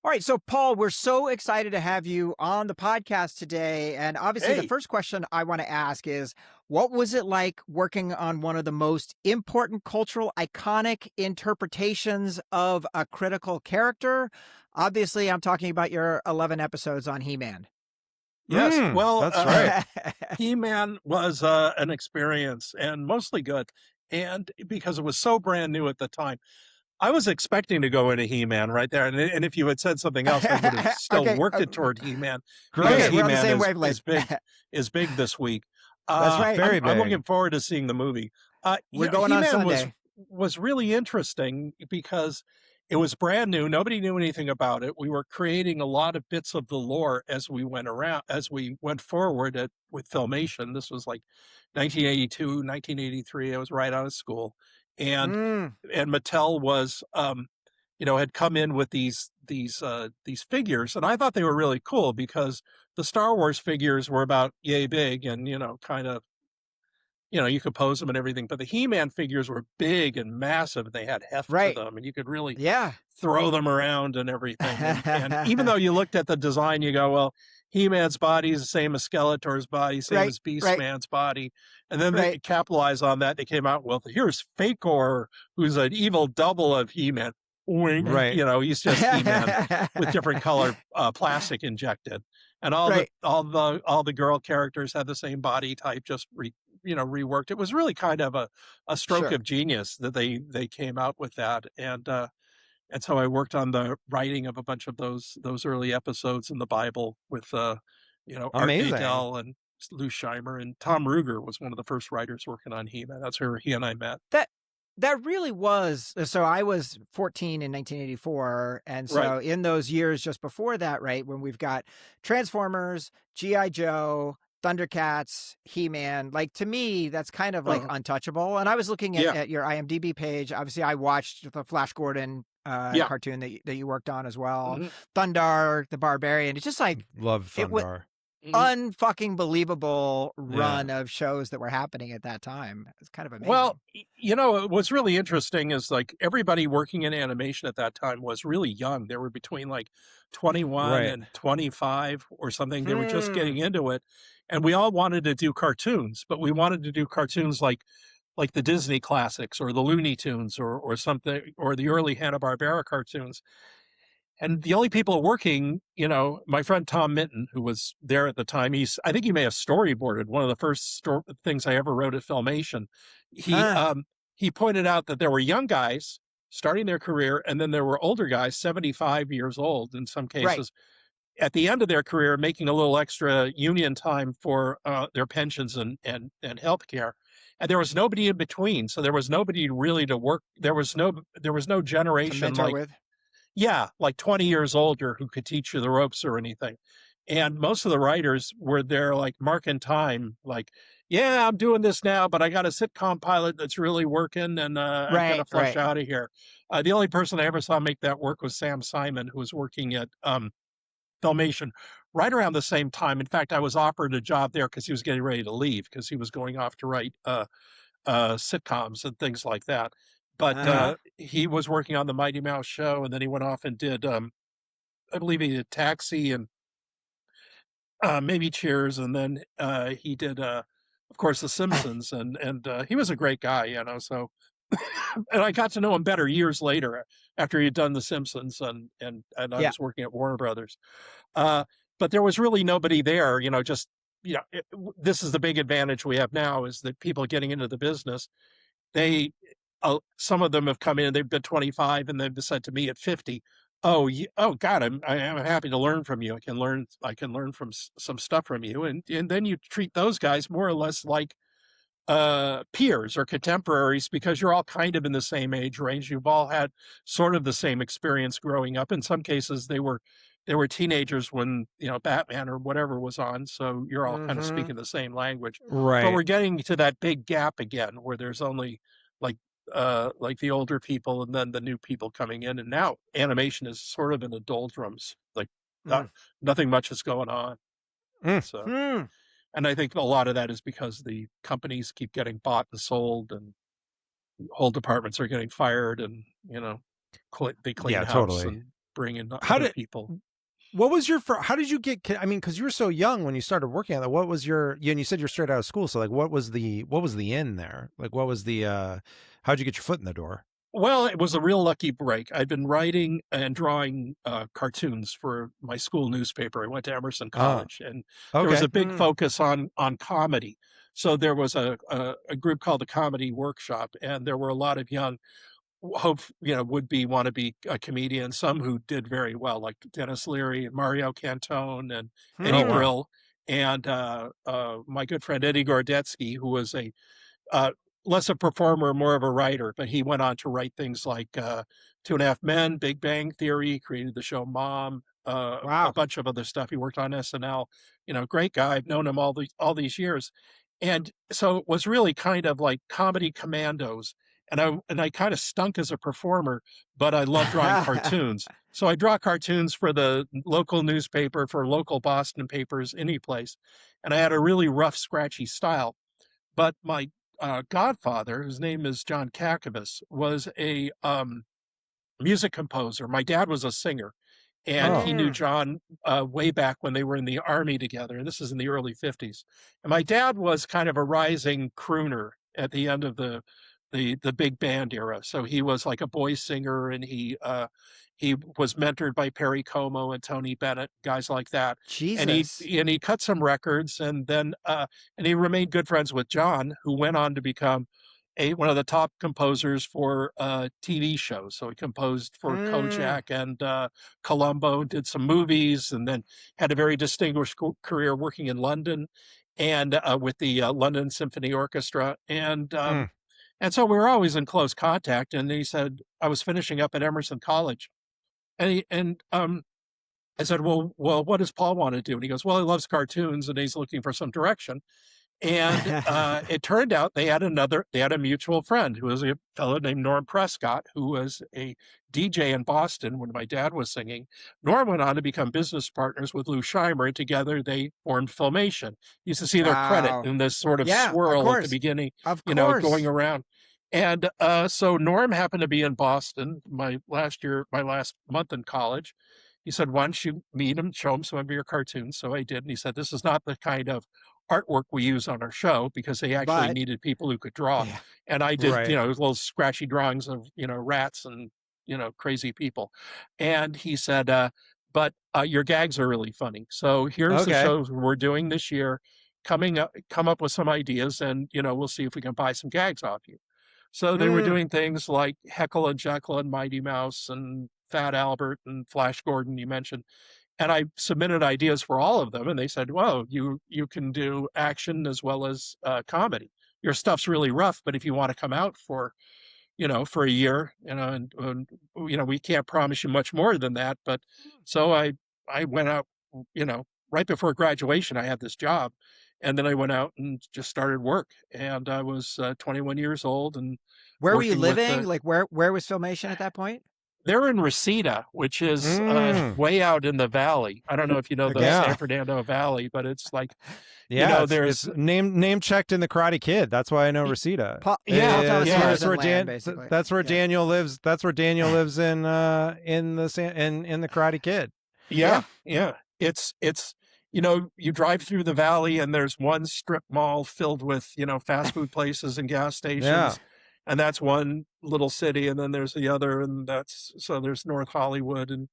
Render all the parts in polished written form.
All right, so Paul, we're so excited to have you on the podcast today. And obviously, the Hey, first question I want to ask is what was it like working on one of the most important cultural, iconic interpretations of a critical character? Obviously, I'm talking about your 11 episodes on He Man. yes. Well, That's right. He-Man was an experience and mostly good. And because it was so brand new at the time, I was expecting to go into He-Man right there. And if you had said something else, I would have still Okay. worked it toward He-Man because Okay, Great. we're on the He-Man same is, wavelength. is big this week. That's right. Very I'm big. looking forward to seeing the movie. We're going on He-Man Sunday. was really interesting because it was brand new. Nobody knew anything about it. We were creating a lot of bits of the lore as we went forward with Filmation. This was like 1982, 1983. I was right out of school, and Mm, Mattel was had come in with these figures, and I thought they were really cool because the Star Wars figures were about yay big and kind of you could pose them and everything, but the He-Man figures were big and massive, and they had heft to right. them, and you could really Yeah. throw them around and everything. And even though you looked at the design, you go, well, He-Man's body is the same as Skeletor's body, same Right, as right, Beastman's body. And then they right, capitalized on that. They came out, well, here's Fakor, who's an evil double of He-Man. Wink. Right. He's just He-Man with different color plastic injected. And right. all the girl characters had the same body type, just reworked. It was really kind of a stroke Sure. of genius that they came out with that. And so I worked on the writing of a bunch of those early episodes in the Bible with Art Amazing. Nadel and Lou Scheimer, and Tom Ruger was one of the first writers working on He-Man. That's where he and I met. That really was. So I was 14 in 1984. And Right. so in those years just before that, right, when we've got Transformers, G.I. Joe, Thundercats, He-Man, like to me, that's kind of like untouchable. And I was looking Yeah. at your IMDb page. Obviously, I watched the Flash Gordon Yeah. cartoon that you worked on as well. Mhm. Thundar, the Barbarian. It's just like Love it was Thundar. unfucking believable run of shows that were happening at that time. It's kind of amazing. Well, what's really interesting is like everybody working in animation at that time was really young. They were between like 21 Right. and 25 or something. They were just Hmm. getting into it. And we all wanted to do cartoons, but we wanted to do cartoons like the Disney classics or the Looney Tunes or something, or the early Hanna-Barbera cartoons. And the only people working, my friend Tom Minton, who was there at the time, I think he may have storyboarded one of the first things I ever wrote at Filmation. He pointed out that there were young guys starting their career, and then there were older guys, 75 years old in some Right. cases, at the end of their career, making a little extra union time for their pensions and health care. And there was nobody in between. So there was nobody really to work. There was no To generation mentor like, with. yeah, like 20 years older who could teach you the ropes or anything. And most of the writers were there like marking time, like, yeah, I'm doing this now, but I got a sitcom pilot that's really working, and I'm going to flush out of here. The only person I ever saw make that work was Sam Simon, who was working at Filmation right around the same time. In fact, I was offered a job there because he was getting ready to leave because he was going off to write sitcoms and things like that. But he was working on the Mighty Mouse show, and then he went off and did, I believe he did Taxi and maybe Cheers, and then he did, of course, The Simpsons, and he was a great guy, So, and I got to know him better years later after he'd done The Simpsons, and I Yeah. was working at Warner Brothers. But there was really nobody there, this is the big advantage we have now is that people getting into the business, some of them have come in, they've been 25 and they've said to me at 50, oh God, I'm happy to learn from you. I can learn from some stuff from you. And then you treat those guys more or less like peers or contemporaries because you're all kind of in the same age range. You've all had sort of the same experience growing up. In some cases, they were teenagers when, Batman or whatever was on. So you're all kind of speaking the same language. Right. But we're getting to that big gap again where there's only like the older people and then the new people coming in. And now animation is sort of in the doldrums, like nothing much is going on. So, and I think a lot of that is because the companies keep getting bought and sold and whole departments are getting fired and, they clean Yeah, house totally. and bring in How other did people. what was your how did you get I mean, because you were so young when you started working on that. What was your and you said you're straight out of school, so like what was the in there? Like what was the how'd you get your foot in the door? Well, it was a real lucky break. I'd been writing and drawing cartoons for my school newspaper. I went to Emerson Uh College, and there was okay. a big focus on comedy. So there was a group called the Comedy Workshop, and there were a lot of young would be want to be a comedian. Some who did very well, like Dennis Leary and Mario Cantone and Eddie Oh wow. Brill, and my good friend Eddie Gordetsky, who was a uh, less a performer, more of a writer, but he went on to write things like Two and a Half Men, Big Bang Theory, created the show Mom, a Wow. bunch of other stuff. He worked on SNL. Great guy. I've known him all these years, and so it was really kind of like comedy commandos. And I kind of stunk as a performer, but I love drawing cartoons. So I draw cartoons for the local newspaper, for local Boston papers, any place, and I had a really rough, scratchy style. But my godfather, whose name is John Kakavas, was a music composer. My dad was a singer, and Oh. he knew Mm. John way back when they were in the army together. And this is in the early 50s. And my dad was kind of a rising crooner at the end of the big band era. So he was like a boy singer, and he was mentored by Perry Como and Tony Bennett, guys like that. And he Jesus. and he cut some records, and then and he remained good friends with John, who went on to become one of the top composers for TV shows. So he composed for Mm. Kojak and Columbo, did some movies, and then had a very distinguished career working in London and with the London Symphony Orchestra. Mm. And so we were always in close contact. And he said, I was finishing up at Emerson College. And I said, well, what does Paul want to do? And he goes, well, he loves cartoons and he's looking for some direction. And it turned out they had a mutual friend who was a fellow named Norm Prescott, who was a DJ in Boston when my dad was singing. Norm went on to become business partners with Lou Scheimer, and together they formed Filmation. You used to see their credit Wow. in this sort of Yeah, of swirl at the course. beginning, Of going course. around. And so Norm happened to be in Boston my last month in college. He said, why don't you meet him, show him some of your cartoons? So I did. And he said, this is not the kind of artwork we use on our show, because they actually But needed people who could draw. yeah. And I did, Right. little scratchy drawings of, rats and, crazy people. And he said, but your gags are really funny. So here's the Okay. shows we're doing this year. Come up with some ideas, and, we'll see if we can buy some gags off you. So they were Mm. doing things like Heckle and Jekyll and Mighty Mouse and Fat Albert and Flash Gordon, you mentioned. And I submitted ideas for all of them, and they said, "Well, you can do action as well as comedy. Your stuff's really rough, but if you want to come out for a year, and we can't promise you much more than that." But so I went out, right before graduation. I had this job, and then I went out and just started work. And I was 21 years old and Where were you working with living? the Like where was Filmation at that point? they're in Reseda, which is Mm. way out in the valley. I don't know if you know the Okay. San Yeah. Fernando Valley, but it's like, Yeah, it's there's name checked in the Karate Kid. That's why I know Reseda. yeah, Paul Thomas yeah, Anderson land, basically. That's where Yeah. Daniel lives. That's where Daniel lives in in the Karate Kid. yeah, yeah. It's you drive through the valley, and there's one strip mall filled with fast food places and gas Yeah. stations, and that's one little city, and then there's the other, and there's North Hollywood and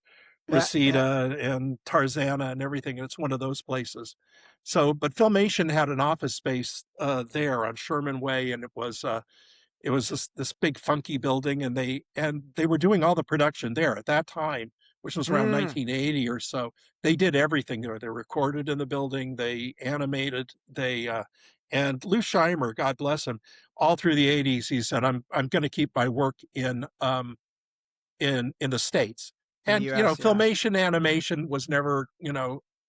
Yeah. Yeah. Reseda and Tarzana and everything. And it's one of those places. So, but Filmation had an office space there on Sherman Way, and it was this big funky building, and they were doing all the production there at that time, which was around Mm. 1980 or so. They did everything there. They recorded in the building, they animated, and Lou Scheimer, God bless him, all through the 80s, he said, I'm going to keep my work in the States. In the And, US, yeah. Filmation animation was never,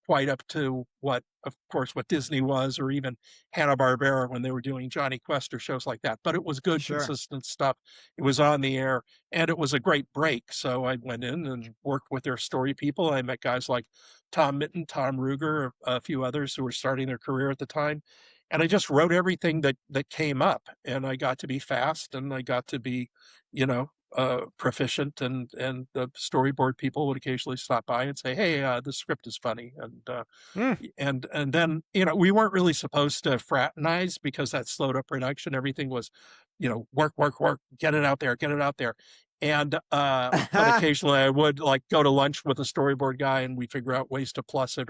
quite up to what, of course, what Disney was, or even Hanna-Barbera when they were doing Johnny Quest or shows like that. But it was good, Sure. consistent stuff. It was on the air, and it was a great break. So I went in and worked with their story people. I met guys like Tom Mitten, Tom Ruger, a few others who were starting their career at the time. And I just wrote everything that came up, and I got to be fast, and I got to be, you know, proficient, and the storyboard people would occasionally stop by and say, "Hey, the script is funny," Hmm. and then we weren't really supposed to fraternize because that slowed up production. Everything was, work, work, work, get it out there, get it out there. And but occasionally I would like go to lunch with a storyboard guy, and we figure out ways to plus it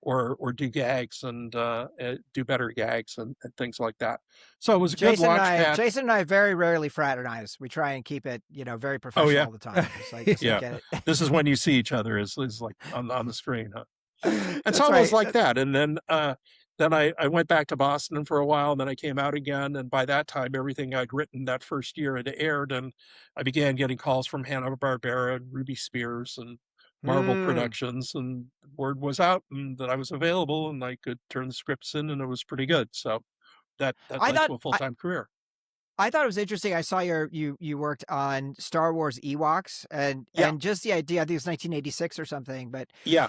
or do gags and do better gags and things like that. So it was a good launch pad. Jason and I very rarely fraternize. We try and keep it, very Oh professional yeah, all the time. Just like yeah. get it. This is when you see each other is like on the screen, huh? It's That's almost right. like that. And then I went back to Boston for a while, and then I came out again. And by that time, everything I'd written that first year had aired, and I began getting calls from Hanna-Barbera and Ruby Spears and Marvel Mm. Productions, and word was out and that I was available and I could turn the scripts in, and it was pretty good. So that I led thought to a full-time career. I thought it was interesting. I saw you worked on Star Wars Ewoks Yeah, and just the idea. I think it was 1986 or something, but yeah,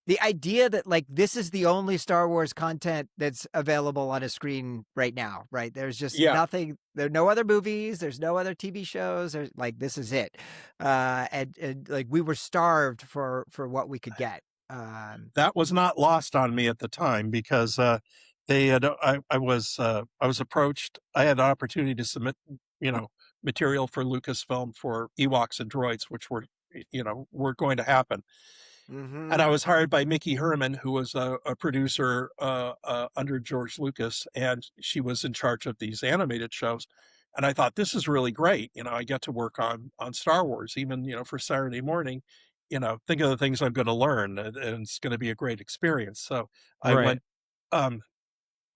the idea that like this is the only Star Wars content that's available on a screen right now, right? There's just yeah. nothing. There are no other movies. There's no other TV shows. There's like this is it, and like we were starved for what we could get. That was not lost on me at the time because they had I was approached. I had an opportunity to submit material for Lucasfilm for Ewoks and droids, which were going to happen. And Mm-hmm. I was hired by Mickey Herman, who was a producer under George Lucas, and she was in charge of these animated shows. And I thought, this is really great. I get to work on Star Wars, even for Saturday morning. Think of the things I'm going to learn, and it's going to be a great experience. So I Right. went, um,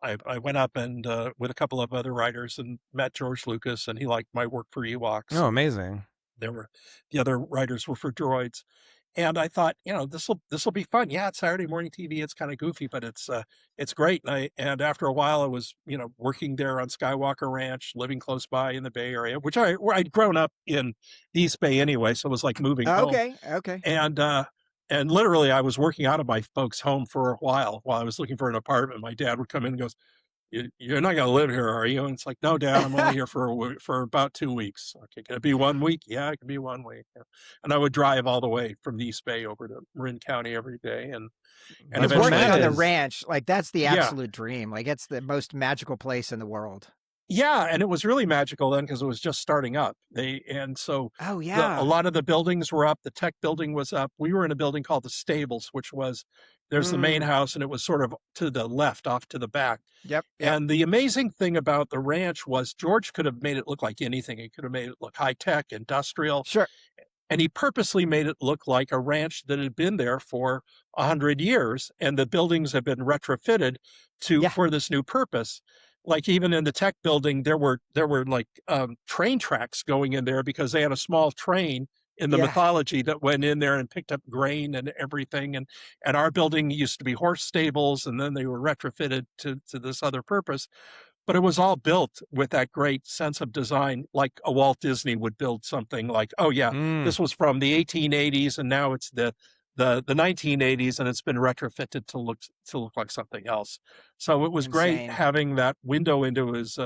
I went up and with a couple of other writers and met George Lucas, and he liked my work for Ewoks, Oh, and amazing. there were the other writers were for droids. And I thought, this will be fun. Yeah, it's Saturday morning TV. It's kind of goofy, but it's great. And after a while, I was working there on Skywalker Ranch, living close by in the Bay Area, where I'd grown up in the East Bay anyway, so it was like moving home. Okay. Okay. And and literally, I was working out of my folks' home for a while I was looking for an apartment. My dad would come in and goes, You're not going to live here, are you?" And it's like, "No, Dad, I'm only here for about 2 weeks." "Okay, can it be 1 week?" "Yeah, it can be 1 week." Yeah. And I would drive all the way from the East Bay over to Marin County every day, and That's And what working eventually Matt on I the is. ranch, like that's the yeah. absolute dream. Like it's the most magical place in the world. Yeah, and it was really magical then because it was just starting up. And so Oh a yeah. lot of the buildings were up. The tech building was up. We were in a building called the Stables, which was there's the main Mm. house, and it was sort of to the left, off to the back. Yep. Yep. And the amazing thing about the ranch was George could have made it look like anything. He could have made it look high tech, industrial, Sure. and he purposely made it look like a ranch that had been there for 100 years, and the buildings have been retrofitted to Yeah. for this new purpose. Like even in the tech building, there were like train tracks going in there because they had a small train in the Yeah. mythology that went in there and picked up grain and everything. And our building used to be horse stables, and then they were retrofitted to this other purpose. But it was all built with that great sense of design, like a Walt Disney would build something like, oh yeah, Mm. this was from the 1880s, and now it's the 1980s, and it's been retrofitted to look like something else. So it was great Insane. having that window into his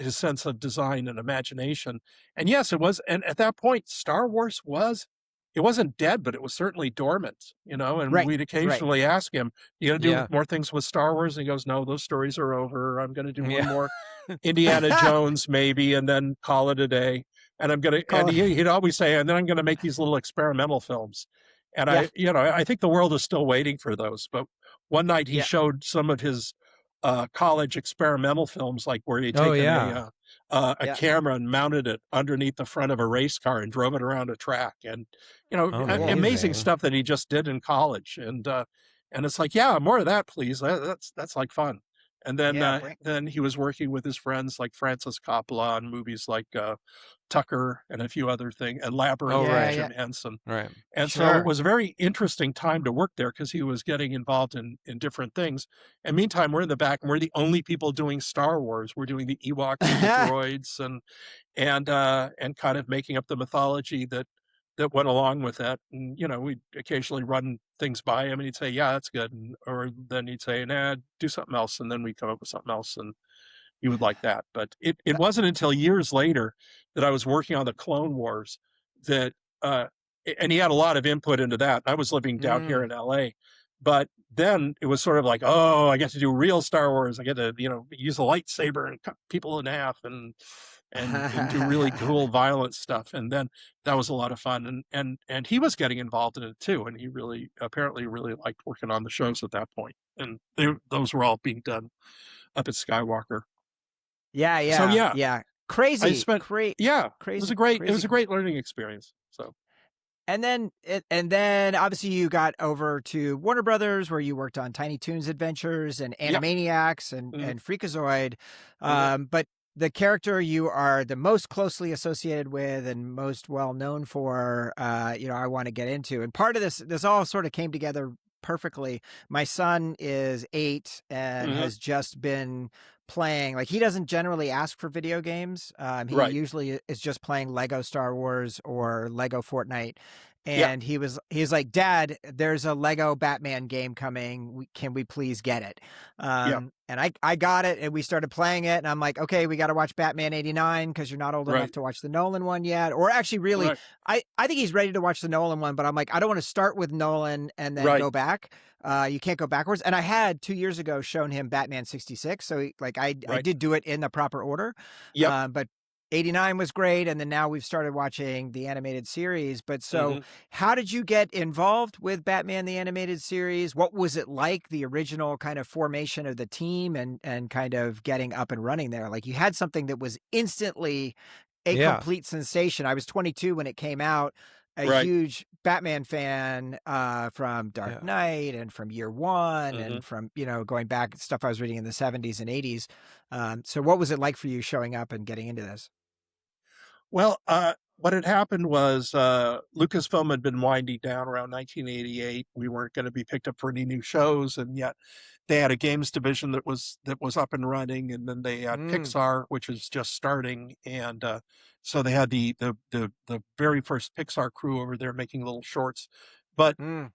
sense of design and imagination. And yes, it was. And at that point, Star Wars was. It wasn't dead, but it was certainly dormant, and Right. we'd Right. occasionally ask him, "You gonna do Yeah. more things with Star Wars?" And he goes, "No, those stories are over. I'm gonna do one Yeah. more Indiana Jones maybe, and then call it a day. And Call it. he'd always say, and then I'm gonna make these little experimental films." And Yeah. I think the world is still waiting for those. But one night he Yeah. showed some of his college experimental films, like where he'd Oh taken yeah. a Yeah. camera and mounted it underneath the front of a race car and drove it around a track, and Oh, Cool. amazing amazing. stuff that he just did in college. And it's like, yeah, more of that, please. That's like fun. And Yeah. Bring. then he was working with his friends like Francis Coppola on movies like Tucker and a few other things, and Oh, Labyrinth with Yeah. right. Jim Yeah. Henson. Right. And so it Sure. was a very interesting time to work there because he was getting involved in different things. And meantime, we're in the back, and we're the only people doing Star Wars. We're doing the Ewoks and the droids, and kind of making up the mythology that went along with that. And we'd occasionally run things by him, and he'd say, "Yeah, that's good," or then he'd say, "Nah, do something else," and then we'd come up with something else. you would like that. But it wasn't until years later that I was working on the Clone Wars that, and he had a lot of input into that. I was living down here Mm. in LA, but then it was sort of like, oh, I get to do real Star Wars. I get to, use a lightsaber and cut people in half and do really cool violent stuff. And then that was a lot of fun. And he was getting involved in it too. And he really apparently really liked working on the shows at that point. And those were all being done up at Skywalker. Yeah, So yeah, yeah, yeah. I Crazy, spent yeah, crazy, it was crazy. a great learning experience. So And then obviously you got over to Warner Brothers where you worked on Tiny Toons Adventures and yep. Animaniacs Mhm. and Freakazoid. Mhm. But the character you are the most closely associated with and most well known for, I want to get into. And part of this all sort of came together perfectly. My son is 8 and Mhm. has just been playing, like, he doesn't generally ask for video games. He Right. usually is just playing Lego Star Wars or Lego Fortnite. Yeah. And he's like, Dad, there's a Lego Batman game coming. Can we please get it? Yeah. And I got it, and we started playing it. And I'm like, okay, we got to watch Batman '89 because you're not old enough Right. to watch the Nolan one yet. Or actually, really, Right. I think he's ready to watch the Nolan one, but I'm like, I don't want to start with Nolan and then Right. go back. You can't go backwards. And I had 2 years ago shown him Batman '66, so I Right. did do it in the proper order. Yep. But '89 was great, and then now we've started watching the animated series. But so, Mhm. how did you get involved with Batman the animated series? What was it like, the original kind of formation of the team and kind of getting up and running there? Like, you had something that was instantly a Yeah. complete sensation. I was 22 when it came out, a Right. huge Batman fan from Dark Yeah. Knight and from Year One Mhm. and from, going back stuff I was reading in the '70s and '80s. So what was it like for you showing up and getting into this? Well, what had happened was Lucasfilm had been winding down around 1988. We weren't going to be picked up for any new shows, and yet they had a games division that was up and running, and then they had Mm, Pixar, which was just starting, and so they had the very first Pixar crew over there making little shorts, but mm.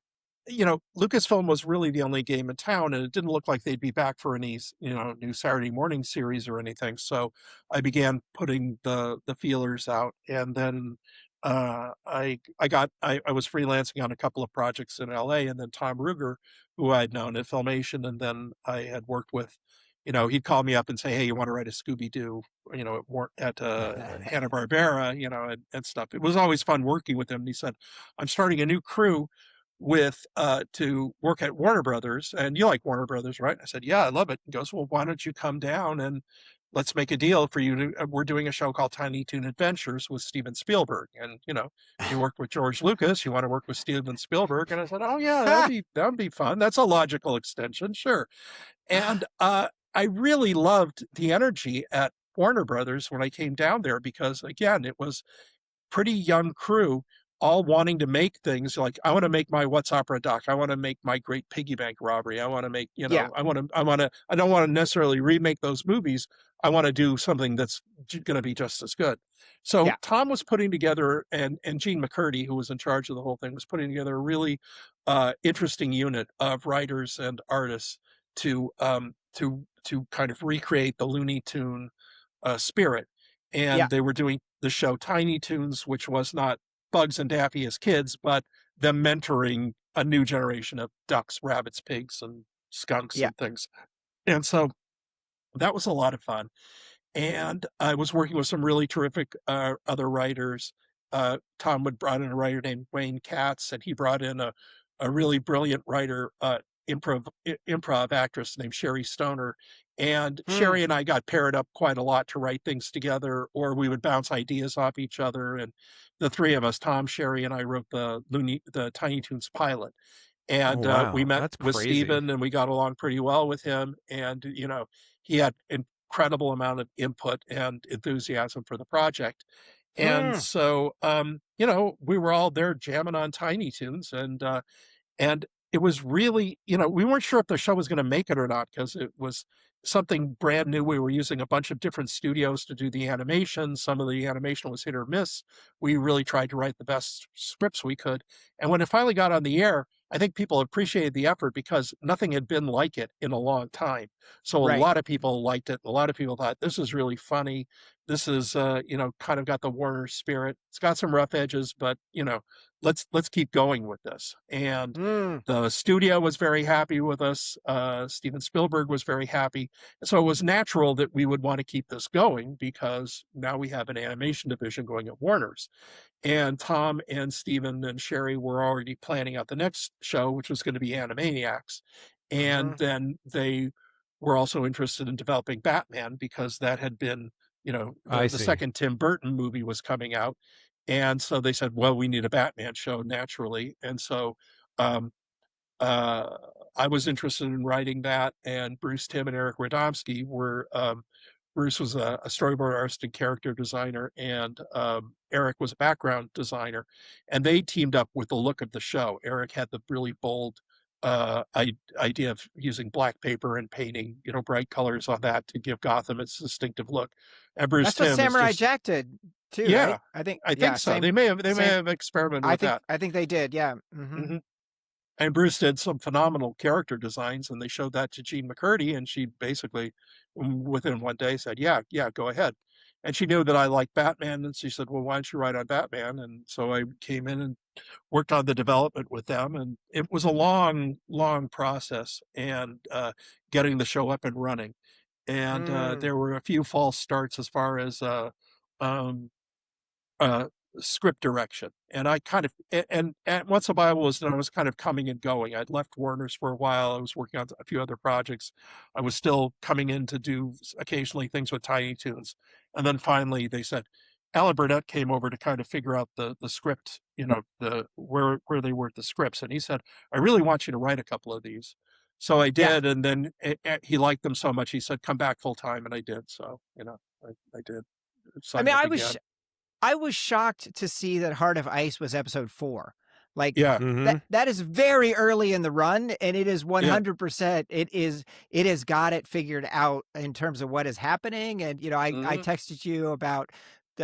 Lucasfilm was really the only game in town, and it didn't look like they'd be back for any, new Saturday morning series or anything. So I began putting the feelers out, and then I was freelancing on a couple of projects in LA, and then Tom Ruger, who I'd known at Filmation, and then I had worked with. He'd call me up and say, "Hey, you want to write a Scooby Doo?" At Hanna Barbera, and stuff. It was always fun working with him. And he said, "I'm starting a new crew with to work at Warner Brothers, and you like Warner Brothers, right?" I said, "Yeah, I love it." He goes, "Well, why don't you come down and let's make a deal for you to we're doing a show called Tiny Toon Adventures with Steven Spielberg, and you worked with George Lucas, you want to work with Steven Spielberg." And I said, "Oh yeah, that would be fun. That's a logical extension, sure." And I really loved the energy at Warner Brothers when I came down there, because again, it was pretty young crew all wanting to make things like, I want to make my What's Opera Doc. I want to make my Great Piggy Bank Robbery. I want to make, Yeah, I don't want to necessarily remake those movies. I want to do something that's going to be just as good. So yeah, Tom was putting together, and Gene McCurdy, who was in charge of the whole thing, was putting together a really interesting unit of writers and artists to kind of recreate the Looney Tune spirit. yeah, And they were doing the show Tiny Toons, which was not Bugs and Daffy as kids, but them mentoring a new generation of ducks, rabbits, pigs, and skunks yeah, and things. And so that was a lot of fun. And I was working with some really terrific other writers. Tom would brought in a writer named Wayne Katz, and he brought in a really brilliant writer, improv actress named Sherry Stoner. And mm, Sherry and I got paired up quite a lot to write things together, or we would bounce ideas off each other. And the three of us, Tom, Sherry, and I, wrote the Tiny Toons pilot. Oh And we wow, met that's with crazy. Steven, and we got along pretty well with him. And he had incredible amount of input and enthusiasm for the project. And mm. so, we were all there jamming on Tiny Toons, and it was really, we weren't sure if the show was going to make it or not, because it was something brand new. We were using a bunch of different studios to do the animation. Some of the animation was hit or miss. We really tried to write the best scripts we could. And when it finally got on the air, I think people appreciated the effort because nothing had been like it in a long time. So a Right. lot of people liked it. A lot of people thought this is really funny. This is, kind of got the Warner spirit. It's got some rough edges, but let's keep going with this. And Mm. the studio was very happy with us. Steven Spielberg was very happy. So it was natural that we would want to keep this going because now we have an animation division going at Warner's. And Tom and Steven and Sherry were already planning out the next show, which was going to be Animaniacs. And Mhm. then they were also interested in developing Batman because that had been, I the see. second Tim Burton movie was coming out. And so they said, well, we need a Batman show naturally. And so um, uh, I was interested in writing that, and Bruce Timm and Eric Radomski were. Bruce was a storyboard artist and character designer, and Eric was a background designer, and they teamed up with the look of the show. Eric had the really bold idea of using black paper and painting, bright colors on that to give Gotham its distinctive look. And Bruce That's what Timm is Samurai just, Jack did too, right? yeah, I think, I yeah, think so. They may same. have experimented with that. I think they did. Yeah. Mhm. Mhm. And Bruce did some phenomenal character designs, and they showed that to Jean McCurdy, and she basically, within one day, said, "Yeah, yeah, go ahead." And she knew that I liked Batman, and she said, "Well, why don't you write on Batman?" And so I came in and worked on the development with them, and it was a long, long process, and getting the show up and running. And Mm. there were a few false starts as far as um, uh, script direction. And I kind of and once a while was I was kind of coming and going. I'd left Warner's for a while. I was working on a few other projects. I was still coming in to do occasionally things with Tiny Toons. And then finally they said, Alan Burnett came over to kind of figure out the script, the where they were at the scripts. And he said, I really want you to write a couple of these. So I Yeah. did, and then he liked them so much. He said, "Come back full time," and I did. So I did I sign mean, up again. I was shocked to see that Heart of Ice was episode 4. Like, Yeah, Hmm. that is very early in the run, and it is yeah. 100%, it has got it figured out in terms of what is happening. And, I Mhm. texted you about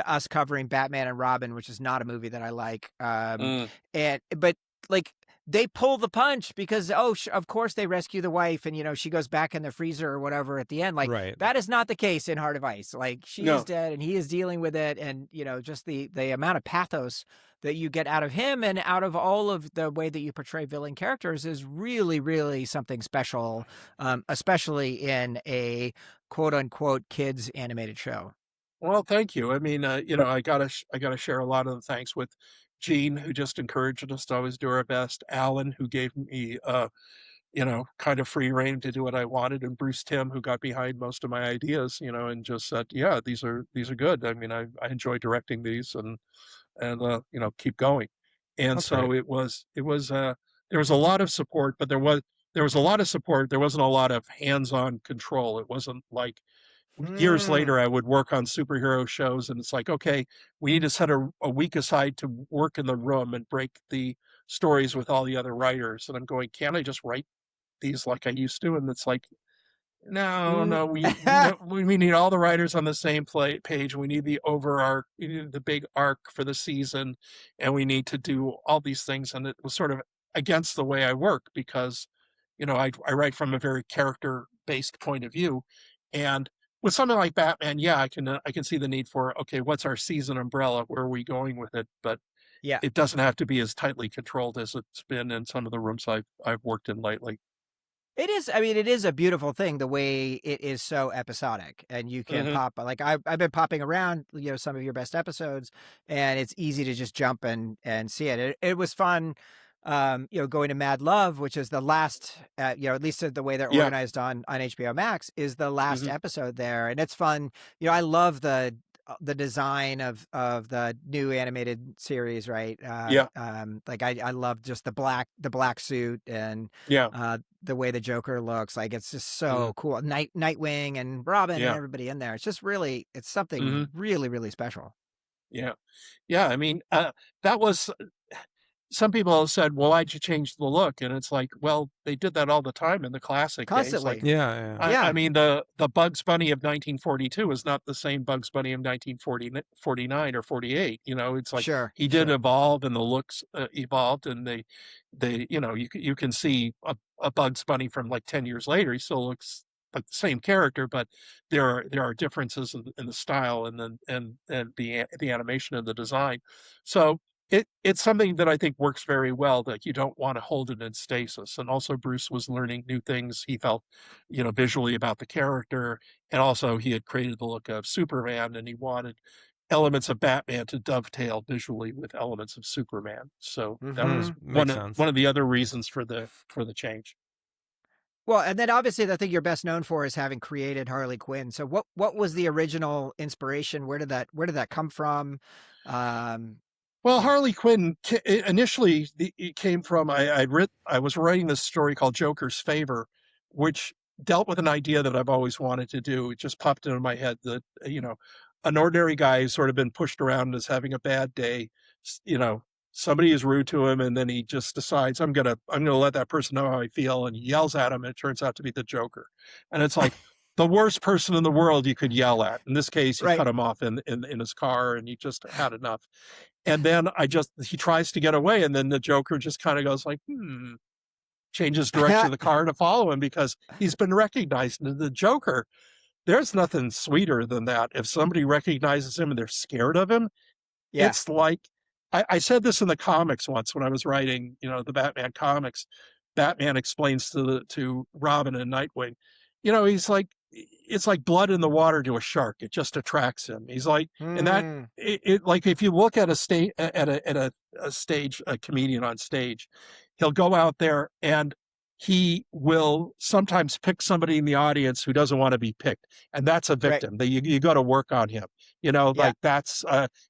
us covering Batman and Robin, which is not a movie that I like. Mm. But like, they pull the punch because, oh, of course they rescue the wife, and she goes back in the freezer or whatever at the end. Like, Right. that is not the case in Heart of Ice. Like, she is No. dead and he is dealing with it, and just the amount of pathos that you get out of him and out of all of the way that you portray villain characters is really, really something special, especially in a quote unquote kids animated show. Well, thank you. I mean, I gotta share a lot of the thanks with Gene, who just encouraged us to always do our best. Alan, who gave me, kind of free reign to do what I wanted, and Bruce Timm, who got behind most of my ideas, and just said, "Yeah, these are good. I mean, I enjoy directing these, and keep going." And That's great. so it was there was a lot of support, but there was a lot of support. There wasn't a lot of hands-on control. It wasn't like years Mm. later I would work on superhero shows, and it's like, okay, we need to set a week aside to work in the room and break the stories with all the other writers. And I'm going, can't I just write these like I used to? And it's like, no, Mm. no, we need all the writers on the same page. We need the over arc, we need the big arc for the season, and we need to do all these things. And it was sort of against the way I work because, I write from a very character based point of view, and with something like Batman, yeah, I can see the need for, okay, what's our season umbrella? Where are we going with it? But Yeah. it doesn't have to be as tightly controlled as it's been in some of the rooms I've worked in lately. It is, I mean, it is a beautiful thing the way it is so episodic, and you can Hmm. pop like I've been popping around, some of your best episodes, and it's easy to just jump and see it. It was fun, going to Mad Love, which is the last, at least the way they're Yeah. organized on HBO Max is the last Hmm. episode there, and it's fun. I love the design of the new animated series, right? Yeah. Like I love just the black suit and Yeah. the way the Joker looks. Like it's just Mhm. so cool. Nightwing and Robin and Yeah. everybody in there. It's just really, it's something Mhm. really, really special. Yeah. Yeah, I mean, that was some people have said, well, why'd you change the look? And it's like, well, they did that all the time in the classic days. Like, Constantly. Yeah, yeah. Yeah. I mean, the Bugs Bunny of 1942 is not the same Bugs Bunny of 1949 or 48. You know, it's like Sure. he did Sure. evolve, and the looks evolved, and they, you know, you can see a Bugs Bunny from like 10 years later. He still looks like the same character, but there are differences in the style and then and the animation and the design. So it's something that I think works very well, that you don't want to hold it in stasis. And also Bruce was learning new things, he felt, you know, visually about the character. And also he had created the look of Superman, and he wanted elements of Batman to dovetail visually with elements of Superman. So that was Makes sense. one of the other reasons for the change. Well, and then obviously the thing you're best known for is having created Harley Quinn. So what was the original inspiration? Where did that come from? Um, Well, Harley Quinn initially it came from I was writing this story called Joker's Favor, which dealt with an idea that I've always wanted to do. It just popped into my head that, you know, an ordinary guy who's sort of been pushed around as having a bad day, you know, somebody is rude to him, and then he just decides I'm gonna let that person know how I feel, and he yells at him, and it turns out to be the Joker. And it's like the worst person in the world you could yell at. In this case, he right. cut him off in his car, and he just had enough. And then he tries to get away, and then the Joker just kind of goes like, changes direction of the car to follow him, because he's been recognized. And the Joker, there's nothing sweeter than that. If somebody recognizes him and they're scared of him, Yeah. it's like, I said this in the comics once when I was writing, you know, the Batman comics. Batman explains to Robin and Nightwing, you know, he's like, it's like blood in the water to a shark. It just attracts him. He's like, and that like, if you look at a stage a stage, a comedian on stage, he'll go out there and he will sometimes pick somebody in the audience who doesn't want to be picked, and that's a victim. That you got to work on him. You know, Yeah. like that's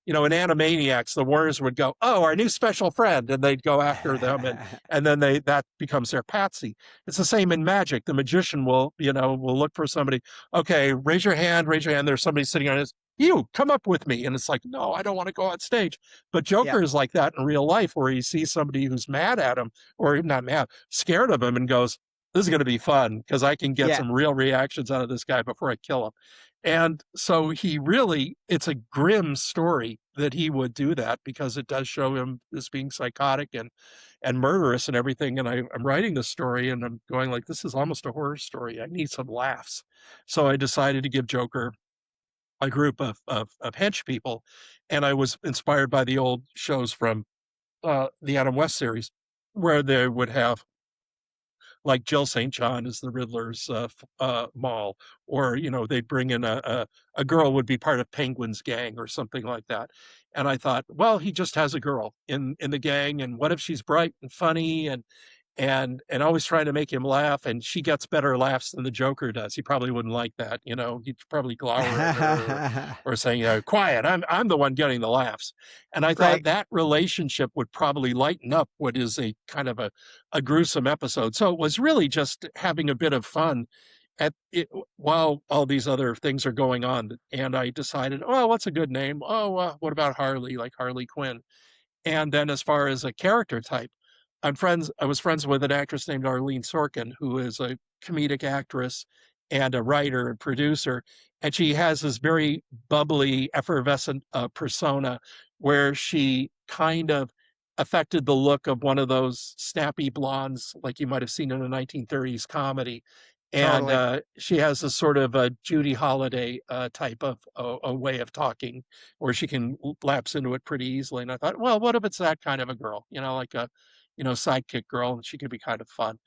you know, in Animaniacs, the Warriors would go, "Oh, our new special friend," and they'd go after them, and then that becomes their patsy. It's the same in magic. The magician will, you know, will look for somebody. Okay, raise your hand. Raise your hand. There's somebody sitting on his. You come up with me, and it's like, no, I don't want to go on stage. But Joker is like that in real life, where he sees somebody who's mad at him, or not mad, scared of him, and goes, "This is going to be fun because I can get some real reactions out of this guy before I kill him." And so it's a grim story that he would do that, because it does show him as being psychotic and murderous and everything. And I'm writing this story, and I'm going like, this is almost a horror story. I need some laughs. So I decided to give Joker a group of hench people. And I was inspired by the old shows from the Adam West series, where they would have like Jill St. John as the Riddler's mall, or, you know, they'd bring in a girl would be part of Penguin's gang or something like that. And I thought, well, he just has a girl in the gang, and what if she's bright and funny and always trying to make him laugh, and she gets better laughs than the Joker does. He probably wouldn't like that, you know. He'd probably glower at her, or saying, you know, quiet, I'm the one getting the laughs. And I thought that relationship would probably lighten up what is a kind of a gruesome episode. So it was really just having a bit of fun at it while all these other things are going on. And I decided, oh, what's a good name? Oh, what about Harley, like Harley Quinn? And then as far as a character type, I was friends with an actress named Arlene Sorkin, who is a comedic actress and a writer and producer. And she has this very bubbly, effervescent persona, where she kind of affected the look of one of those snappy blondes like you might have seen in a 1930s comedy. And she has this sort of a Judy Holliday type of a way of talking, where she can lapse into it pretty easily. And I thought, well, what if it's that kind of a girl, you know, like a, you know, sidekick girl, and she could be kind of fun.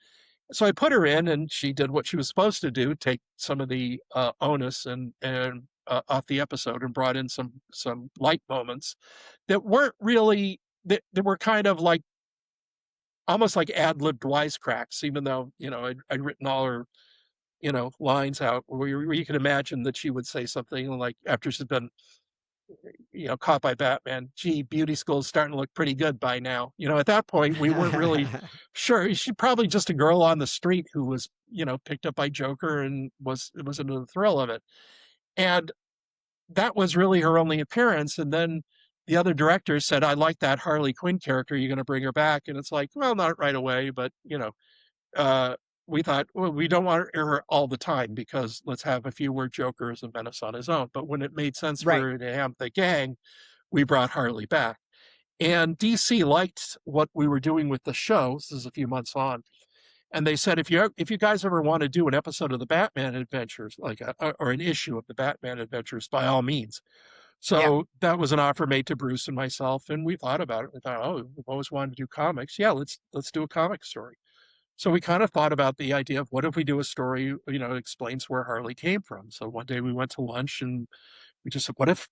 So I put her in, and she did what she was supposed to do, take some of the onus and off the episode, and brought in some light moments that weren't really, that were kind of like almost like ad-libbed wisecracks, even though, you know, I'd written all her, you know, lines out, where you can imagine that she would say something like, after she's been, you know, caught by Batman, gee, beauty school's starting to look pretty good by now. You know, at that point, we weren't really sure. She's probably just a girl on the street who was, you know, picked up by Joker and was into the thrill of it. And that was really her only appearance. And then the other director said, I like that Harley Quinn character. You're going to bring her back. And it's like, well, not right away, but uh, we thought, well, we don't want her all the time because let's have a few where Joker is a menace on his own. But when it made sense for Right. her to have the gang, we brought Harley back. And DC liked what we were doing with the show. This is a few months on. And they said, if you guys ever want to do an episode of the Batman Adventures, like or an issue of the Batman Adventures, by all means. So that was an offer made to Bruce and myself, and we thought about it. We thought, oh, we've always wanted to do comics. Yeah, let's do a comic story. So we kind of thought about the idea of what if we do a story, that explains where Harley came from. So one day we went to lunch and we just said, what if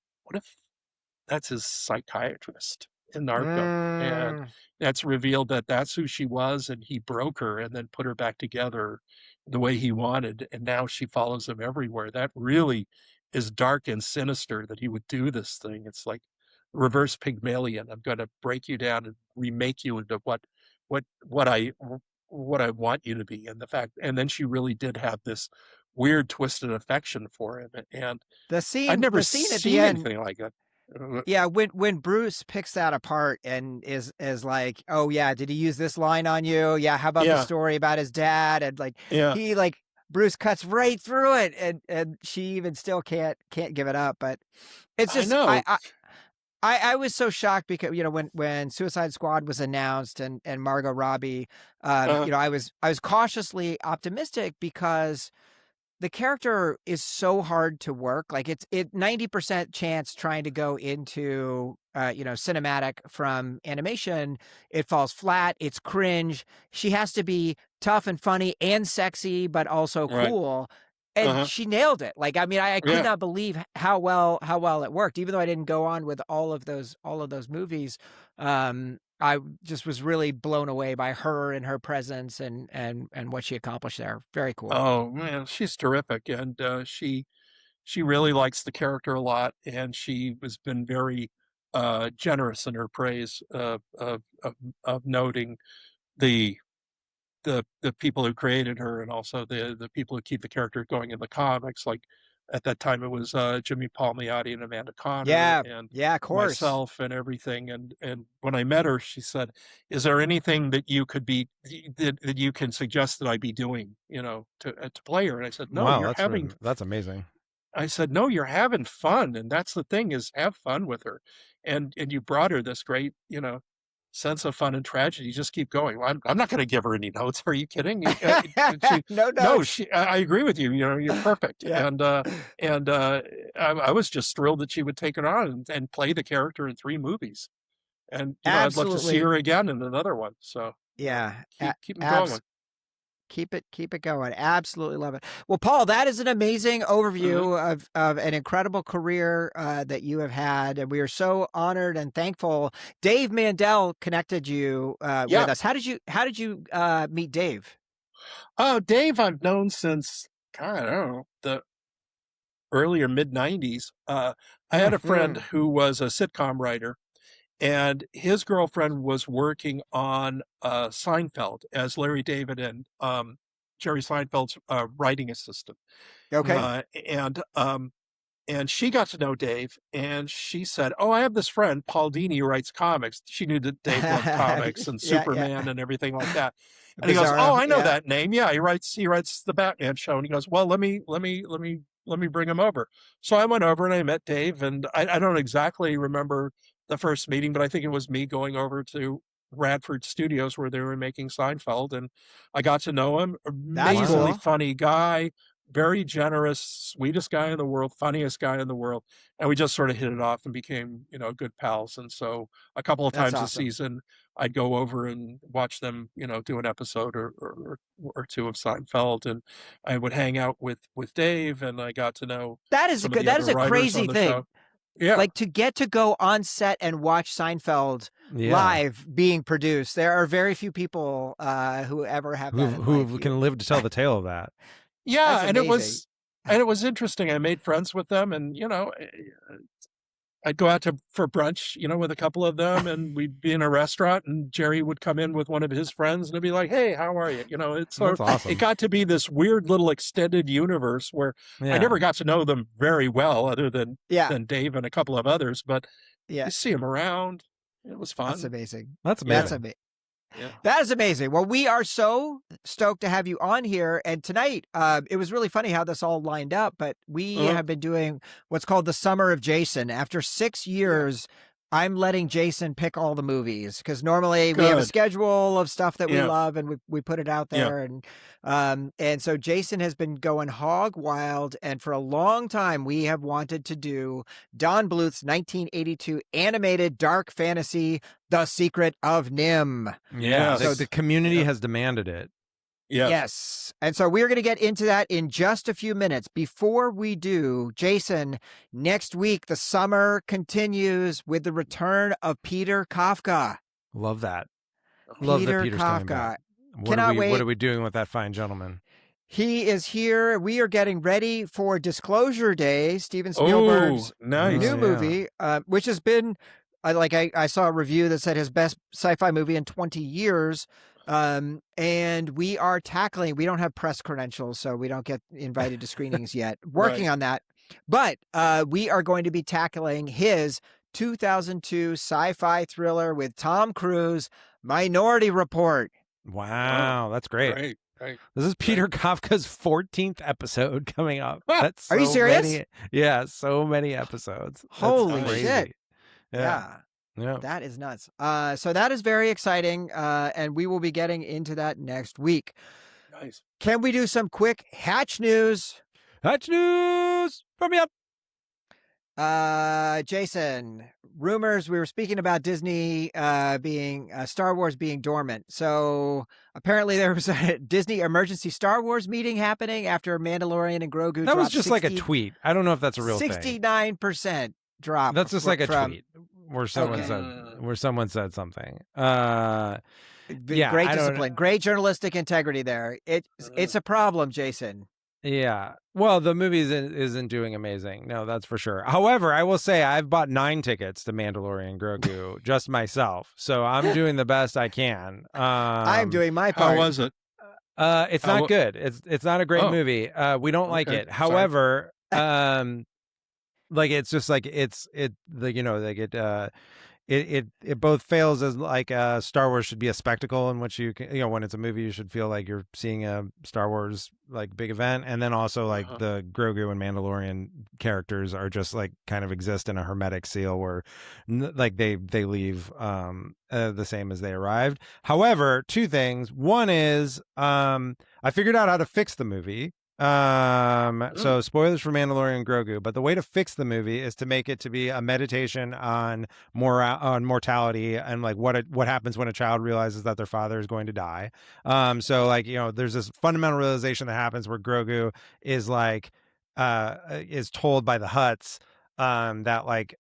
that's his psychiatrist in Arkham? And that's revealed that that's who she was, and he broke her and then put her back together the way he wanted. And now she follows him everywhere. That really is dark and sinister that he would do this thing. It's like reverse Pygmalion. I'm going to break you down and remake you into what I want you to be. And then she really did have this weird twisted affection for him. And The scene, I'd never the scene at the seen end. anything like that. Yeah, when Bruce picks that apart and is like, oh yeah, did he use this line on you? Yeah, how about the story about his dad? And like he like Bruce cuts right through it, and she even still can't give it up. But it's just I was so shocked because when Suicide Squad was announced and Margot Robbie, I was cautiously optimistic because the character is so hard to work. Like it's 90% chance trying to go into cinematic from animation. It falls flat. It's cringe. She has to be tough and funny and sexy, but also cool. And she nailed it. Like, I mean, I could not believe how well it worked, even though I didn't go on with all of those movies. I just was really blown away by her and her presence and what she accomplished there. Very cool. Oh man, she's terrific, and she really likes the character a lot, and she has been very generous in her praise of noting the people who created her, and also the people who keep the character going in the comics. Like at that time, it was Jimmy Palmiotti and Amanda Conner, and of course, myself and everything. And when I met her, she said, "Is there anything that you could be that you can suggest that I be doing, to play her?" And I said, "No, wow, you're that's amazing." I said, "No, you're having fun, and that's the thing is have fun with her." And you brought her this great, sense of fun and tragedy. Just keep going. Well, I'm not going to give her any notes. Are you kidding? No, I agree with you. You're perfect. Yeah. And I was just thrilled that she would take it on and play the character in 3 movies. And I'd love to see her again in another one. So keep them going. Keep it going. Absolutely love it. Well, Paul, that is an amazing overview of an incredible career that you have had, and we are so honored and thankful. Dave Mandel connected you with us. How did you meet Dave? Oh, Dave, I've known since I don't know, the earlier mid-90s. I had a friend who was a sitcom writer, and his girlfriend was working on Seinfeld as Larry David and Jerry Seinfeld's writing assistant. Okay. And she got to know Dave, and she said, "Oh, I have this friend, Paul Dini, who writes comics." She knew that Dave loved comics and Superman and everything like that. And he goes, "Oh, I know that name. Yeah, he writes the Batman show." And he goes, "Well, let me bring him over." So I went over and I met Dave, and I don't exactly remember the first meeting, but I think it was me going over to Radford Studios where they were making Seinfeld, and I got to know him. Amazingly funny guy, very generous, sweetest guy in the world, funniest guy in the world. And we just sort of hit it off and became, good pals. And so a couple of times a season, I'd go over and watch them, do an episode or 2 of Seinfeld, and I would hang out with Dave, and I got to know that is a crazy thing. Show. Yeah. Like to get to go on set and watch Seinfeld live being produced. There are very few people who ever have who can live to tell the tale of that. Yeah, and it was interesting. I made friends with them, and I'd go out for brunch, with a couple of them, and we'd be in a restaurant, and Jerry would come in with one of his friends, and it'd be like, "Hey, how are you?" It's That's awesome. It got to be this weird little extended universe where I never got to know them very well, other than Dave and a couple of others, but Yeah. You see him around. It was fun. That's amazing. That's That's amazing. amazing. Yeah. That is amazing. Well, we are so stoked to have you on here. And tonight, it was really funny how this all lined up, but we have been doing what's called the Summer of Jason. After 6 years, I'm letting Jason pick all the movies because normally we have a Good. schedule of stuff that we Yeah. love and we put it out Yeah. there. And so Jason has been going hog wild. And for a long time, we have wanted to do Don Bluth's 1982 animated dark fantasy, The Secret of NIMH. Yeah. Yes. So the community has demanded it. Yes. Yes. And so we're going to get into that in just a few minutes. Before we do, Jason, next week, the summer continues with the return of Peter Kafka. Love that. Love Peter that Peter's coming Kafka. back. Cannot wait. What are we doing with that fine gentleman? He is here. We are getting ready for Disclosure Day, Steven Spielberg's nice. new movie, which has been, I saw a review that said his best sci-fi movie in 20 years. And we are tackling, we don't have press credentials, so we don't get invited to screenings yet. Working on that. But we are going to be tackling his 2002 sci-fi thriller with Tom Cruise, Minority Report. Wow, that's great. Great. This is Peter Kafka's 14th episode coming up. That's Are you so serious? many- yeah, so many episodes. That's Holy crazy. shit. Yeah. That is nuts. So that is very exciting. And we will be getting into that next week. Nice. Can we do some quick Hatch news? Hatch news from me up. Jason, rumors, we were speaking about Disney being Star Wars being dormant. So apparently there was a Disney emergency Star Wars meeting happening after Mandalorian and Grogu. That was just like a tweet. I don't know if that's a real thing. 69% drop. That's just like a tweet where someone Okay. said something. Great discipline, great journalistic integrity there. It's a problem, Jason. Yeah. Well, the movie isn't doing amazing. No, that's for sure. However, I will say I've bought 9 tickets to Mandalorian Grogu just myself. So I'm doing the best I can. I'm doing my part. How was it? It's not good. It's not a great movie. We don't like it. However, like it's just like it both fails as like Star Wars should be a spectacle in which you can, when it's a movie, you should feel like you're seeing a Star Wars like big event. And then also like the Grogu and Mandalorian characters are just like kind of exist in a hermetic seal where like they leave the same as they arrived. However, 2 things. One is I figured out how to fix the movie. So spoilers for Mandalorian and Grogu, but the way to fix the movie is to make it to be a meditation on mortality and like what happens when a child realizes that their father is going to die. So like, there's this fundamental realization that happens where Grogu is like is told by the Hutts that like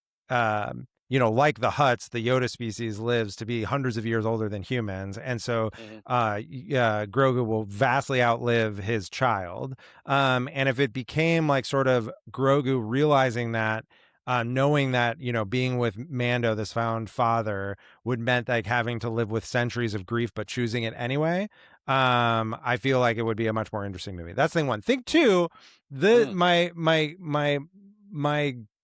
like the Hutts, the Yoda species lives to be hundreds of years older than humans. And so Grogu will vastly outlive his child. And if it became like sort of Grogu realizing that, knowing that, being with Mando, this found father, would meant like having to live with centuries of grief, but choosing it anyway. I feel like it would be a much more interesting movie. That's thing one. Thing two, my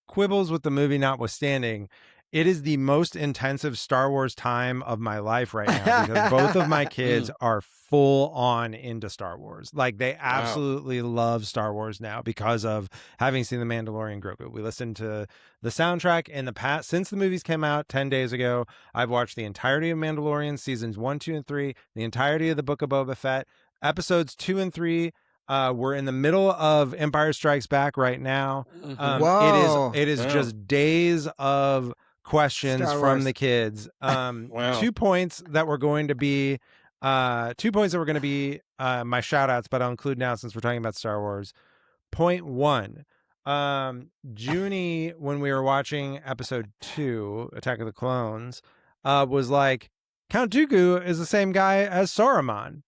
quibbles with the movie notwithstanding, it is the most intensive Star Wars time of my life right now because both of my kids are full on into Star Wars. Like they absolutely love Star Wars now because of having seen The Mandalorian Grogu. We listened to the soundtrack in the past since the movies came out 10 days ago. I've watched the entirety of Mandalorian seasons 1, 2, and 3, the entirety of the Book of Boba Fett, episodes 2 and 3. We're in the middle of Empire Strikes Back right now. Whoa. It is just days of questions from the kids. 2 points that were going to be my shout outs, but I'll include now since we're talking about Star Wars. Point 1, Junie, when we were watching episode 2, Attack of the Clones, was like, Count Dooku is the same guy as Saruman,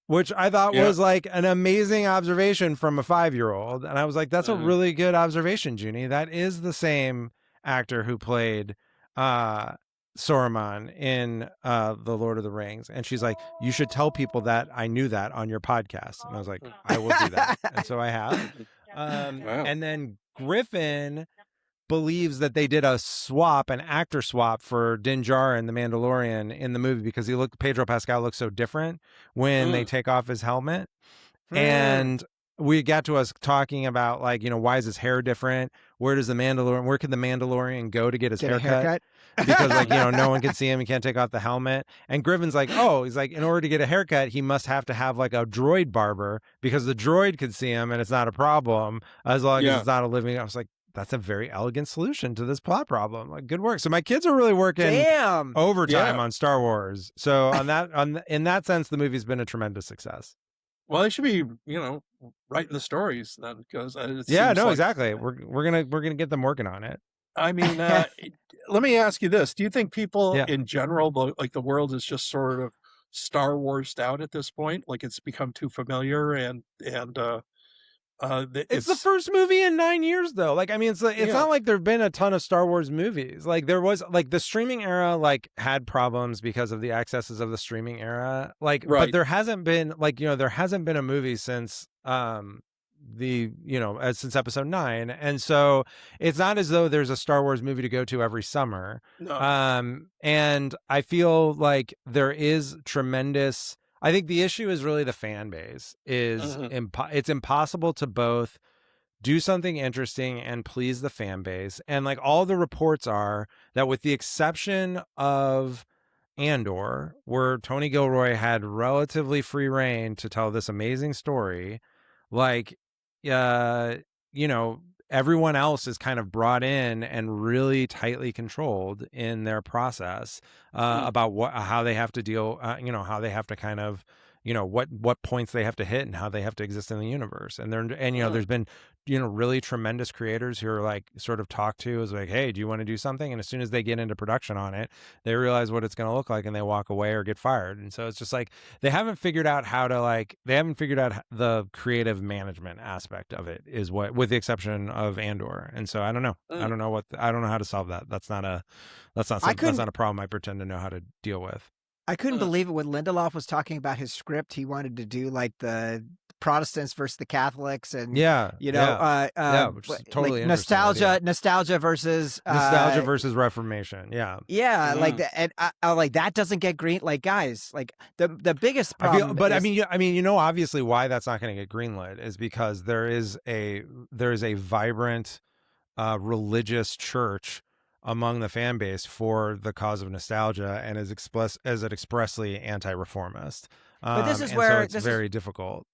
which I thought was like an amazing observation from a 5-year-old. And I was like, that's a really good observation, Junie. That is the same actor who played Saruman in The Lord of the Rings. And she's like, you should tell people that I knew that on your podcast. And I was like, I will do that. And so I have. And then Griffin believes that they did a swap, an actor swap for Din Djarin, the Mandalorian, in the movie because Pedro Pascal looks so different when they take off his helmet. And we got to us talking about like, why is his hair different? Where could the Mandalorian go to get his haircut? Because like, no one can see him. He can't take off the helmet. And Griffin's like, he's like, in order to get a haircut, he must have to have like a droid barber because the droid could see him and it's not a problem as long as it's not a living. I was like, that's a very elegant solution to this plot problem. Like, good work. So my kids are really working overtime on Star Wars. So in that sense, the movie's been a tremendous success. Well, they should be, writing the stories then, because exactly. We're gonna get them working on it. I mean, let me ask you this: do you think people in general, the world, is just sort of Star Warsed out at this point? Like it's become too familiar, and it's the first movie in 9 years, though. Like, I mean, it's not like there've been a ton of Star Wars movies. Like there was, like the streaming era, like had problems because of the excesses of the streaming era. Like, but there hasn't been a movie since since episode 9, and so it's not as though there's a Star Wars movie to go to every summer. No. And I feel like there is tremendous. I think the issue is really the fan base. It's impossible to both do something interesting and please the fan base. And like all the reports are that with the exception of Andor, where Tony Gilroy had relatively free reign to tell this amazing story, like, everyone else is kind of brought in and really tightly controlled in their process about how they have to deal, how they have to kind of, what points they have to hit and how they have to exist in the universe. And there's been, really tremendous creators who are like sort of talked to as like, hey, do you want to do something? And as soon as they get into production on it, they realize what it's going to look like and they walk away or get fired. And so it's just like, they haven't figured out the creative management aspect of it is what, with the exception of Andor. And so I don't know. I don't know how to solve that. That's not a problem I pretend to know how to deal with. I couldn't believe it when Lindelof was talking about his script. He wanted to do like the Protestants versus the Catholics, and totally like nostalgia versus Reformation. Like that, and I like that doesn't get green. Like guys, like the biggest problem. Obviously, why that's not going to get greenlit is because there is a vibrant religious church among the fan base for the cause of nostalgia and is expressly anti-reformist. But this is where it's very difficult.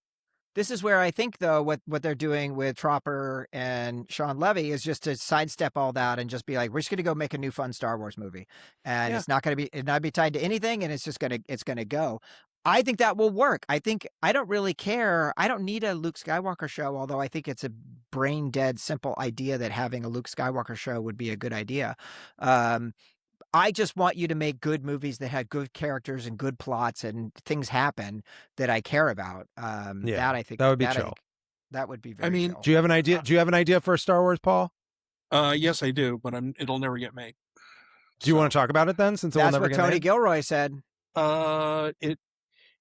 This is where I think, though, what they're doing with Tropper and Sean Levy is just to sidestep all that and just be like, we're just going to go make a new fun Star Wars movie, and it's not going to be tied to anything, and it's going to go. I think that will work. I don't really care. I don't need a Luke Skywalker show, although I think it's a brain dead simple idea that having a Luke Skywalker show would be a good idea. I just want you to make good movies that had good characters and good plots and things happen that I care about. That I think that would be chill. That would be very chill. Do you have an idea? Do you have an idea for a Star Wars, Paul? Yes, I do, but it'll never get made. Do you want to talk about it then? Since that's it'll never what get Tony made? Gilroy said.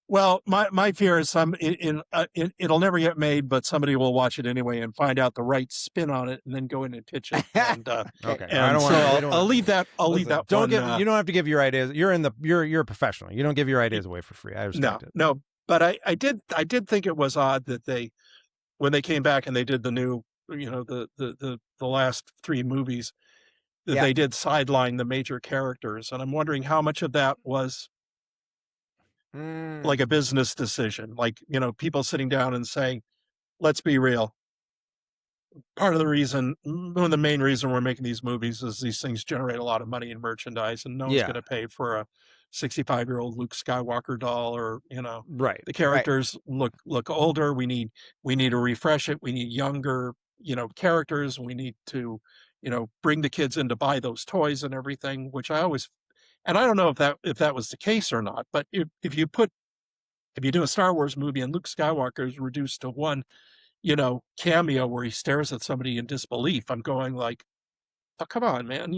Well, my fear is it'll never get made, but somebody will watch it anyway and find out the right spin on it, and then go in and pitch it. And, okay, and I'll leave that. You don't have to give your ideas. You're a professional. You don't give your ideas away for free. I respect it. No, but I did think it was odd that when they came back and they did the new, the last 3 movies, that they did sideline the major characters, and I'm wondering how much of that was like a business decision, like, people sitting down and saying, let's be real. One of the main reason we're making these movies is these things generate a lot of money in merchandise, and no one's going to pay for a 65-year-old Luke Skywalker doll, or, right. The characters look older. We need to refresh it. We need younger, characters. We need to, bring the kids in to buy those toys and everything, which I always. And I don't know if that was the case or not, but if you do a Star Wars movie and Luke Skywalker is reduced to one, cameo where he stares at somebody in disbelief, I'm going like, oh, come on, man,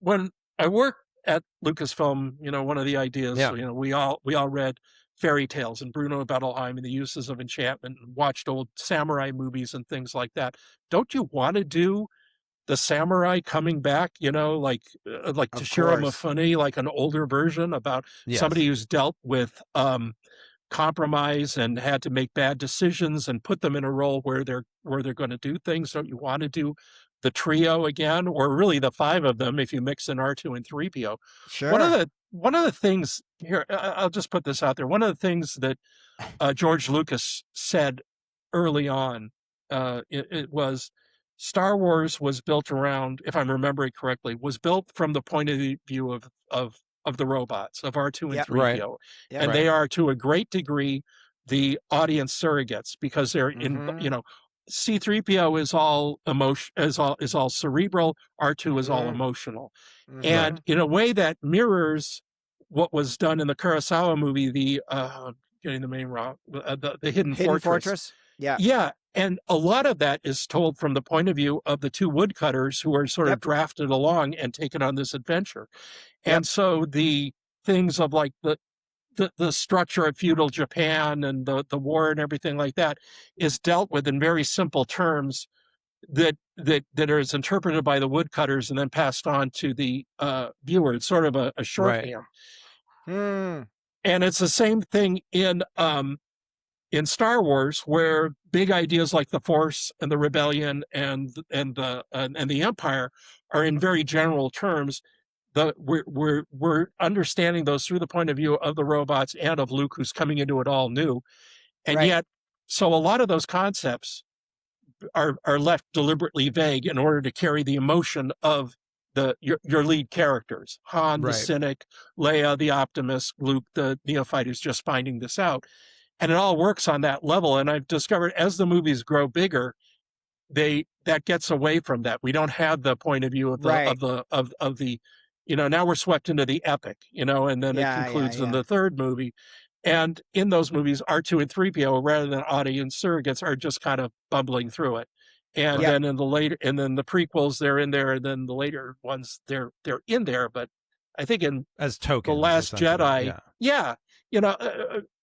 when I worked at Lucasfilm, one of the ideas, we all read fairy tales and Bruno Bettelheim and the uses of enchantment, and watched old samurai movies and things like that. Don't you want to do the samurai coming back, like Toshiro Mifune, like an older version about somebody who's dealt with compromise and had to make bad decisions and put them in a role where they're going to do things? Don't you want to do the trio again, or really the 5 of them if you mix in R2 and 3PO? Sure. One of the things here, I'll just put this out there. One of the things that George Lucas said early on, it was Star Wars was built around, if I'm remembering correctly, was built from the point of view of the robots, of R2 and 3PO. And they are, to a great degree, the audience surrogates, because they're in, C3PO is all emotion, is all cerebral, R2 is all emotional. And in a way that mirrors what was done in the Kurosawa movie, getting the name wrong, the Hidden Fortress. Yeah. And a lot of that is told from the point of view of the 2 woodcutters who are sort of drafted along and taken on this adventure. And so the things of like the structure of feudal Japan and the war and everything like that is dealt with in very simple terms that is interpreted by the woodcutters and then passed on to the viewer. It's sort of a shorthand. And it's the same thing in Star Wars, where big ideas like the Force and the Rebellion and the Empire are in very general terms. We're understanding those through the point of view of the robots and of Luke, who's coming into it all new. And yet, so a lot of those concepts are left deliberately vague in order to carry the emotion of your lead characters: Han, the cynic; Leia, the optimist; Luke, the neophyte who's just finding this out. And it all works on that level. And I've discovered as the movies grow bigger, that gets away from that. We don't have the point of view of the now we're swept into the epic, and then it concludes in the third movie. And in those movies, R2 and 3PO, rather than audience surrogates, are just kind of bumbling through it. And then in the prequels, they're in there, and then the later ones, they're in there. But I think as tokens, The Last Jedi,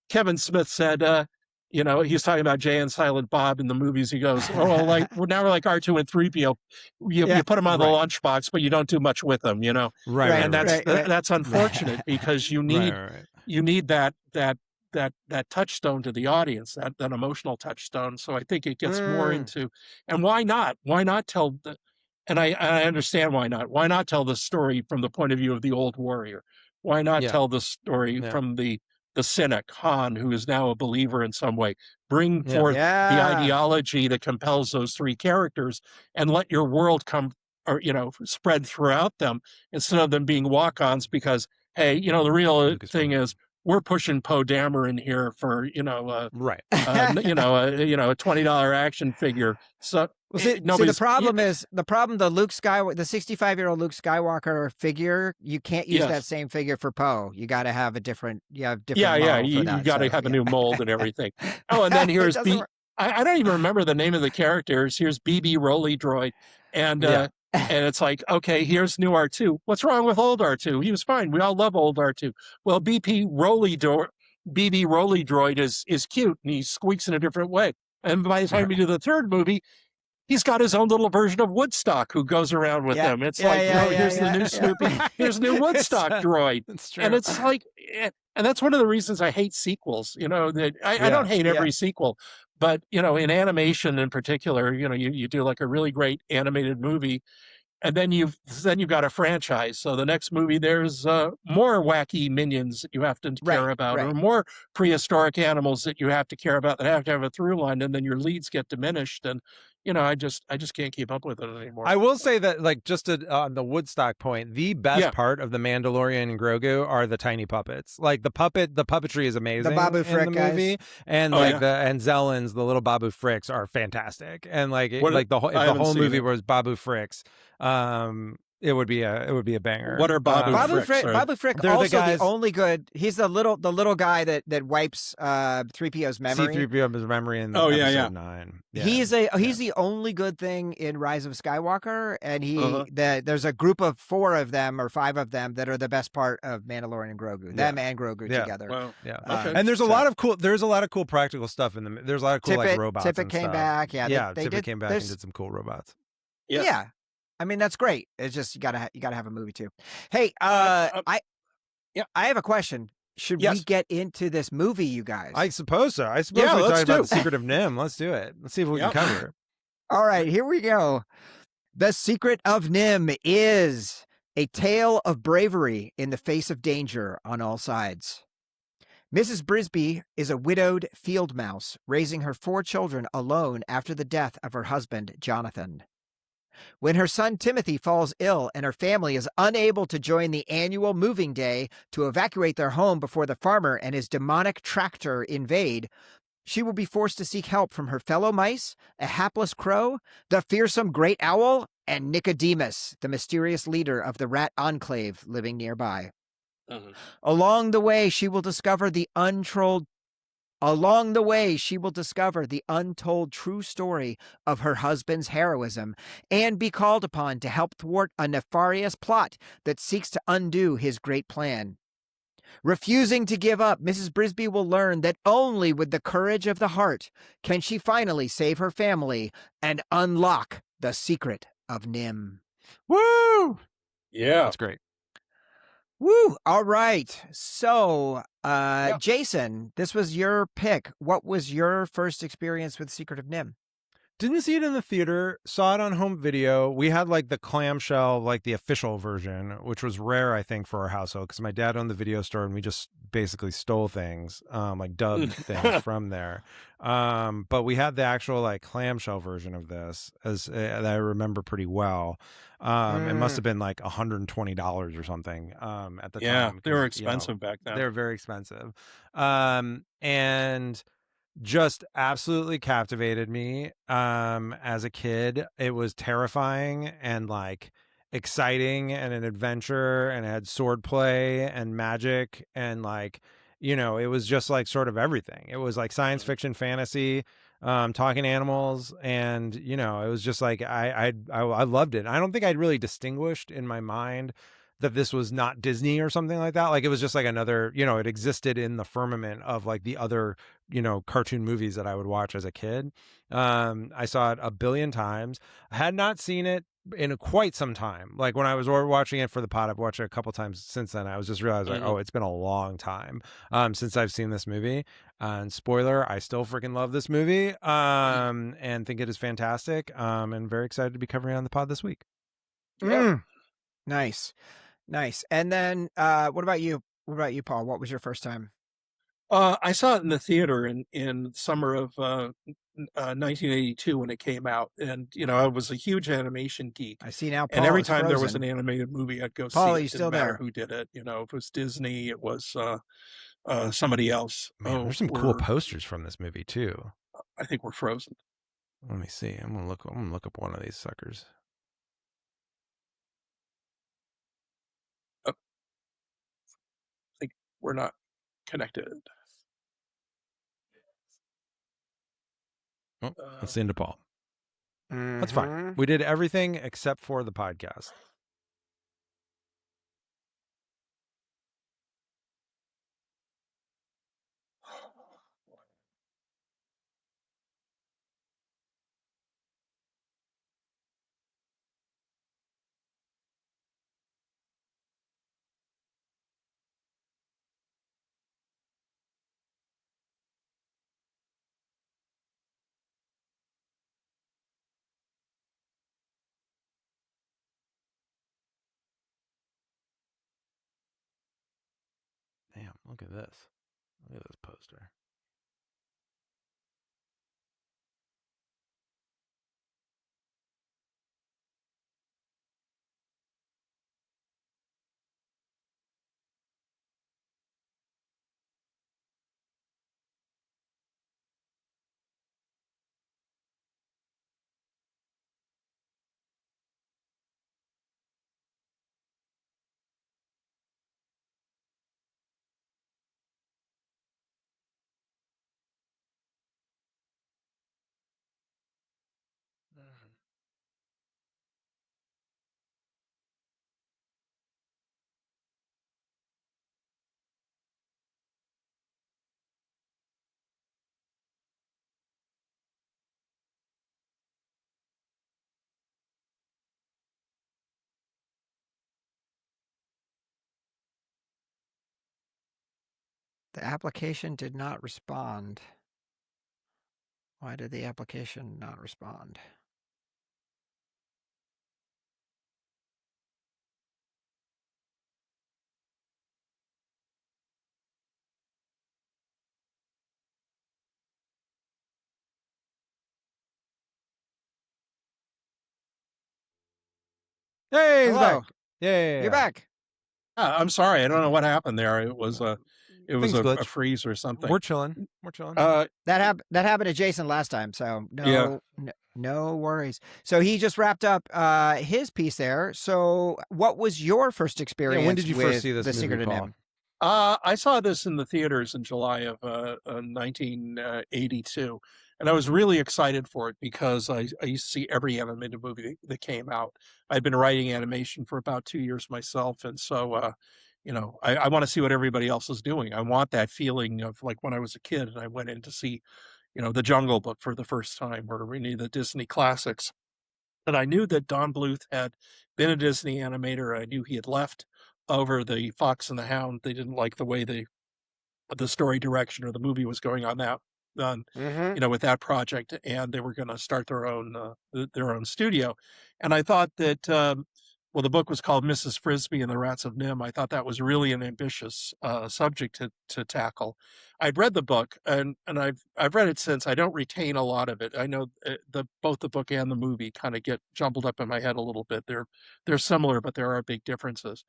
Kevin Smith said, he was talking about Jay and Silent Bob in the movies. He goes, now we're like R2 and 3PO. You put them on the lunchbox, but you don't do much with them, And that's unfortunate because you need that touchstone to the audience, that emotional touchstone. So I think it gets more into, and why not? Why not tell and I understand why not. Why not tell the story from the point of view of the old warrior? Why not tell the story from the cynic, Han, who is now a believer in some way? Bring forth the ideology that compels those 3 characters and let your world spread throughout them instead of them being walk-ons because, hey, the real thing is we're pushing Poe Dameron here for, a $20 action figure. So the problem is the Luke Skywalker, the 65-year-old Luke Skywalker figure. You can't use that same figure for Poe. You got to have a different. You have different. You got to have a new mold and everything. Oh, and then here's I don't even remember the name of the characters. Here's BB Rolly Droid, and it's like, okay, here's new R2. What's wrong with old R2? He was fine. We all love old R2. Well, BB Rolly Droid is cute and he squeaks in a different way. And by the time we do the third movie, he's got his own little version of Woodstock who goes around with him. It's here's the new Snoopy. Here's new Woodstock droid. That's true. And it's like, and that's one of the reasons I hate sequels. That I don't hate every sequel, but in animation in particular, you do like a really great animated movie, and then you've got a franchise. So the next movie, there's more wacky minions that you have to care about, or more prehistoric animals that you have to care about that have to have a through line, and then your leads get diminished. And I just can't keep up with it anymore. I will say that, like, just on the Woodstock point, the best part of the Mandalorian and Grogu are the tiny puppets. Like the puppetry is amazing. The Babu Frick in the movie, and and Zellens, the little Babu Fricks are fantastic. And the whole movie was Babu Fricks. It would be a banger. What are Babu Babu Fricks? Frick, Babu Frick They're the also the guys- only good. He's the little guy that wipes 3PO's memory. C-3PO's memory in Oh, yeah, episode yeah. 9. Yeah. He's the only good thing in Rise of Skywalker, and Uh-huh. there's a group of 4 of them or 5 of them that are the best part of Mandalorian and Grogu. Them and Grogu Yeah. together. Wow. Yeah. Okay. And there's a lot of cool practical stuff in them. There's a lot of cool like robots Tippett and came stuff. back. Yeah, they Tippett did, came back and did some cool robots. Yeah. I mean, that's great. It's just you gotta have a movie too. Hey, yeah. I have a question. Should we get into this movie, you guys? I suppose so. I suppose Yeah, we let's talk about do. the Secret of NIMH. Let's do it. Let's see if we can cover it. All right, here we go. The Secret of NIMH is a tale of bravery in the face of danger on all sides. Mrs. Brisby is a widowed field mouse raising her 4 children alone after the death of her husband, Jonathan. When her son Timothy falls ill and her family is unable to join the annual moving day to evacuate their home before the farmer and his demonic tractor invade, she will be forced to seek help from her fellow mice, a hapless crow, the fearsome great owl, and Nicodemus, the mysterious leader of the rat enclave living nearby. Along the way, she will discover the untold true story of her husband's heroism and be called upon to help thwart a nefarious plot that seeks to undo his great plan. Refusing to give up, Mrs. Brisby will learn that only with the courage of the heart can she finally save her family and unlock the secret of NIMH. Woo! Yeah. That's great. Woo! All right. So, Jason, this was your pick. What was your first experience with Secret of NIMH? Didn't see it in the theater, saw it on home video. We had like the clamshell, like the official version, which was rare, I think, for our household because my dad owned the video store and we just basically stole things, like dubbed things from there. But we had the actual like clamshell version of this that I remember pretty well. It must have been like $120 or something at the time. Yeah, they were 'cause, expensive back then. They were very expensive. And just absolutely captivated me as a kid. It was terrifying and like exciting and an adventure, and it had swordplay and magic and like, it was just like sort of everything. It was like science fiction, fantasy, talking animals, and it was just like I loved it. I don't think I'd really distinguished in my mind that this was not Disney or something like that. Like it was just like another, it existed in the firmament of like the other, cartoon movies that I would watch as a kid. I saw it a billion times. I had not seen it in quite some time. Like when I was watching it for the pod, I've watched it a couple times since then. I was just realized like, oh, it's been a long time since I've seen this movie. And spoiler, I still freaking love this movie and think it is fantastic. And very excited to be covering it on the pod this week. Nice. And then what about you? What about you, Paul? What was your first time? I saw it in the theater in summer of 1982 when it came out, and I was a huge animation geek. I see now. Paul and every is time there was frozen. an animated movie, I'd go Paul, see it. you still Didn't matter there? who did it. If it was Disney, it was somebody else. Man, there's some cool posters from this movie too. I think we're frozen. Let me see. I'm gonna look up one of these suckers. I think we're not connected. Oh, that's into Paul. That's Mm-hmm. fine. We did everything except for the podcast. Damn, look at this. Look at this poster. The application did not respond. Why did the application not respond? Hey, he's Hello. back. Yeah. You're back. I'm sorry. I don't know what happened there. It was a Things a glitch. freeze or something. We're chilling. We're chilling. Uh, That happened to Jason last time, so Yeah. no worries. So he just wrapped up his piece there. So what was your first experience? when did you with first see this The movie, Secret of Paul? NIMH? I saw this in the theaters in July of 1982, and I was really excited for it because I used to see every animated movie that came out. I'd been writing animation for about 2 years myself, and so I want to see what everybody else is doing. I want that feeling of like when I was a kid and I went in to see, The Jungle Book for the first time or any of the Disney classics. And I knew that Don Bluth had been a Disney animator. I knew he had left over the Fox and the Hound. They didn't like the way the story direction or the movie was going on that with that project, and they were going to start their own studio. And I thought that the book was called Mrs. Frisbee and the Rats of NIMH. I thought that was really an ambitious subject to tackle. I'd read the book and I've read it since. I don't retain a lot of it. I know both the book and the movie kind of get jumbled up in my head a little bit. They're similar, but there are big differences.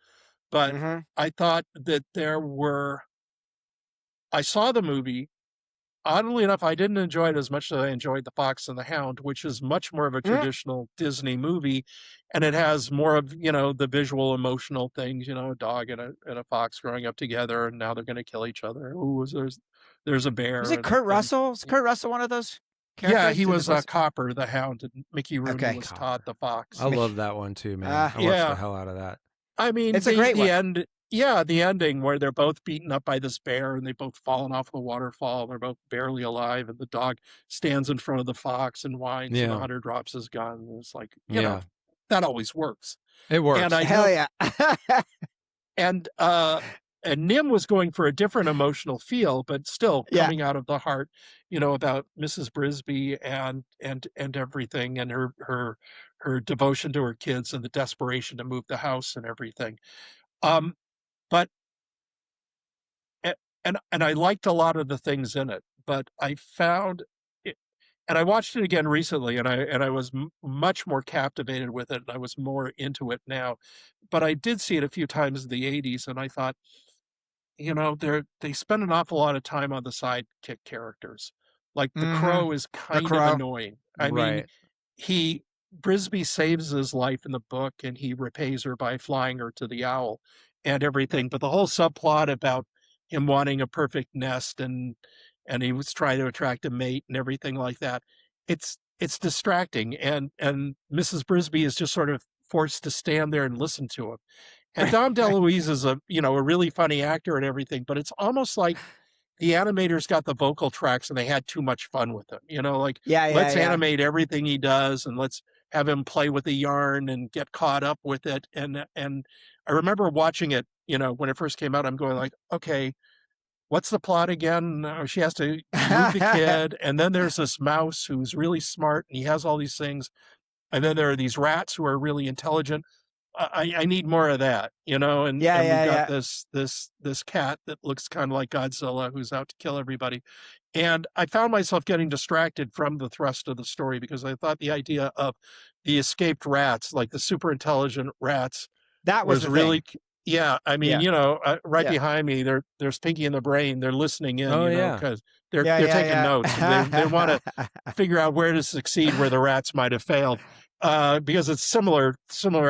But I thought that I saw the movie. Oddly enough, I didn't enjoy it as much as I enjoyed The Fox and the Hound, which is much more of a traditional Disney movie, and it has more of the visual, emotional things. A dog and a fox growing up together, and now they're going to kill each other. Ooh, there's a bear. Was it Kurt Russell? Is Kurt Russell one of those characters? Yeah, he was Copper the Hound, and Mickey Rooney was Copper. Todd the Fox. I love that one too, man. I watched the hell out of that. I mean, it's a great one. End. Yeah, the ending where they're both beaten up by this bear and they both fallen off the waterfall. They're both barely alive, and the dog stands in front of the fox and whines, and the hunter drops his gun. And it's like, that always works. It works. And hell yeah. And Nim was going for a different emotional feel, but still coming out of the heart, about Mrs. Brisby and everything, and her devotion to her kids and the desperation to move the house and everything. But I liked a lot of the things in it, but I found it, and I watched it again recently, and I was much more captivated with it, and I was more into it now. But I did see it a few times in the '80s, and I thought, they spend an awful lot of time on the sidekick characters. Like the Crow is kind of annoying. I mean, Brisby saves his life in the book, and he repays her by flying her to the owl and everything. But the whole subplot about him wanting a perfect nest and he was trying to attract a mate and everything like that, it's distracting. And Mrs. Brisby is just sort of forced to stand there and listen to him. And Dom DeLuise is a really funny actor and everything, but it's almost like the animators got the vocal tracks and they had too much fun with him. Let's animate everything he does, and let's have him play with the yarn and get caught up with it. And I remember watching it, when it first came out, I'm going like, okay, what's the plot again? She has to move the kid. And then there's this mouse who's really smart and he has all these things. And then there are these rats who are really intelligent. I need more of that, and we've got this cat that looks kind of like Godzilla who's out to kill everybody. And I found myself getting distracted from the thrust of the story because I thought the idea of the escaped rats, like the super intelligent rats, that was really right behind me there's Pinky and the Brain. They're listening in, because they're taking notes. They want to figure out where to succeed where the rats might have failed. Because it's similar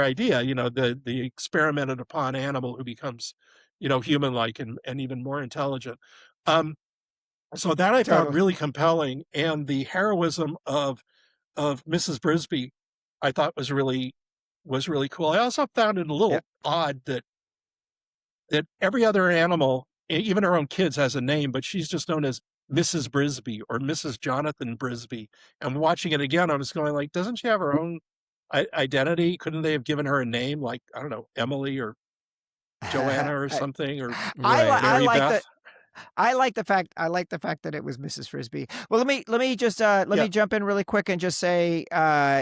idea, the experimented upon animal who becomes, human-like and even more intelligent. So that I found really compelling, and the heroism of Mrs. Brisby, I thought was really cool. I also found it a little odd that every other animal, even her own kids, has a name, but she's just known as Mrs. Brisby or Mrs. Jonathan Brisby. And watching it again, I was going like, doesn't she have her own identity? Couldn't they have given her a name like, I don't know, Emily or Joanna or something, or I Mary like Beth? I like the fact that it was Mrs. Frisbee. Well, let me jump in really quick and just say,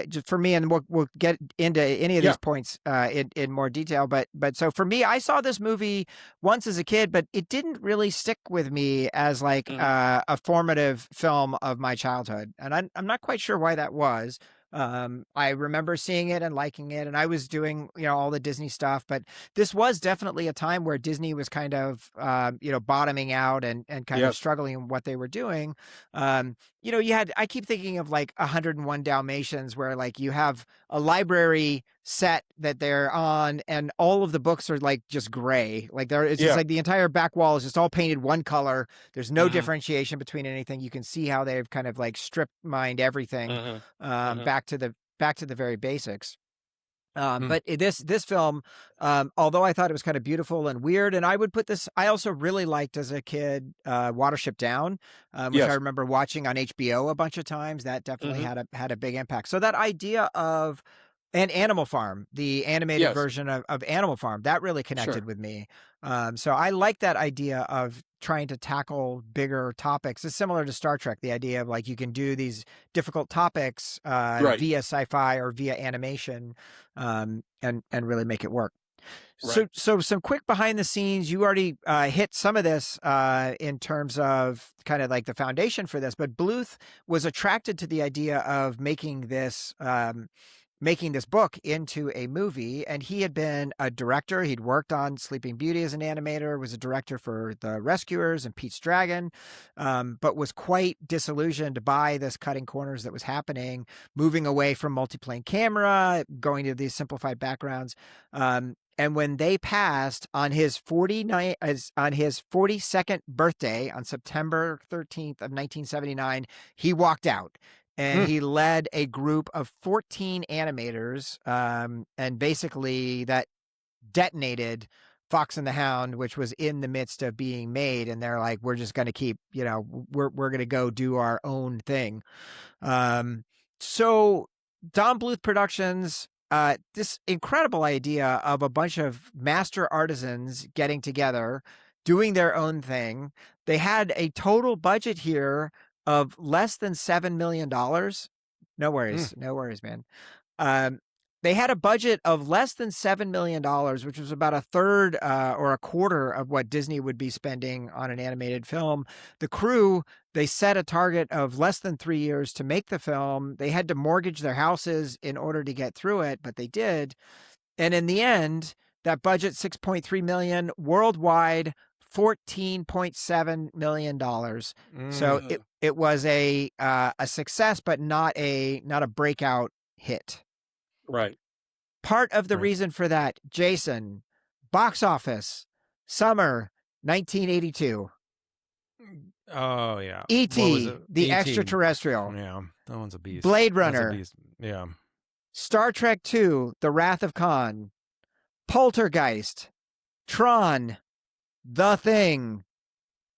just for me, and we'll get into any of these points in more detail. But so for me, I saw this movie once as a kid, but it didn't really stick with me as like a formative film of my childhood, and I'm not quite sure why that was. I remember seeing it and liking it, and I was doing, all the Disney stuff, but this was definitely a time where Disney was kind of, bottoming out and kind of struggling in what they were doing. I keep thinking of like 101 Dalmatians, where like you have a library set that they're on and all of the books are like just gray. Like it's just like the entire back wall is just all painted one color. There's no differentiation between anything. You can see how they've kind of like strip mined everything back to the very basics. But this film, although I thought it was kind of beautiful and weird, and I also really liked as a kid, Watership Down, which I remember watching on HBO a bunch of times. That definitely had a big impact. So that idea of, and Animal Farm, the animated version of Animal Farm, that really connected with me. So I like that idea of trying to tackle bigger topics. It's similar to Star Trek, the idea of like you can do these difficult topics via sci-fi or via animation, and really make it work. Right. So some quick behind the scenes. You already hit some of this in terms of kind of like the foundation for this, but Bluth was attracted to the idea of making this book into a movie, and he had been a director. He'd worked on Sleeping Beauty as an animator, was a director for The Rescuers and Pete's Dragon, but was quite disillusioned by this cutting corners that was happening, moving away from multiplane camera, going to these simplified backgrounds. And when they passed on his 42nd birthday on September 13th of 1979, he walked out. And he led a group of 14 animators, and basically that detonated Fox and the Hound, which was in the midst of being made. And they're like, we're just going to keep, we're going to go do our own thing. So Don Bluth Productions, this incredible idea of a bunch of master artisans getting together, doing their own thing. They had a total budget here of less than $7 million. No worries, man. They had a budget of less than $7 million, which was about a third or a quarter of what Disney would be spending on an animated film. The crew, they set a target of less than 3 years to make the film. They had to mortgage their houses in order to get through it, but they did. And in the end, that budget, $6.3 million worldwide, $14.7 million. So it was a success, but not a breakout hit. Right. Part of the reason for that, Jason, box office, summer 1982. Oh yeah. E.T., the extraterrestrial. Yeah, that one's a beast. Blade Runner. Yeah. Star Trek II, The Wrath of Khan. Poltergeist. Tron. The Thing,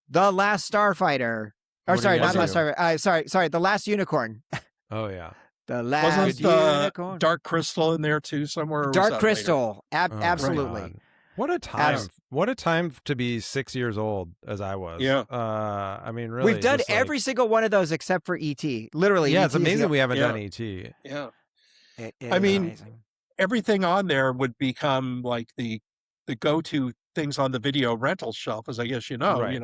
The Last Starfighter. Or sorry, not Last Starfighter. Sorry, The Last Unicorn. Oh yeah, The Last Unicorn. Dark Crystal in there too somewhere? Dark Crystal, absolutely. God. What a time! What a time to be 6 years old, as I was. Yeah. I mean, really, we've done every single one of those except for E.T. Literally, yeah, E.T. it's amazing we haven't done E.T. Yeah. It I mean, amazing. Everything on there would become like the go-to things on the video rental shelf, as I guess Right.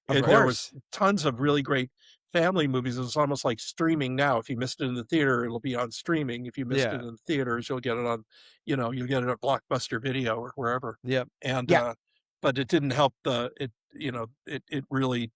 There was tons of really great family movies. It's almost like streaming now. If you missed it in the theater, it'll be on streaming. If you missed it in the theaters, you'll get it on, you'll get it at Blockbuster Video or wherever. Yep. And but it didn't help it really,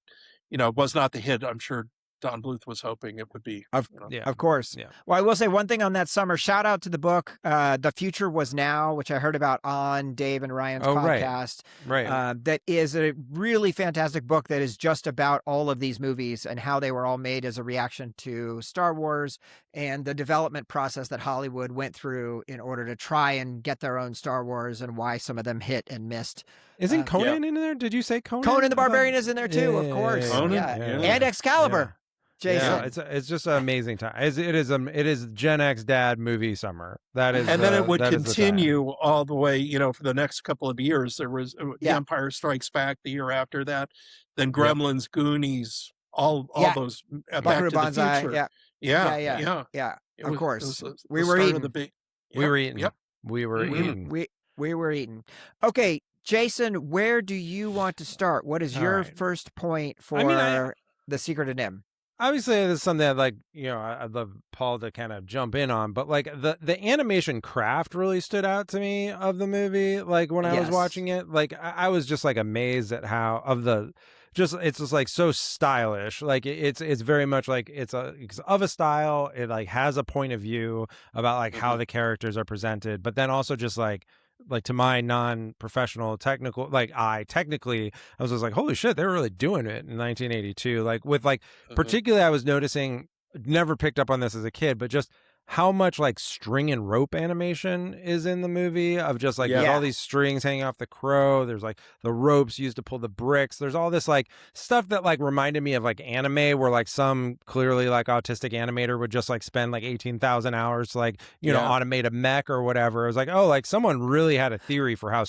was not the hit I'm sure Don Bluth was hoping it would be. Of course. Yeah. Well, I will say one thing on that summer. Shout out to the book, The Future Was Now, which I heard about on Dave and Ryan's podcast. Right. That is a really fantastic book that is just about all of these movies and how they were all made as a reaction to Star Wars and the development process that Hollywood went through in order to try and get their own Star Wars and why some of them hit and missed. Isn't Conan in there? Did you say Conan? Conan the Barbarian is in there too, of course. Conan? And Excalibur. Yeah, Jason. it's just an amazing time. It is Gen X dad movie summer. That is And then it would that is the time. continue all the way, for the next couple of years. There was The Yeah. Empire Strikes Back the year after that, then Yep. Gremlins, Goonies, all Yeah. those Back Buckaroo to the Banzai. Future. Yeah. Yeah, Yeah. yeah. Yeah. It Of was course. the We were start of eating. the big. We Yep, were eating. Yep. We were Mhm. eating. We were eating. Okay, Jason, where do you want to start? What is All your right. first point for I mean, the Secret of NIMH? obviously this is something that, like, I'd love Paul to kind of jump in on, but like the animation craft really stood out to me of the movie. Like when I was Yes. watching it, like I was just like amazed at how it's just like so stylish. Like it's very much like it's of a style. It like has a point of view about like how Mhm. the characters are presented, but then also just like to my non-professional technical technically I was just like, holy shit, they were really doing it in 1982. Like with like Mhm. particularly I was noticing, never picked up on this as a kid, but just how much like string and rope animation is in the movie, of just like there's Yeah. all these strings hanging off the crow, there's like the ropes used to pull the bricks, there's all this like stuff that like reminded me of like anime, where like some clearly like autistic animator would just like spend like 18,000 hours to like Yeah. automate a mech or whatever. It was like, oh, like someone really had a theory for how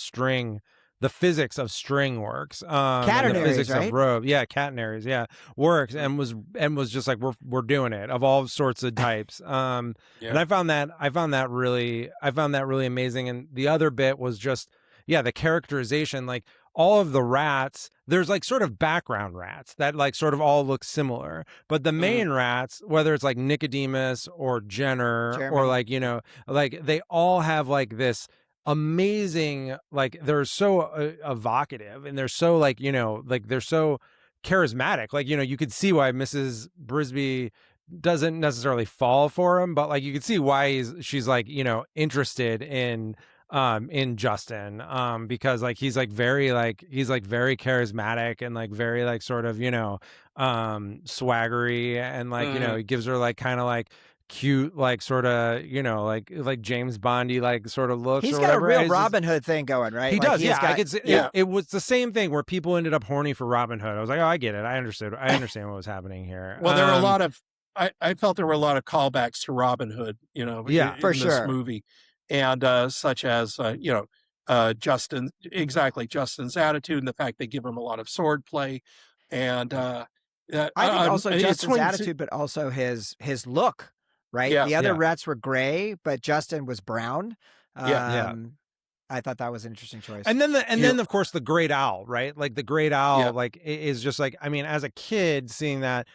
the physics of string works, and the Catenaries, physics right? of rope, catenaries, works, and was just like, we're doing it, of all sorts of types. And Yeah. I found that really amazing. And the other bit was just the characterization, like all of the rats, there's like sort of background rats that like sort of all look similar, but the main rats, whether it's like Nicodemus or Jenner or Chairman. like like they all have like this amazing, like they're so evocative, and they're so like like they're so charismatic, like you could see why Mrs. Brisby doesn't necessarily fall for him, but like you could see why she's like interested in Justin, because like he's very charismatic and like very like sort of swaggery, and like he gives her like kind of like cute, like sort of like James Bondy like sort of looks. He's or got whatever. a real It's just- Robin Hood thing going, right? He Like, does, has I got- could see, yeah. it was the same thing where people ended up horny for Robin Hood. I was like, oh, I get it, I understand what was happening here. Well, there were a lot of. I felt there were a lot of callbacks to Robin Hood, Yeah, in for this sure. movie, and such as Justin's attitude, and the fact they give him a lot of sword play, and I think also it's Justin's when- attitude, but also his look, right? Yeah. The other Yeah. rats were gray, but Justin was brown. Yeah. I thought that was an interesting choice. And then of course the great owl, right? Like the great owl, Yeah. like is just like, I mean, as a kid seeing that,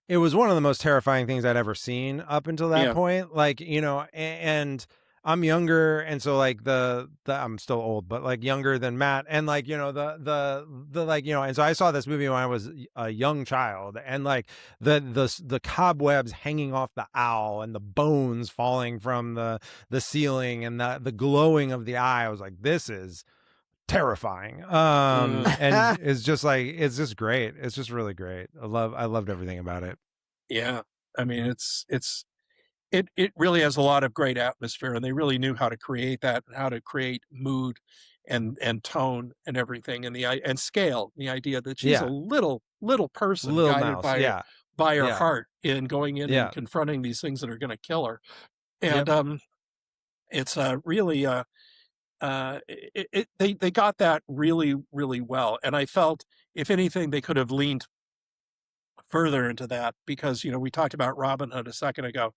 it was one of the most terrifying things I'd ever seen up until that Yeah. point. Like, and I'm younger, and so like the I'm still old, but like younger than Matt, and like the like and so I saw this movie when I was a young child, and like the cobwebs hanging off the owl and the bones falling from the ceiling and the glowing of the eye. I was like, this is terrifying. And it's just great. It's just really great. I loved everything about it. Yeah, I mean, it really has a lot of great atmosphere, and they really knew how to create that, and how to create mood and tone and everything, and scale. The idea that she's a little person Little guided mouse, by her Yeah. heart in going in Yeah. and confronting these things that are going to kill her, and it's really they got that really, really well, and I felt, if anything, they could have leaned further into that, because we talked about Robin Hood a second ago.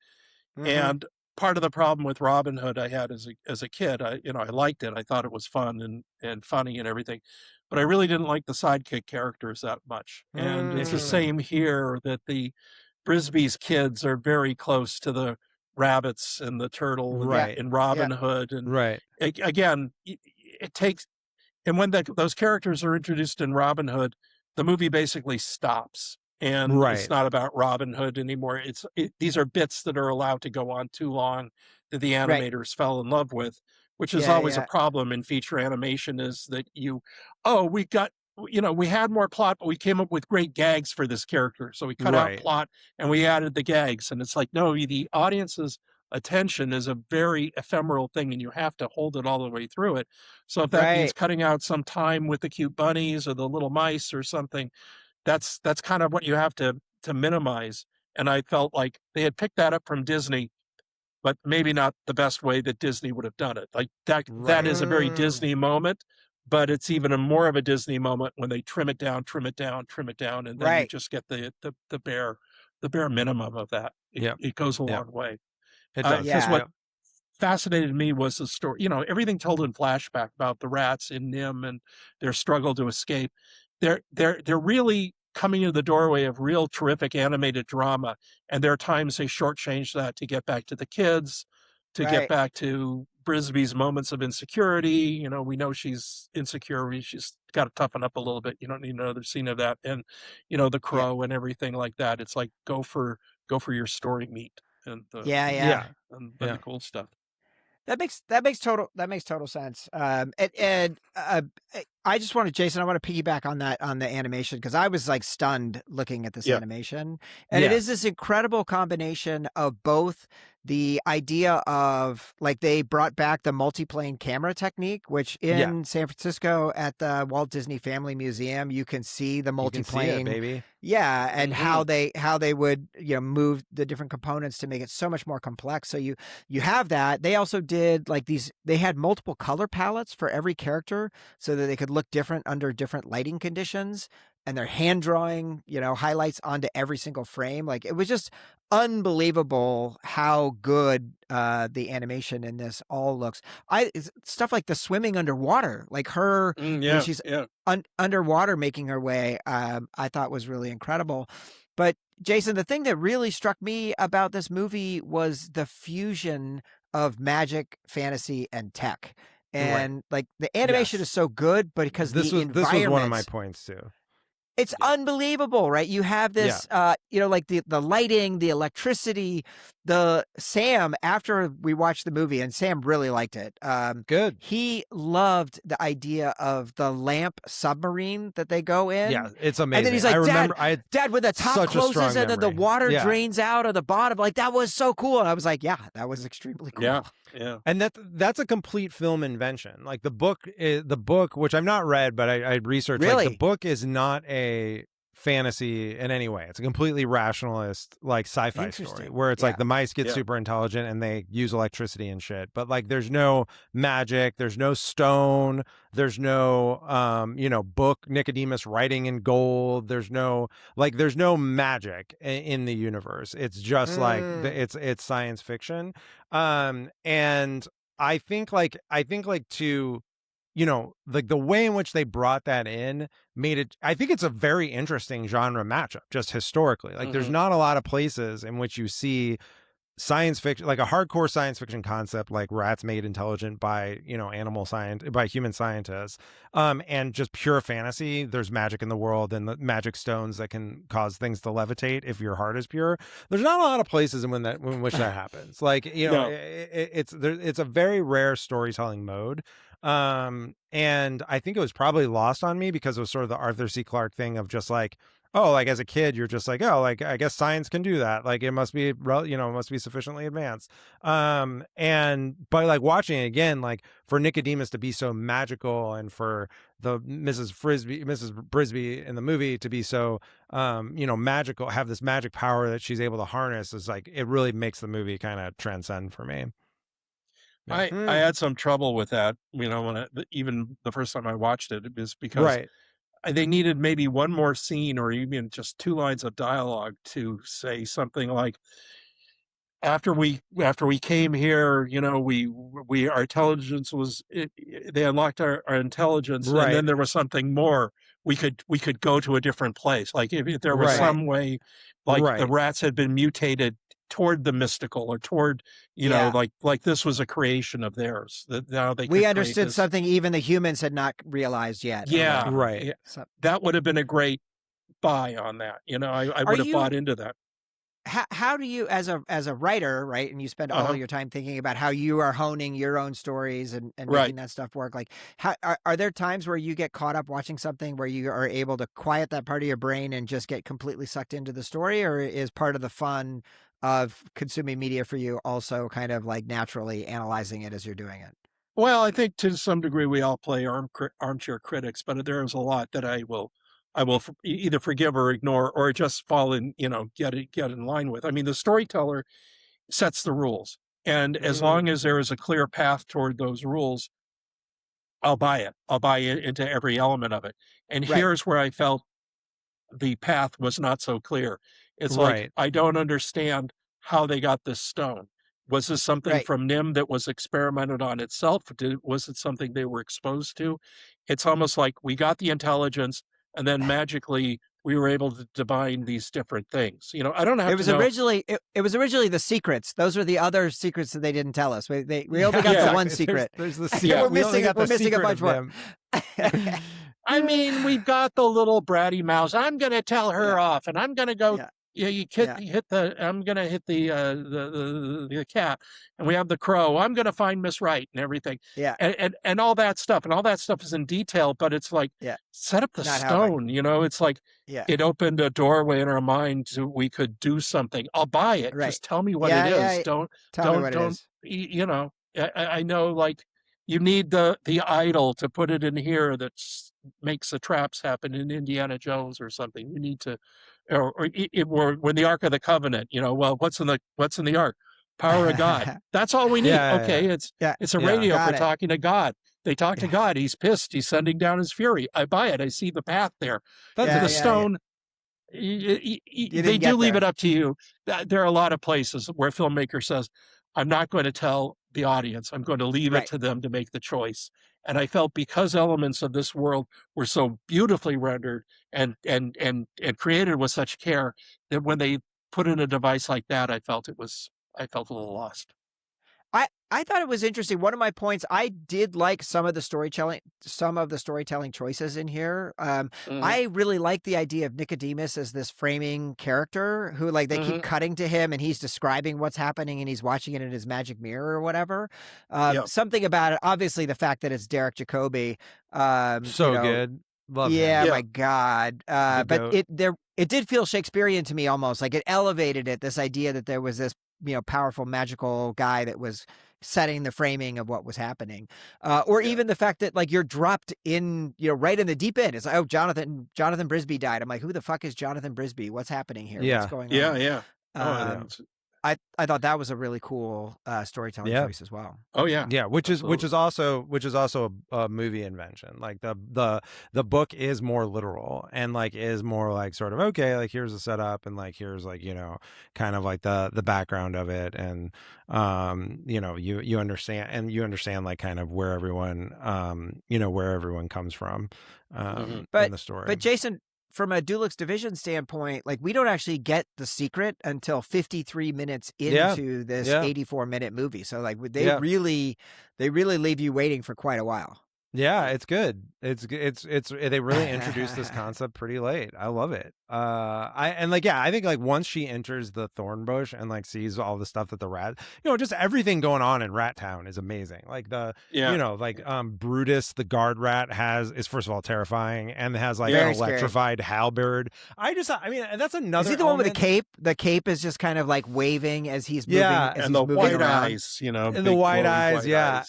Mhm. And part of the problem with Robin Hood I had as a kid, I liked it. I thought it was fun and funny and everything, but I really didn't like the sidekick characters that much. And it's the Interesting. same here, that the Brisby's kids are very close to the rabbits and the turtle Right. in Robin Hood. And Right. again, it takes, and when those characters are introduced in Robin Hood, the movie basically stops. And Right. it's not about Robin Hood anymore. These are bits that are allowed to go on too long, that the Right. animators fell in love with, which is Yeah, always yeah. a problem in feature animation, is that we had more plot, but we came up with great gags for this character. So we cut out Right. plot and we added the gags. And it's like, no, the audience's attention is a very ephemeral thing, and you have to hold it all the way through it. So if that means Right. cutting out some time with the cute bunnies or the little mice or something, that's kind of what you have to minimize. And I felt like they had picked that up from Disney, but maybe not the best way that Disney would have done it. Like that Right. is a very Disney moment, but it's even more of a Disney moment when they trim it down, trim it down, trim it down, and then you Right. just get the bare minimum of that. Yeah. It goes a Yeah. long way. It does. Because Yeah. what fascinated me was the story, everything told in flashback about the rats in NIMH and their struggle to escape. They're really coming into the doorway of real terrific animated drama. And there are times they shortchange that to get back to the kids, to get Right. back to Brisby's moments of insecurity. We know she's insecure. She's got to toughen up a little bit. You don't need another scene of that. And, the Yeah. crow and everything like that. It's like, go for your story meat and Yeah. Yeah. and Yeah. the cool stuff. That makes total sense. I just wanted, Jason, I want to piggyback on the animation, because I was like stunned looking at this Yeah. animation, and it Yeah. is this incredible combination of both the idea of, like, they brought back the multiplane camera technique, which in San Francisco at the Walt Disney Family Museum, you can see the You can see it, multiplane. baby. Yeah, and Mhm. how they would move the different components to make it so much more complex. So you have that. They also did like these. They had multiple color palettes for every character, so that they could look different under different lighting conditions. And they're hand drawing, highlights onto every single frame. Like, it was just unbelievable how good the animation in this all looks. Stuff like the swimming underwater, like her when Yeah. she's Yeah. underwater making her way, I thought was really incredible. But Jason, the thing that really struck me about this movie was the fusion of magic, fantasy, and tech. Right. And like, the animation Yes. is so good, but because This was one of my environments, points too. it's Yeah. unbelievable, right? You have this, like the lighting, the electricity, Sam, after we watched the movie, and Sam really liked it. Good. He loved the idea of the lamp submarine that they go in. Yeah, it's amazing. And then he's like, I remember, Dad, when the top such a strong closes and then the memory. water Yeah. drains out of the bottom, like, that was so cool. And I was like, yeah, that was extremely cool. Yeah. Yeah. And that's a complete film invention. Like, the book, which I've not read, but I researched. Really? Like, the book is not a fantasy in any way. It's a completely rationalist, like, sci-fi story, Interesting. where it's Yeah. like the mice get Yeah. super intelligent and they use electricity and shit. But like, there's no magic, there's no stone, there's no book Nicodemus writing in gold. There's no magic in the universe. It's just like it's science fiction. And I think like to the way in which they brought that in made it, I think it's a very interesting genre matchup, just historically. Like, there's not a lot of places in which you see science fiction, like a hardcore science fiction concept, like rats made intelligent by by human scientists, and just pure fantasy. There's magic in the world and the magic stones that can cause things to levitate if your heart is pure. There's not a lot of places in which that happens. Like, No. it's a very rare storytelling mode. And I think it was probably lost on me because it was sort of the Arthur C. Clarke thing of just like, oh, like, as a kid, you're just like, oh, like, I guess science can do that. Like, it must be, it must be sufficiently advanced. But like, watching it again, like, for Nicodemus to be so magical and for the Mrs. Brisby in the movie to be so, magical, have this magic power that she's able to harness, is like, it really makes the movie kind of transcend for me. I had some trouble with that, when even the first time I watched it, was because Right. they needed maybe one more scene or even just 2 lines of dialogue to say something like, after we came here, our intelligence was, they unlocked our intelligence, and Right. then there was something more. We could go to a different place. Like, if there was Right. some way, like, the Right. rats had been mutated toward the mystical, or toward, Yeah. like this was a creation of theirs, that now they could We create understood this. something even the humans had not realized yet. or Yeah. whatever. Right. Yeah. So, That would have been a great buy on that. I would have you- bought into that. how do you, as a writer, right, and you spend all your time thinking about how you are honing your own stories and Right. making that stuff work, like, how are there times where you get caught up watching something where you are able to quiet that part of your brain and just get completely sucked into the story, or is part of the fun of consuming media for you also kind of like naturally analyzing it as you're doing it? Well, I think to some degree we all play armchair critics, but there is a lot that I will I will either forgive or ignore, or just fall in, get in line with. I mean, the storyteller sets the rules, and as long as there is a clear path toward those rules, I'll buy it. I'll buy it into every element of it. And Right. here's where I felt the path was not so clear. It's like, Right. I don't understand how they got this stone. Was this something Right. from NIMH that was experimented on itself? Was it something they were exposed to? It's almost like we got the intelligence, and then magically we were able to divine these different things. I don't have It was to know. originally it was originally the secrets. Those are the other secrets that they didn't tell us. We only got the one secret. There's the Yeah, secret. we're We only missing got the we're missing a secret bunch of more. them. I mean, we've got the little bratty mouse. I'm going to tell her off, and I'm going to go. Yeah. I'm going to hit the cat, and we have the crow. I'm going to find Miss Right and everything. Yeah. And all that stuff, and all that stuff is in detail, but it's like, set up the Not helping. stone. It's like, Yeah. it opened a doorway in our mind to we could do something. I'll buy it. Right. Just tell me what it is. Tell me what it is. I know, like, you need the idol to put it in here that makes the traps happen in Indiana Jones or something. You need to, or when the Ark of the Covenant, well, what's in the Ark? Power of God. That's all we need. Okay, it's a radio for talking to God. They talk to God. He's pissed. He's sending down his fury. I buy it. I see the path there. The stone. They do leave it up to you. There are a lot of places where filmmaker says, I'm not going to tell the audience. I'm going to leave it to them to make the choice. And I felt, because elements of this world were so beautifully rendered and created with such care, that when they put in a device like that, I felt a little lost. I thought it was interesting. One of my points, I did like some of the storytelling choices in here. I really like the idea of Nicodemus as this framing character who, like, they keep cutting to him and he's describing what's happening and he's watching it in his magic mirror or whatever. Something about it, obviously the fact that it's Derek Jacobi. Good. Love him. My God. But it did feel Shakespearean to me almost. Like, it elevated it, this idea that there was this, powerful magical guy that was setting the framing of what was happening. Even the fact that, like, you're dropped in, right in the deep end. It's like, oh, Jonathan Brisby died. I'm like, who the fuck is Jonathan Brisby? What's happening here? Yeah. What's going on? Yeah. I thought that was a really cool storytelling choice as well. Oh yeah, yeah, which is also a movie invention. Like the book is more literal and like is more like sort of, okay, like here's the setup and like here's like kind of like the background of it, and you understand like kind of where everyone comes from in the story. But Jason, from a Dulux Division standpoint, like, we don't actually get the secret until 53 minutes into this 84-minute movie. So, like, they really leave you waiting for quite a while. Yeah, it's good. They really introduced this concept pretty late. I love it. I think like once she enters the thorn bush and like sees all the stuff that the rat, just everything going on in Rat Town is amazing. Like Brutus, the guard rat, is first of all terrifying and has like an electrified halberd. That's another. Is he the one with the cape? The cape is just kind of like waving as he's moving. And the white eyes, and the white eyes, yeah.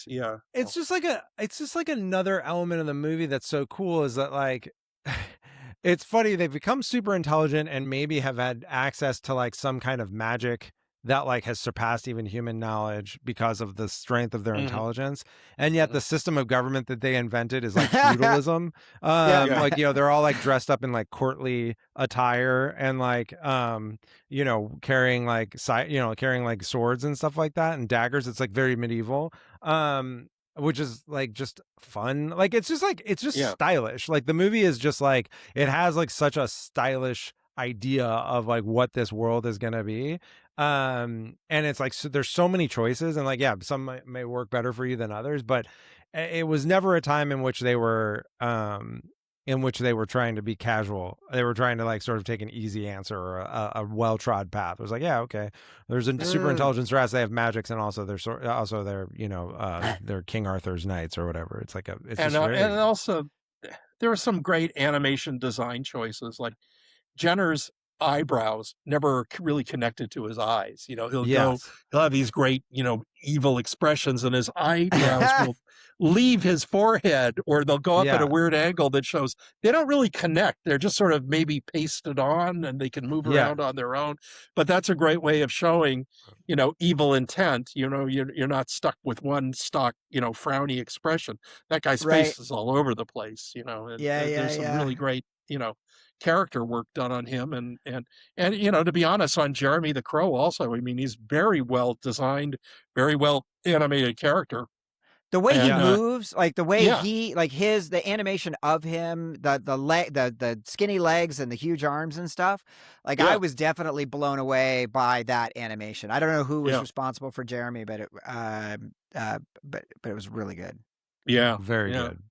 It's just like another element of the movie that's so cool is that, like, it's funny, they've become super intelligent and maybe have had access to like some kind of magic that like has surpassed even human knowledge because of the strength of their intelligence, and yet the system of government that they invented is like feudalism. Like they're all like dressed up in like courtly attire and like carrying like swords and stuff like that and daggers. It's like very medieval. Which is like just fun. Like it's just stylish. Like the movie is just like, it has like such a stylish idea of like what this world is gonna be. And it's like, so there's so many choices, and like, yeah, some may work better for you than others, but it was never a time in which they were trying to be casual. They were trying to like sort of take an easy answer or a well-trod path. It was like, yeah, okay, there's a super intelligence rats. They have magics, and also they're they're King Arthur's knights or whatever. It's like and also there were some great animation design choices. Like Jenner's eyebrows never really connected to his eyes. He'll Yes. have these great, evil expressions, and his eyebrows will leave his forehead, or they'll go up at a Yeah. weird angle that shows they don't really connect. They're just sort of maybe pasted on, and they can move Yeah. around on their own. But that's a great way of showing, evil intent. You're not stuck with one stock, frowny expression. That guy's Right. face is all over the place, and Yeah, yeah, there's some yeah. really great, character work done on him. And to be honest, on Jeremy the Crow also, I mean, he's very well designed, very well animated character. The way he And Yeah. moves, like the way yeah, he, like the animation of him, the skinny legs and the huge arms and stuff. Like I yeah, was definitely blown away by that animation. I don't know who was yeah, responsible for Jeremy, but but it was really good. yeah, Very yeah. good.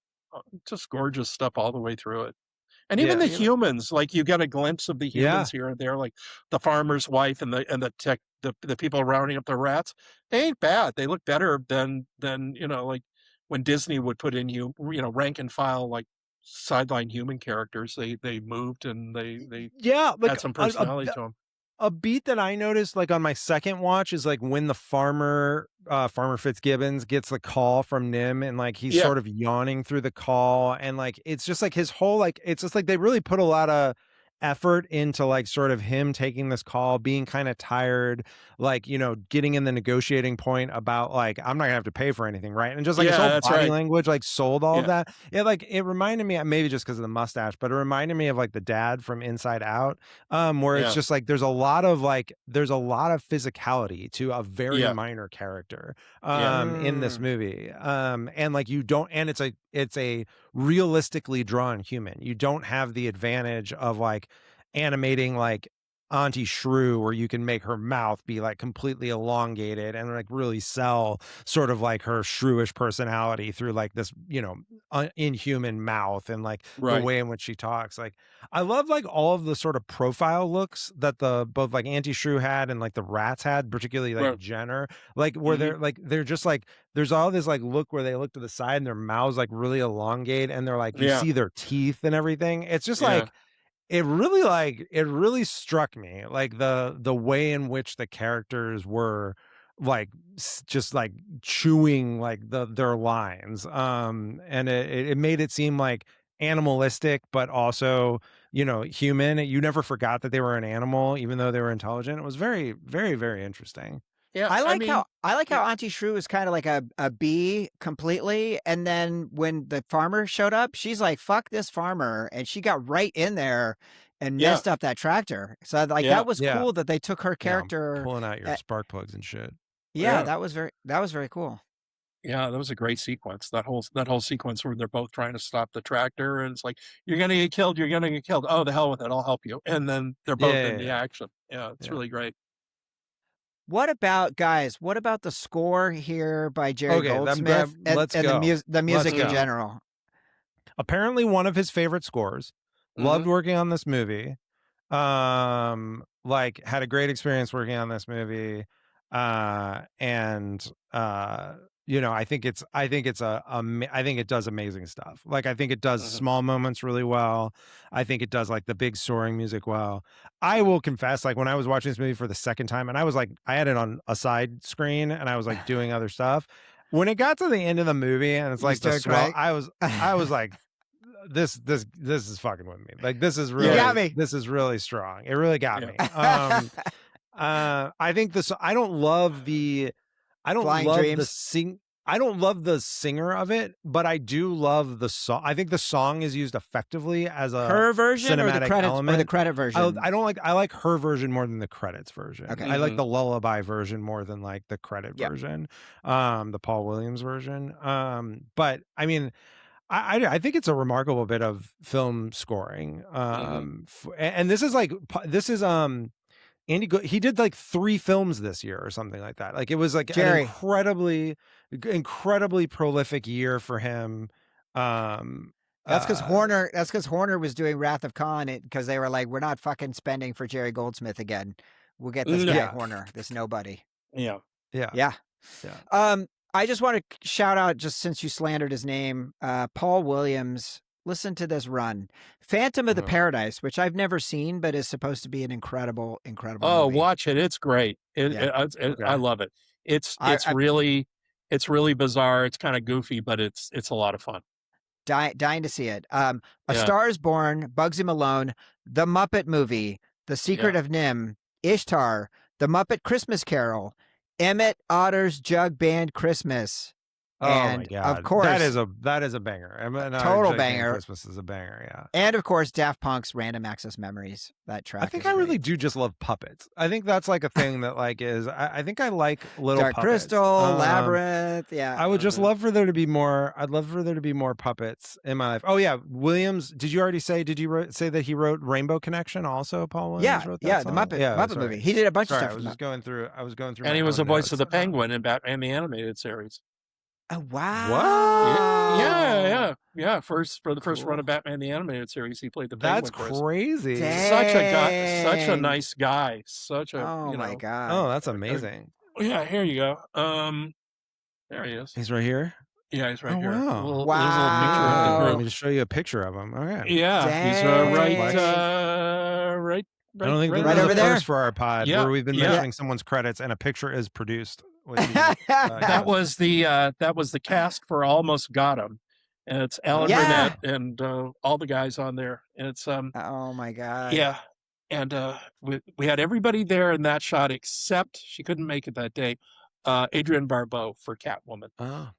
Just gorgeous stuff all the way through it. And even Yeah. the Really. humans, like you get a glimpse of the Yeah. humans here and there, like the farmer's wife and the people rounding up the rats. They ain't bad. They look better than like when Disney would put in rank and file, like sideline human characters. They moved, and they Yeah, like had some personality to them. a beat that I noticed like on my second watch is like when the farmer Fitzgibbons gets the call from Nim, and like he's Yeah, sort of yawning through the call, and like it's just like his whole, like it's just like they really put a lot of effort into like sort of him taking this call, being kind of tired, like getting in the negotiating point about like I'm not gonna have to pay for anything, right? And just like his yeah, whole that's body right. language like sold all of Yeah, that. Yeah, like it reminded me, maybe just because of the mustache, but it reminded me of like the dad from Inside Out, where it's yeah, just like there's a lot of physicality to a very yeah, minor character yeah, in this Mm. movie, and like you don't, and it's a realistically drawn human. You don't have the advantage of like animating like Auntie Shrew, where you can make her mouth be like completely elongated and like really sell sort of like her shrewish personality through like this, inhuman mouth, and like the right. way in which she talks. Like I love like all of the sort of profile looks that the both like Auntie Shrew had and like the rats had, particularly like Right. Jenner, like where Hmm. they're just like there's all this like look where they look to the side and their mouths like really elongate, and they're like you Yeah, see their teeth and everything. It's just yeah, like it really struck me like the way in which the characters were like just like chewing like their lines, and it made it seem like animalistic but also human. You never forgot that they were an animal even though they were intelligent. It was very, very, very interesting. yeah. I I like mean, how Auntie Shrew is kind of like a bee completely, and then when the farmer showed up, she's like, "Fuck this farmer," and she got right in there and yeah, messed up that tractor. So like yeah, that was Yeah. cool that they took her Yeah, I'm character. pulling out your uh, spark plugs and shit. yeah, yeah. that was very cool. Yeah, that was a great sequence. That whole sequence where they're both trying to stop the tractor, and it's like, "You're gonna get killed. You're gonna get killed. Oh, the hell with it. I'll help you." And then they're Yeah, both in yeah, the yeah, action. Yeah, it's yeah. really great. What about guys? What about the score here by Jerry Okay, Goldsmith and let's go. the Let's music in go. general? Apparently one of his favorite scores. Hmm. Loved working on this movie. Like had a great experience working on this movie. And I think it does amazing stuff. Like I think it does Hmm. small moments really well. I think it does like the big soaring music well. I will confess, like when I was watching this movie for the second time, and I had it on a side screen and I was like doing other stuff. When it got to the end of the movie and it's You like the start swell, crying. I was like, this is fucking with me. Like You got me. this is really strong. It really got Yeah, me. I think this I don't Flying love the Dreams. sing I don't love the singer of it, but I do love the song. I think the song is used effectively as a Her version or the cinematic credits or the element. credit version? I like her version more than the credits version. Okay. I like hmm, the lullaby version more than like the credit Yep. version, the Paul Williams version. But I mean, I think it's a remarkable bit of film scoring. hmm, And this is he did like 3 films this year or something like that. Like it was like an Jerry. incredibly prolific year for him. Um That's because uh Horner was doing Wrath of Khan because they were like, we're not fucking spending for Jerry Goldsmith again. We'll get this guy yeah. Horner, this nobody. yeah, Yeah. Yeah. Yeah. I just want to shout out, just since you slandered his name, Paul Williams Listen to this run. Phantom of the Uh-huh. Paradise, which I've never seen, but is supposed to be an incredible, incredible Oh, movie. watch it. It's great. Yeah. I Okay. love it. It's I, it's I really it's really bizarre. It's kind of goofy, but it's a lot of fun. dying to see it. A Yeah. Star is Born, Bugsy Malone, The Muppet Movie, The Secret Yeah. of NIMH, Ishtar, The Muppet Christmas Carol, Emmett Otter's Jug Band Christmas, Oh my and of God, course, that is a banger. I mean, total Jug Band banger. Christmas is a banger. Yeah. And of course, Daft Punk's Random Access Memories. That track I think is I really great. do just love puppets. I think that's like a thing that like is. I think I like little Dark puppets. Crystal, Labyrinth. Yeah. I would just love for there to be more. I'd love for there to be more puppets in my life. Oh yeah, Williams. Did you already say? Did you say that he wrote Rainbow Connection? Also, Paul Williams wrote that Yeah, song? the Muppet Yeah, Muppet sorry. movie. He did a bunch Sorry, of I stuff. was just going through. I was going through. And my he was own the voice notes. of the Penguin in Batman the Animated Series. Oh, wow. What? Yeah. For the first run Cool. of Batman the Animated Series, he played the That's Penguin for us. crazy. Such a guy, such a Dang. nice guy. Such a Oh my God. Oh, that's amazing. Yeah, here you go. There he is. He's right here. Yeah, he's right Oh, here. wow. There's a little picture of the Wow. Let group. me just show you a picture of him. Okay. Yeah, he's Dang. right. I don't think right this is over the there. first for our pod Yeah, where we've been yeah. mentioning someone's credits and a picture is produced. With the, That was the cast for Almost Got Him, and it's Alan Yeah. Burnett and all the guys on there. And it's Oh my God. yeah, and we had everybody there in that shot except she couldn't make it that day. Adrienne Barbeau for Catwoman,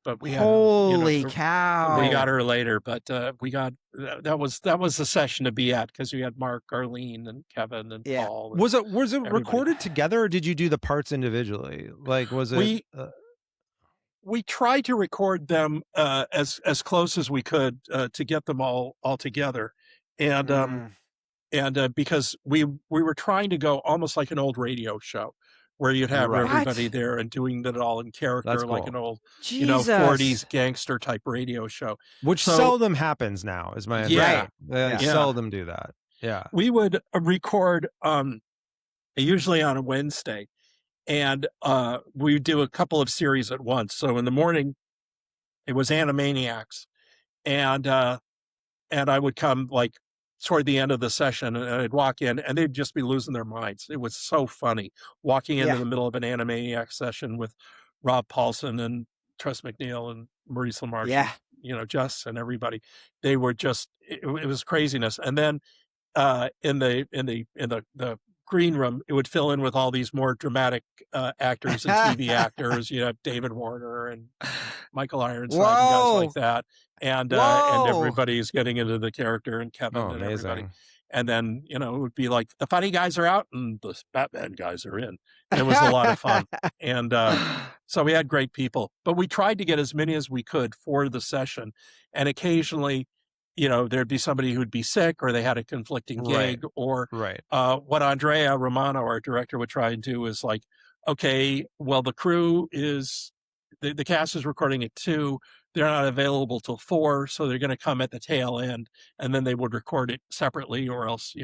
but we had Holy cow. we got her later. But we got that was the session to be at because we had Mark, Arlene, and Kevin and Yeah. Paul. And Was it everybody. recorded together or did you do the parts individually? Like was it we tried to record them as close as we could to get them all together, and because we were trying to go almost like an old radio show where you'd have Right. everybody there and doing it all in character. That's like cool. an old Jesus. 40s gangster type radio show, which So- seldom happens now is my Yeah. They Yeah. seldom do that. Yeah. we would record usually on a Wednesday, and we would do a couple of series at once. So in the morning it was Animaniacs, and I would come like toward the end of the session, and I'd walk in and they'd just be losing their minds. It was so funny walking into Yeah. the middle of an Animaniacs session with Rob Paulson and Tress McNeil and Maurice LaMarche, Yeah. Jess and everybody. They were just, it was craziness. And then in the green room, it would fill in with all these more dramatic actors and TV actors. You have David Warner and Michael Ironside and guys Whoa. like that. And Whoa. everybody's getting into the character, and Kevin Oh, and everybody. amazing. And then, it would be like the funny guys are out and the Batman guys are in. It was a lot of fun. And so we had great people, but we tried to get as many as we could for the session. And occasionally, there'd be somebody who'd be sick or they had a conflicting Right. gig, or Right. what Andrea Romano, our director, would try and do is like, okay, well, the crew is, the cast is recording at 2. They're not available till 4, so they're going to come at the tail end, and then they would record it separately, or else,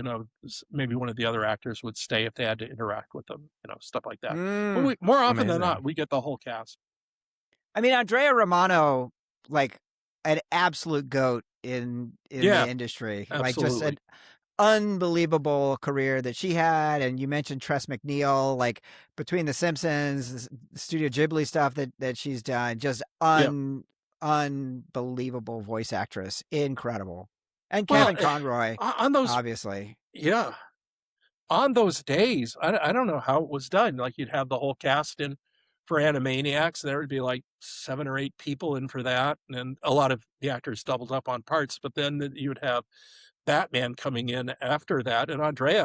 maybe one of the other actors would stay if they had to interact with them, stuff like that. But more often than not, Amazing. we get the whole cast. I mean, Andrea Romano, like an absolute goat in Yeah, the industry. Like just absolutely. an unbelievable career that she had. And you mentioned Tress McNeil, like between The Simpsons, the Studio Ghibli stuff that she's done, just unbelievable voice actress. Incredible. And Well, Kevin Conroy, on those, obviously. yeah, on those days, I don't know how it was done. Like you'd have the whole cast in for Animaniacs. There would be like 7 or 8 people in for that, and a lot of the actors doubled up on parts. But then you would have Batman coming in after that, and Andrea,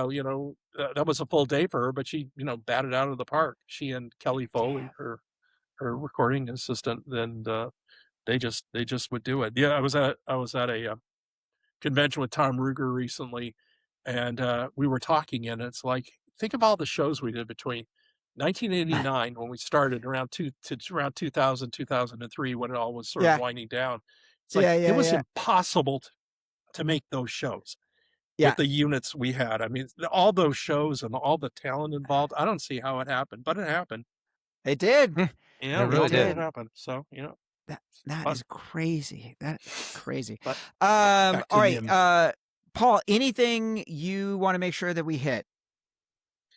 that was a full day for her, but she, batted out of the park. She and Kelly Foley, her recording assistant, and they just would do it. Yeah, I was at a convention with Tom Ruger recently, and we were talking, and it's like, think of all the shows we did between 1989 when we started around 2000, 2003, when it all was sort Yeah. of winding down. It's like Yeah, it was yeah. impossible to make those shows Yeah. with the units we had. I mean, all those shows and all the talent involved. I don't see how it happened, but it happened. It did. Hmm. Yeah, It we really all know did. it happened. So, That Fun. is crazy. That is crazy. But All back to right, NIMH. Paul, anything you want to make sure that we hit?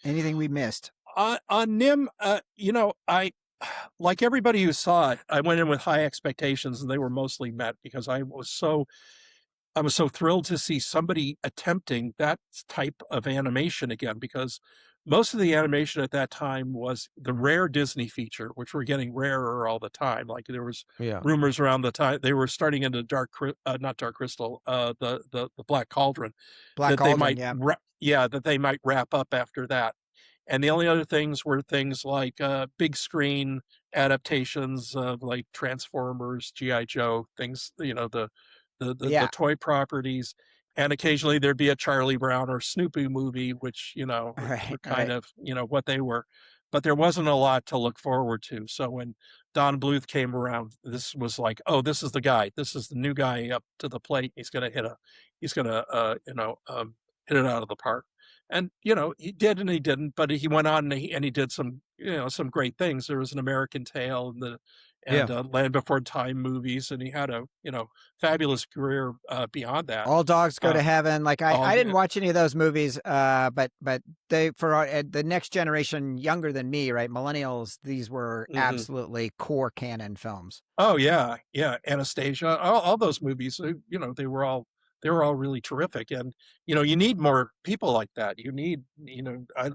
Anything we missed? On NIMH, I like everybody who saw it. I went in with high expectations, and they were mostly met because I was so thrilled to see somebody attempting that type of animation again, because most of the animation at that time was the rare Disney feature, which were getting rarer all the time. Like there was Yeah. rumors around the time they were starting into not Dark Crystal, the Black Cauldron, Black that they Cauldron, might, yeah. that they might wrap up after that. And the only other things were things like big screen adaptations of like Transformers, GI Joe, things, the Yeah. toy properties, and occasionally there'd be a Charlie Brown or Snoopy movie, which Right, were kind right. of what they were, but there wasn't a lot to look forward to. So when Don Bluth came around, this was like, oh, this is the guy. This is the new guy up to the plate. He's gonna hit it out of the park. And he did and he didn't, but he went on and he did some some great things. There was an American Tale and Yeah. Land Before Time movies, and he had a fabulous career beyond that. All Dogs Go to Heaven. Like All I didn't watch any of those movies, but they for the next generation younger than me, right? Millennials, these were Mhm. absolutely core canon films. Oh yeah, yeah. Anastasia, all those movies. They were all really terrific, and you need more people like that. You need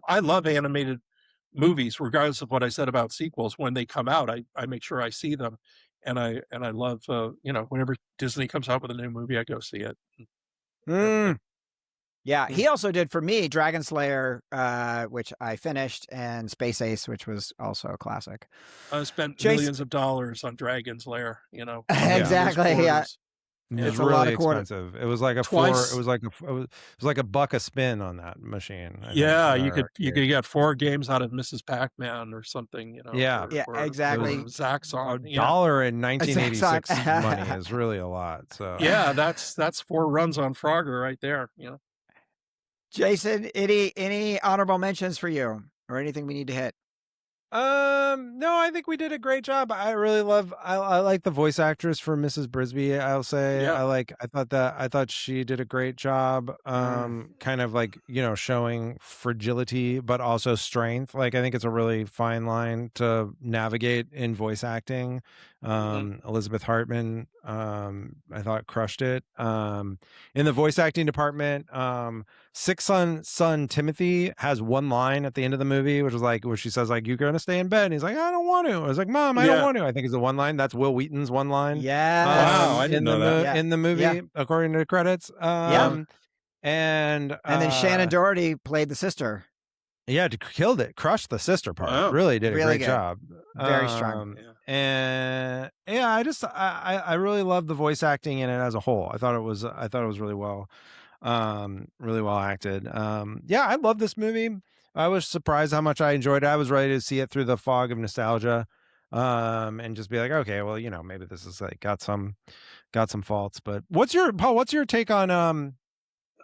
I love animated movies, regardless of what I said about sequels. When they come out, I make sure I see them, and I love whenever Disney comes out with a new movie, I go see it. Mm. Yeah, Mm. he also did for me Dragon Slayer, which I finished, and Space Ace, which was also a classic. I spent Jason, millions of dollars on Dragon's Lair, pumping those exactly. Yeah, quarters. It was it's a lot really of quarter. expensive. It was like a Twice. it was like it was like $1 a spin on that machine, I think, Yeah, in you our could arcade. get 4 games out of Mrs. Pac-Man or something, Yeah. Yeah, or It was exactly. Zaxxon, $1 in Zaxxon. 1986 money is really a lot. So Yeah, that's 4 runs on Frogger right there, Jason, any honorable mentions for you or anything we need to hit? No, I think we did a great job. I really love I like the voice actress for Mrs. Brisby, I'll say. Yeah. I thought she did a great job kind of like, showing fragility but also strength. Like I think it's a really fine line to navigate in voice acting. Mhm. Elizabeth Hartman I thought crushed it. In the voice acting department, Six son Timothy has one line at the end of the movie, which is like where she says like, "You're gonna stay in bed," and he's like, "I don't want to." I was like, "Mom, I don't Yeah. want to." I think it's the one line. That's Will Wheaton's one line. Yes. Wow, I didn't know that. Yeah. In the movie, Yeah. according to the credits. Yeah. And And then Shannon Doherty played the sister. yeah, killed it, crushed the sister part. Wow. Really did a Really great good. job. Very strong. Yeah. And yeah, I really love the voice acting in it as a whole. I thought it was really well acted. Yeah, I love this movie. I was surprised how much I enjoyed it. I was ready to see it through the fog of nostalgia and just be like, okay, well, maybe this is like got some faults. But what's your take on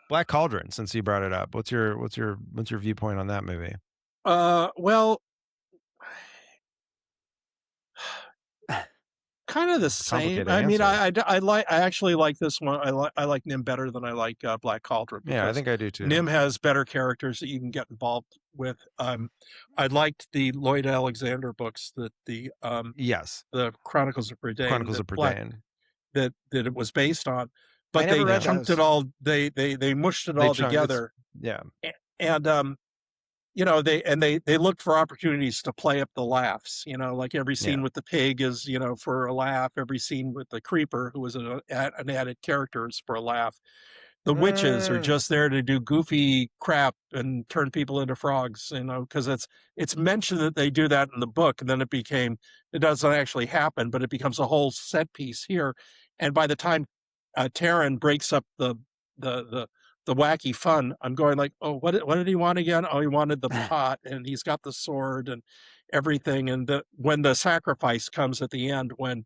Black Cauldron, since you brought it up? What's your viewpoint on that movie? Well, kind of the same. Complicated I mean, answer. I actually like this one. I like NIMH better than I like Black Cauldron. Yeah, I Because think I do too. NIMH has better characters that you can get involved with. I liked the Lloyd Alexander books, the Yes, the Chronicles of Prydain, Chronicles of Prydain. that it was based on, I but never they read chunked those. it all. They mushed it all together. Yeah. And they looked for opportunities to play up the laughs. Like every scene with the pig is for a laugh. Every scene with the creeper, who was an added character, is for a laugh. The witches are just there to do goofy crap and turn people into frogs, because it's mentioned that they do that in the book, and then it doesn't actually happen, but it becomes a whole set piece here. And by the time Taryn breaks up the wacky fun, I'm going like, oh, what did he want again? Oh, he wanted the pot, and he's got the sword and everything. And when the sacrifice comes at the end, when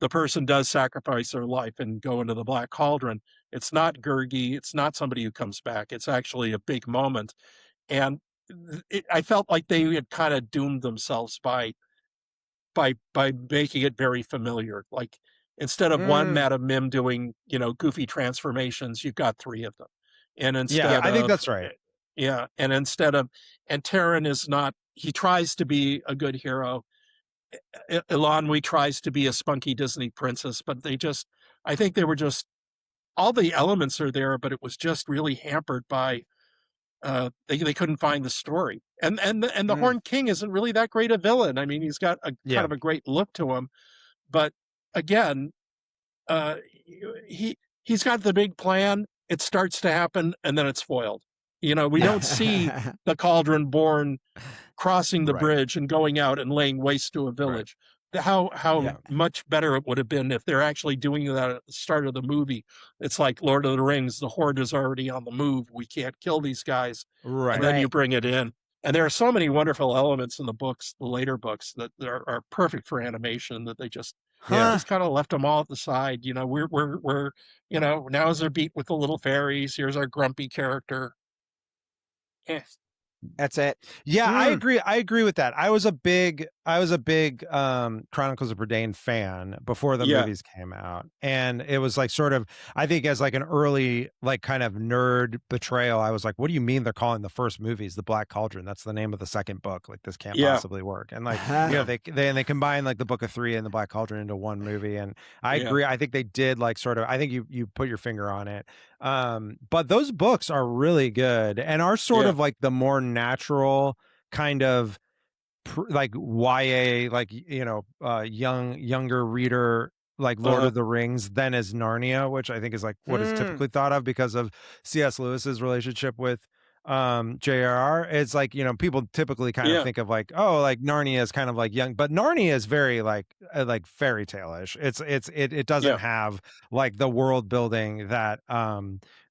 the person does sacrifice their life and go into the Black Cauldron, it's not Gurgi, it's not somebody who comes back. It's actually a big moment. And I felt like they had kind of doomed themselves by by making it very familiar. Like instead of one Mm. Madam Mim doing, goofy transformations, you've got three of them. And Yeah, instead I think of that's right. yeah, and Taran is not, he tries to be a good hero. Elanwi tries to be a spunky Disney princess, but I think they were just, all the elements are there, but it was just really hampered by they couldn't find the story. And the Mm. Horned King isn't really that great a villain. I mean, he's got a kind Yeah. of a great look to him, but again, uh, he's got the big plan. It starts to happen, and then it's foiled. We don't see the Cauldron born crossing the Right. bridge and going out and laying waste to a village. How Yeah. much better it would have been if they're actually doing that at the start of the movie. It's like Lord of the Rings, the horde is already on the move. We can't kill these guys. Right. And then you Right. bring it in. And there are so many wonderful elements in the books, the later books, that are perfect for animation, that they just Huh. kind of left them all at the side. We're now's our beat with the little fairies. Here's our grumpy character. Eh. That's it. Yeah, I Mm. agree. I agree with that. I was a big Chronicles of Berdane fan before the Yeah. movies came out. And it was like sort of, I think as like an early like kind of nerd betrayal, I was like, what do you mean they're calling the first movies The Black Cauldron? That's the name of the second book. Like this can't Yeah. possibly work. And like, they combine like the Book of Three and the Black Cauldron into one movie. And I Yeah. agree. I think they did like sort of, I think you put your finger on it. But those books are really good and are sort Yeah. of like the more natural kind of like YA, like younger reader, like Lord of the Rings than is Narnia, which I think is like what is typically thought of because of C.S. Lewis's relationship with JRR. It's like, people typically kind of think of like, oh, like Narnia is kind of like young, but Narnia is very like fairy tale-ish. It doesn't have like the world building that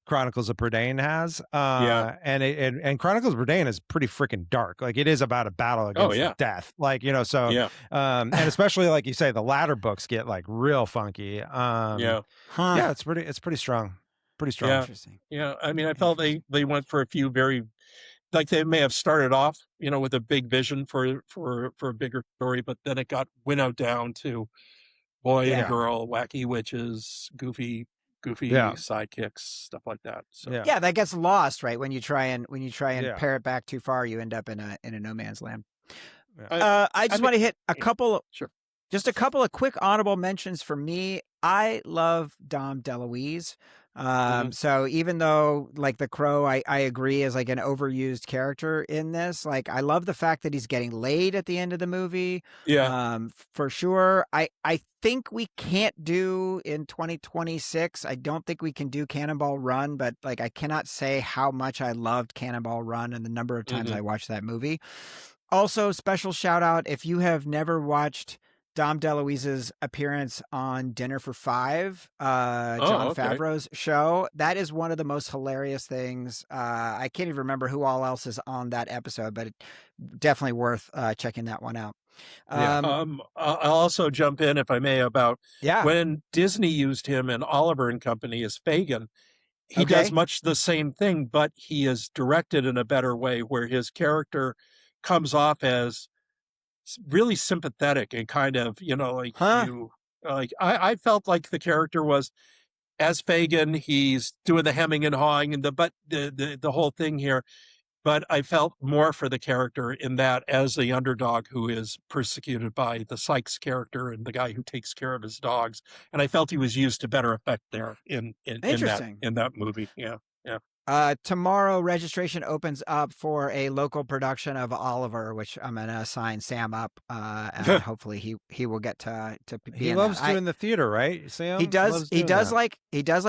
Chronicles of Berdane has. And Chronicles of Berdane is pretty freaking dark. Like it is about a battle against death. Like, so and especially like you say, the latter books get like real funky. Yeah, it's pretty strong. Pretty strong. Yeah. Interesting. Yeah. I mean, I felt they went for a few very, like they may have started off, with a big vision for a bigger story, but then it got winnowed down to boy and girl, wacky witches, goofy sidekicks, stuff like that. So yeah, that gets lost, right? When you try and pare it back too far, you end up in a no man's land. I just want to hit a couple just a couple of quick honorable mentions for me. I love Dom DeLuise. So even though like the Crow, I agree is like an overused character in this, like I love the fact that he's getting laid at the end of the movie. For sure. I think we can't do in 2026. I don't think we can do Cannonball Run, but like I cannot say how much I loved Cannonball Run and the number of times I watched that movie. Also, special shout out if you have never watched Dom DeLuise's appearance on Dinner for Five, Jon Favreau's show. That is one of the most hilarious things. I can't even remember who all else is on that episode, but definitely worth checking that one out. I'll also jump in, if I may, about when Disney used him in Oliver and Company as Fagin. He does much the same thing, but he is directed in a better way, where his character comes off as really sympathetic and kind of, I felt like the character was, as Fagin, he's doing the hemming and hawing and the whole thing here. But I felt more for the character in that as the underdog who is persecuted by the Sykes character and the guy who takes care of his dogs. And I felt he was used to better effect there in that movie. Yeah. Tomorrow registration opens up for a local production of Oliver, which I'm gonna sign Sam up. And hopefully he will get to be. He loves doing the theater, right? Sam. He does like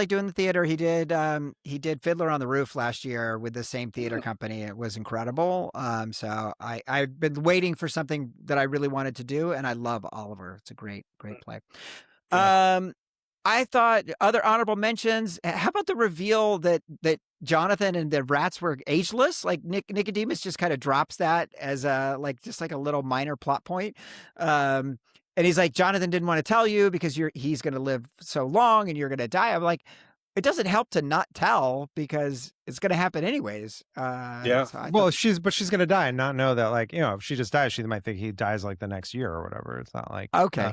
doing the theater. He did Fiddler on the Roof last year with the same theater company. It was incredible. So I've been waiting for something that I really wanted to do, and I love Oliver. It's a great play. I thought other honorable mentions. How about the reveal that Jonathan and the rats were ageless? Like Nicodemus just kind of drops that as a just like a little minor plot point. And he's like, Jonathan didn't want to tell you because he's going to live so long and you're going to die. I'm like, it doesn't help to not tell because it's going to happen anyways. Yeah. So I Well, thought, she's gonna die and not know that, like, if she just dies, she might think he dies like the next year or whatever. It's not like okay,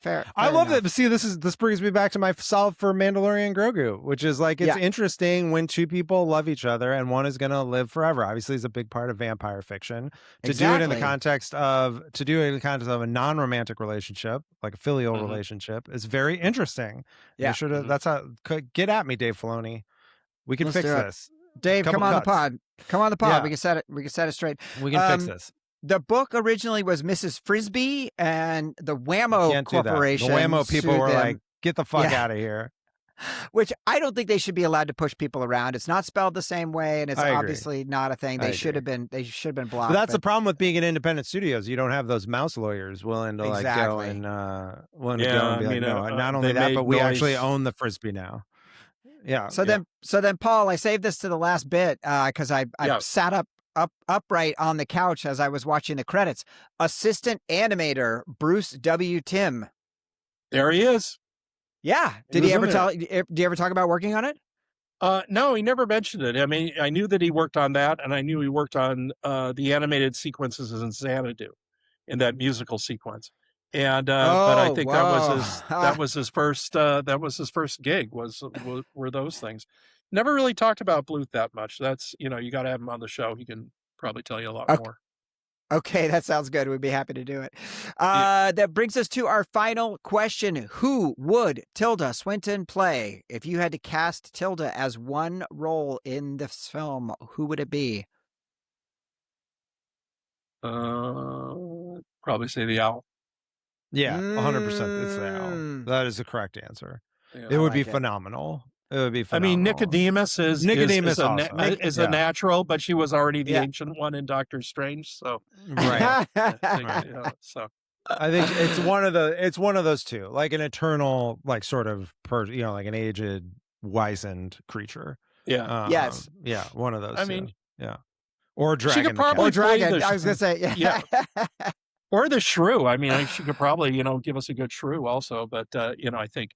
fair. I love enough. that. See, this brings me back to my solve for Mandalorian Grogu, which is like, it's Yeah. interesting when two people love each other and one is going to live forever. Obviously, it's a big part of vampire fiction. To do it in the context of a non-romantic relationship, like a filial relationship, is very interesting. Yeah. Make sure to that's how get at me, Dave Filoni. We can Let's fix do it. this. Dave, come on the pod. Come on the pod. Yeah. We can set it straight. We can fix this. The book originally was Mrs. Frisbee, and the Whammo Corporation. The Whammo people were like, "Get the fuck out of here." Which I don't think they should be allowed to push people around. It's not spelled the same way, and it's obviously not a thing. They should have been. They should have been blocked. But that's the problem with being an independent studios. You don't have those mouse lawyers willing to like go and willing to go and be like, no. Not only that, but we actually own the Frisbee now. Yeah. So then, Paul, I saved this to the last bit because I sat upright on the couch as I was watching the credits. Assistant animator Bruce W. Timm. There he is. Yeah. Did he ever talk about working on it? No, he never mentioned it. I mean, I knew that he worked on that, and I knew he worked on the animated sequences in Xanadu, in that musical sequence. And but I think that was his first gig were those things. Never really talked about Bluth that much. That's, you got to have him on the show. He can probably tell you a lot more. Okay, that sounds good. We'd be happy to do it. That brings us to our final question. Who would Tilda Swinton play? If you had to cast Tilda as one role in this film, who would it be? Probably say the owl. Yeah, 100%. It's the owl. That is the correct answer. Yeah, it would be phenomenal. It would be phenomenal. I mean, Nicodemus is a natural, but she was already the ancient one in Doctor Strange. So right. So I think it's one of those two, like an eternal, like sort of like an aged, wizened creature. Yeah. Yes. Yeah. One of those. I mean, yeah. Or a dragon. She could probably dragon. I was gonna say yeah. Or the shrew. I mean, she could probably give us a good shrew also. But I think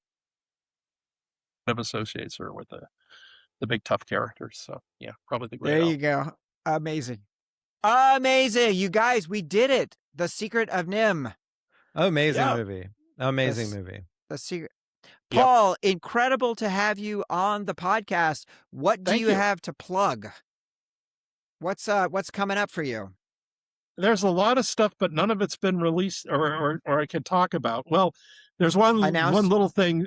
of associates her with the big tough characters. So yeah, probably the great. There you go. Amazing. You guys, we did it. The Secret of NIMH. Amazing movie. Movie. The Secret. Paul, incredible to have you on the podcast. What do you have to plug? What's coming up for you? There's a lot of stuff, but none of it's been released or I can talk about. Well, there's one little thing.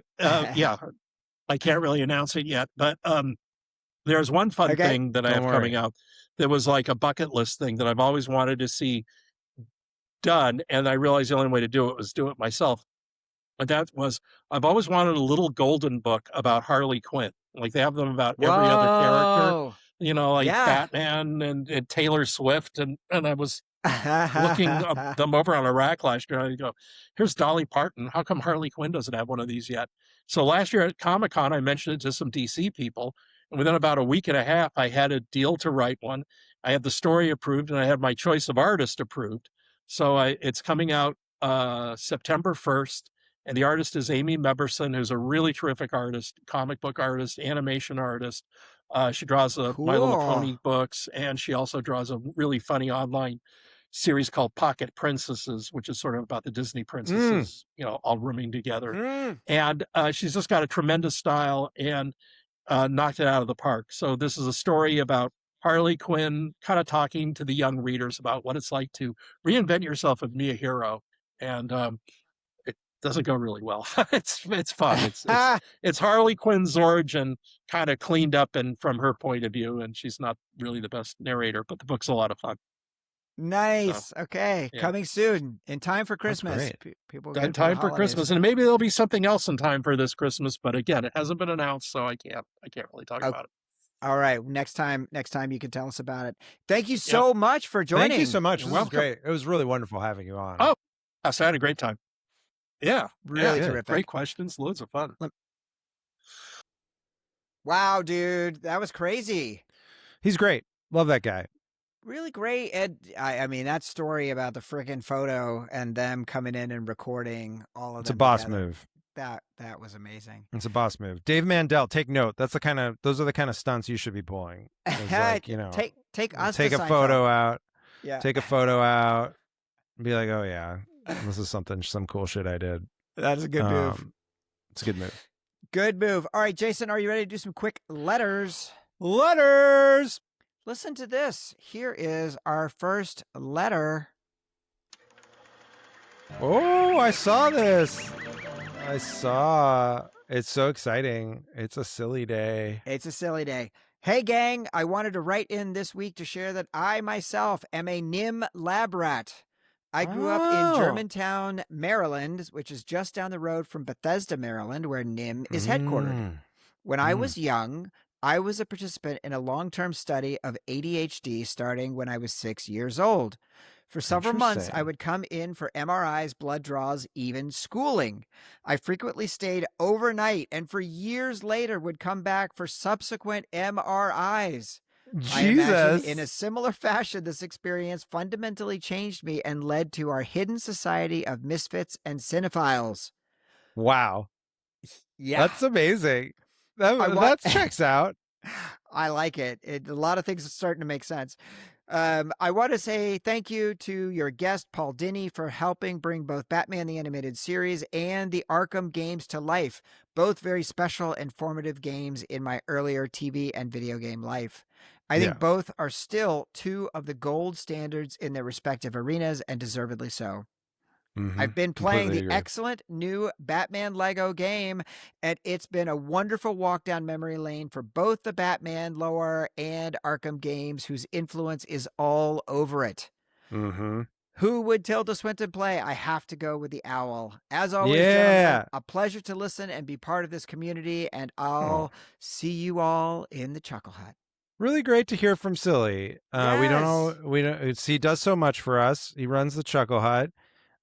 I can't really announce it yet, but there's one fun thing that I have coming out that was like a bucket list thing that I've always wanted to see done, and I realized the only way to do it was do it myself. And that was, I've always wanted a little golden book about Harley Quinn. Like they have them about every other character, like Batman and Taylor Swift, and I was looking them over on a rack last year, and I go, here's Dolly Parton. How come Harley Quinn doesn't have one of these yet? So last year at Comic-Con, I mentioned it to some DC people, and within about a week and a half, I had a deal to write one. I had the story approved, and I had my choice of artist approved. So it's coming out September 1st, and the artist is Amy Meberson, who's a really terrific artist, comic book artist, animation artist. She draws My Little Pony books, and she also draws a really funny online series called Pocket Princesses, which is sort of about the Disney princesses, all rooming together. And she's just got a tremendous style and knocked it out of the park. So this is a story about Harley Quinn kind of talking to the young readers about what it's like to reinvent yourself and be a hero. And it doesn't go really well. It's fun. It's Harley Quinn's origin kind of cleaned up and from her point of view, and she's not really the best narrator, but the book's a lot of fun. Nice. So, okay. Yeah. Coming soon in time for Christmas. People in time for Christmas. And maybe there'll be something else in time for this Christmas, but again, it hasn't been announced, so I can't really talk about it. All right. Next time you can tell us about it. Thank you so much for joining. Thank you so much. This was great. It was really wonderful having you on. Oh, I had a great time. Yeah. Really terrific. Great questions. Loads of fun. Wow, dude. That was crazy. He's great. Love that guy. Really great. And I mean, that story about the freaking photo and them coming in and recording all of them. It's a boss move. That was amazing. It's a boss move. Dave Mandel, take note. Those are the kind of stunts you should be pulling. It's like, take us take to a Seinfeld. photo out. Yeah. Take a photo out. And be like, oh yeah, this is some cool shit I did. That's a good move. It's a good move. Good move. All right, Jason, are you ready to do some quick letters? Letters. Listen to this. Here is our first letter. Oh, I saw this. It's so exciting. It's a silly day. It's a silly day. Hey, gang, I wanted to write in this week to share that I myself am a NIMH lab rat. I grew up in Germantown, Maryland, which is just down the road from Bethesda, Maryland, where NIMH is headquartered. When I was young, I was a participant in a long-term study of ADHD starting when I was 6 years old. For several months, I would come in for MRIs, blood draws, even schooling. I frequently stayed overnight and for years later would come back for subsequent MRIs. Jesus. I imagine in a similar fashion, this experience fundamentally changed me and led to our hidden society of misfits and cinephiles. Wow. Yeah. That's amazing. That checks out. I like it. A lot of things are starting to make sense. I want to say thank you to your guest, Paul Dini, for helping bring both Batman the Animated Series and the Arkham games to life, both very special and formative games in my earlier TV and video game life. I think both are still two of the gold standards in their respective arenas, and deservedly so. I've been playing the excellent new Batman Lego game, and it's been a wonderful walk down memory lane for both the Batman lore and Arkham games, whose influence is all over it. Who would Tilda Swinton play? I have to go with the owl. As always, gentlemen, a pleasure to listen and be part of this community, and I'll see you all in the Chuckle Hut. Really great to hear from Silly. Yes. We don't. He does so much for us. He runs the Chuckle Hut.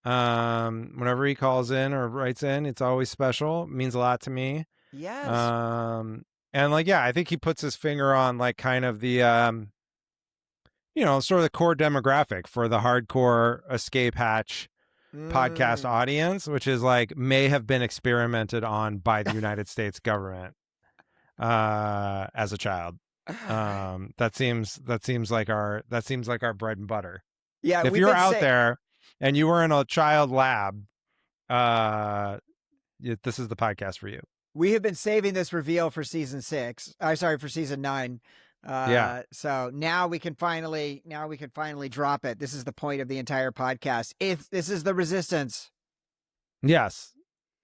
Whenever he calls in or writes in, it's always special. It means a lot to me. Yes. And I think he puts his finger on like kind of the, sort of the core demographic for the hardcore escape hatch podcast audience, which is like may have been experimented on by the United States government, as a child. That seems like our bread and butter. Yeah. If you're out there and you were in a child lab, this is the podcast for you. We have been saving this reveal for season 6. For season 9. So now we can finally drop it. This is the point of the entire podcast. This is the resistance. Yes.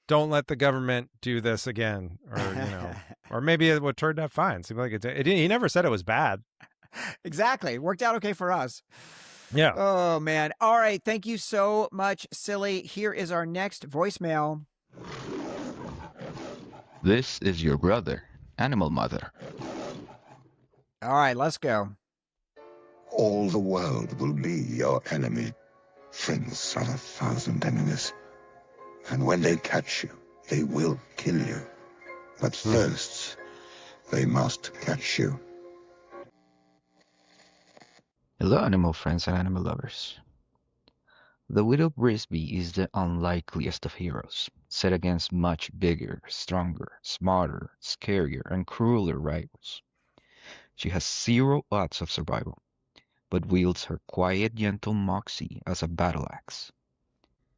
Don't let the government do this again, or or maybe it would turn out fine. Seemed like he never said it was bad. Exactly. It worked out okay for us. Yeah. Oh, man. All right. Thank you so much, Silly. Here is our next voicemail. This is your brother, Animal Mother. All right, let's go. All the world will be your enemy. Friends are 1,000 enemies. And when they catch you, they will kill you. But first, they must catch you. Hello, animal friends and animal lovers. The Widow Brisby is the unlikeliest of heroes, set against much bigger, stronger, smarter, scarier, and crueler rivals. She has 0 odds of survival, but wields her quiet, gentle moxie as a battle axe.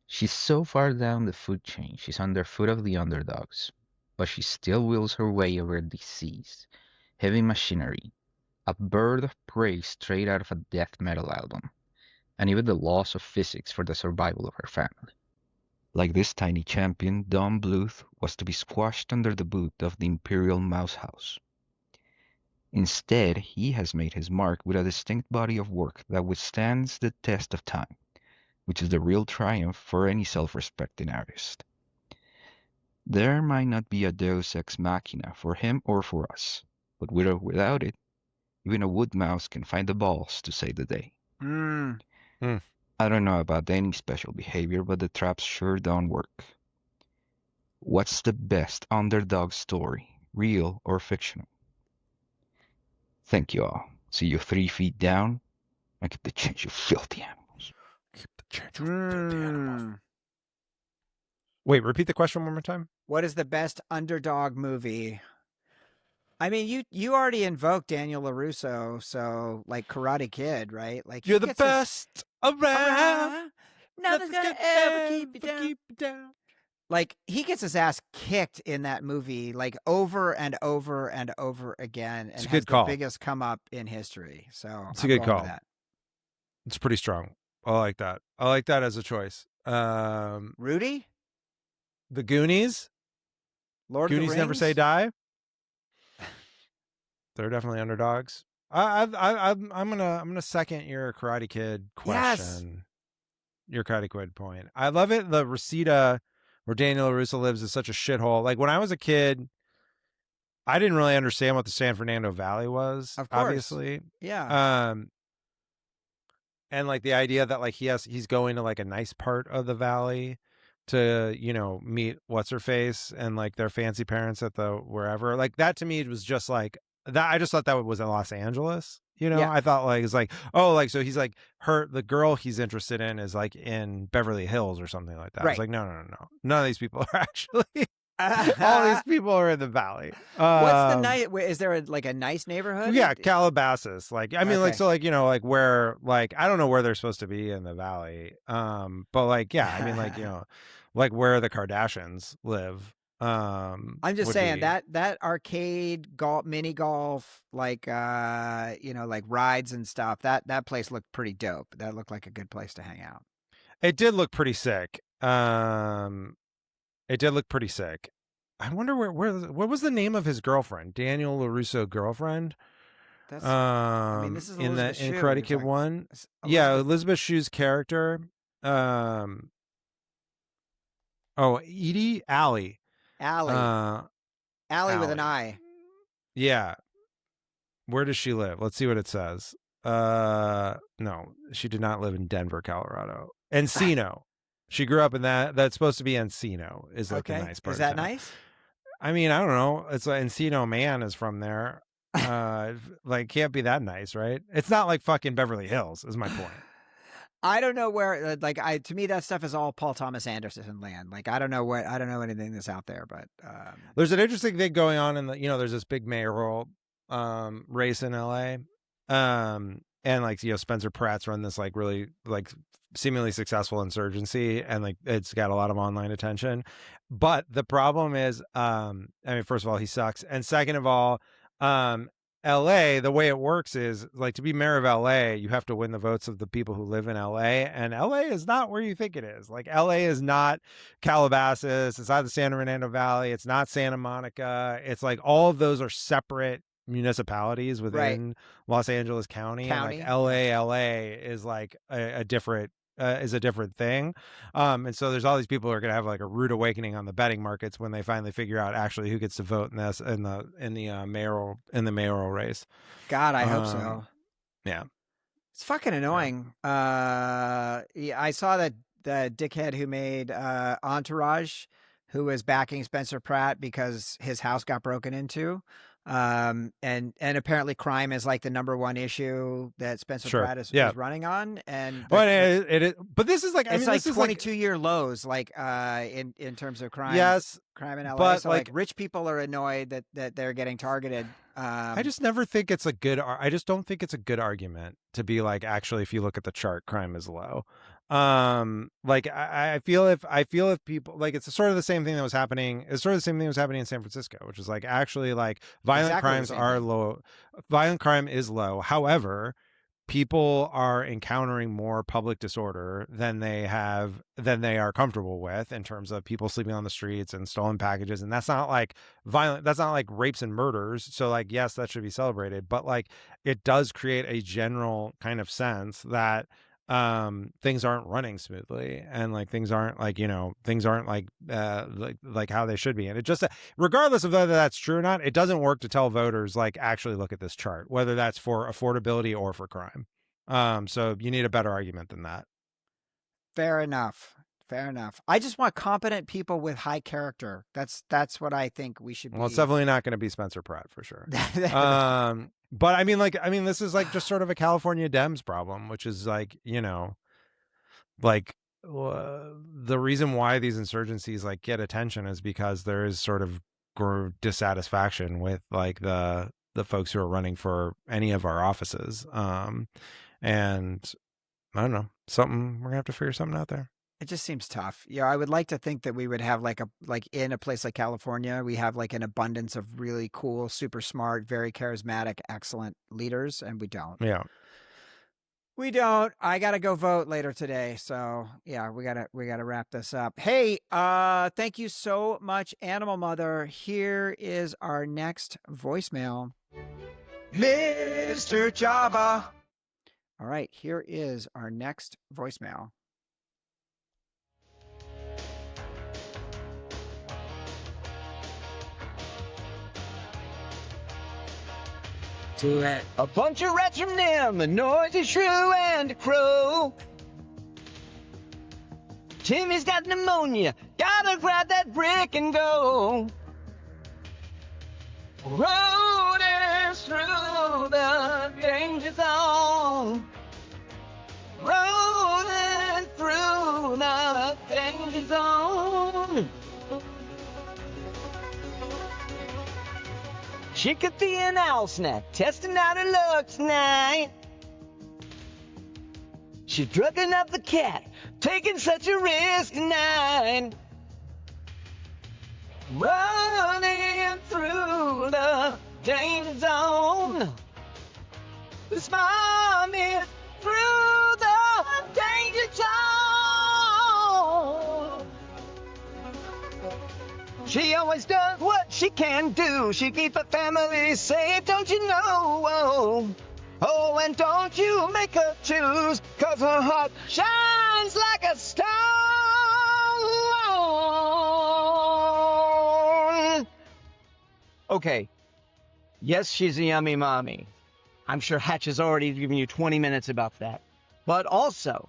She's so far down the food chain, she's underfoot of the underdogs, but she still wills her way over disease, heavy machinery, a bird of prey straight out of a death metal album, and even the laws of physics for the survival of her family. Like this tiny champion, Don Bluth was to be squashed under the boot of the Imperial Mouse House. Instead, he has made his mark with a distinct body of work that withstands the test of time, which is the real triumph for any self-respecting artist. There might not be a deus ex machina for him or for us, but with or without it, even a wood mouse can find the balls to save the day. I don't know about any special behavior, but the traps sure don't work. What's the best underdog story, real or fictional? Thank you all. See you 3 feet down, and keep the change, you filthy animals. Keep the change, you filthy animals. Wait, repeat the question one more time. What is the best underdog movie? I mean, you already invoked Daniel LaRusso, so like Karate Kid, right? Like You're he the gets best around. around. Nothing's gonna can ever keep you down. keep you down. Like he gets his ass kicked in that movie, like over and over and over again, It's and a has good the call. biggest come up in history. So It's a I'm good going with call. that. It's pretty strong. I like that. I like that as a choice. Rudy, The Goonies. Lord Goonies of the never Rings. say die. They're definitely underdogs. I'm gonna second your Karate Kid question. Your Karate Kid point. I love it. The Reseda, where Daniel LaRusso lives, is such a shithole. Like when I was a kid, I didn't really understand what the San Fernando Valley was. Of course. Obviously, Yeah. and like the idea that like he's going to like a nice part of the valley to meet what's her face and like their fancy parents at the wherever, like that to me it was just like that. I just thought that was in Los Angeles. Yeah. I thought like it's like, oh, like so he's like the girl he's interested in is like in Beverly Hills or something like that. I was Right. like, no, none of these people are actually all these people are in the valley. What's the nice? Is there like a nice neighborhood? Yeah, Calabasas. Like, I mean, like, Okay. so, like, like where, like, I don't know where they're supposed to be in the valley. But like, yeah, I mean, like, like where the Kardashians live. I'm just saying that arcade golf, mini golf, like like rides and stuff. That place looked pretty dope. That looked like a good place to hang out. It did look pretty sick. It did look pretty sick. I wonder what was the name of his girlfriend? Daniel LaRusso girlfriend. That's. I mean, this is in Elizabeth in Shue. Karate You're Kid talking- 1. Yeah, Elizabeth Shue's character. Allie. Allie with an I. Yeah. Where does she live? Let's see what it says. No, she did not live in Denver, Colorado. Encino. She grew up in that's supposed to be Encino, is like the nice part. Is that of town. nice? I mean, I don't know. It's like Encino Man is from there. Like can't be that nice, right? It's not like fucking Beverly Hills, is my point. I don't know where. Like to me, that stuff is all Paul Thomas Anderson land. Like I don't know anything that's out there. But there's an interesting thing going on in the. There's this big mayoral race in LA, and like Spencer Pratt's run this like really like seemingly successful insurgency, and like it's got a lot of online attention. But the problem is, I mean, first of all, he sucks, and second of all, LA, the way it works is like to be mayor of LA, you have to win the votes of the people who live in LA, and LA is not where you think it is. Like LA is not Calabasas, it's not the San Fernando Valley, it's not Santa Monica. It's like all of those are separate municipalities within Los Angeles County. And like LA is like a different is a different thing. And so there's all these people who are going to have like a rude awakening on the betting markets when they finally figure out actually who gets to vote in this in the mayoral race. God, I hope so. Yeah. It's fucking annoying. Yeah, I saw that the dickhead who made Entourage, who was backing Spencer Pratt because his house got broken into. And apparently crime is like the number one issue that Spencer Pratt is running on. And but it is, but this is like, it's like 22-year lows, like in terms of crime. Yes, crime in LA. But so like rich people are annoyed that they're getting targeted. I just never think it's a good. I just don't think it's a good argument to be like, actually, if you look at the chart, crime is low. Like I feel if people like, it's sort of the same thing that was happening. It's sort of the same thing that was happening in San Francisco, which is like actually like violent crimes are low. Violent crime is low. However, people are encountering more public disorder than they are comfortable with in terms of people sleeping on the streets and stolen packages. And that's not like violent. That's not like rapes and murders. So like, yes, that should be celebrated, but like it does create a general kind of sense that things aren't running smoothly and like things aren't like like how they should be. And it just, regardless of whether that's true or not, it doesn't work to tell voters like actually look at this chart, whether that's for affordability or for crime. So you need a better argument than that. Fair enough. I just want competent people with high character. That's what I think we should be. Well, it's definitely not going to be Spencer Pratt for sure. But I mean, this is like just sort of a California Dems problem, which is like, like the reason why these insurgencies like get attention is because there is sort of dissatisfaction with like the folks who are running for any of our offices. And I don't know, we're gonna have to figure something out there. It just seems tough. Yeah, I would like to think that we would have like in a place like California, we have like an abundance of really cool, super smart, very charismatic, excellent leaders, and we don't. Yeah. We don't. I gotta go vote later today. So yeah, we gotta wrap this up. Hey, thank you so much, Animal Mother. Here is our next voicemail. Mr. Java. All right, here is our next voicemail. To it. A bunch of rats from them, the noise is shrew and a crow. Timmy's got pneumonia, gotta grab that brick and go. Rolling through the danger zone. Rolling through the danger zone. She could be an owl snack, testing out her luck tonight. She's drugging up the cat, taking such a risk tonight. Running through the danger zone. This mom is through the danger zone. She always does what she can do. She keeps her family safe, don't you know? Oh, and don't you make her choose, 'cause her heart shines like a star. Okay. Yes, she's a yummy mommy. I'm sure Hatch has already given you 20 minutes about that. But also,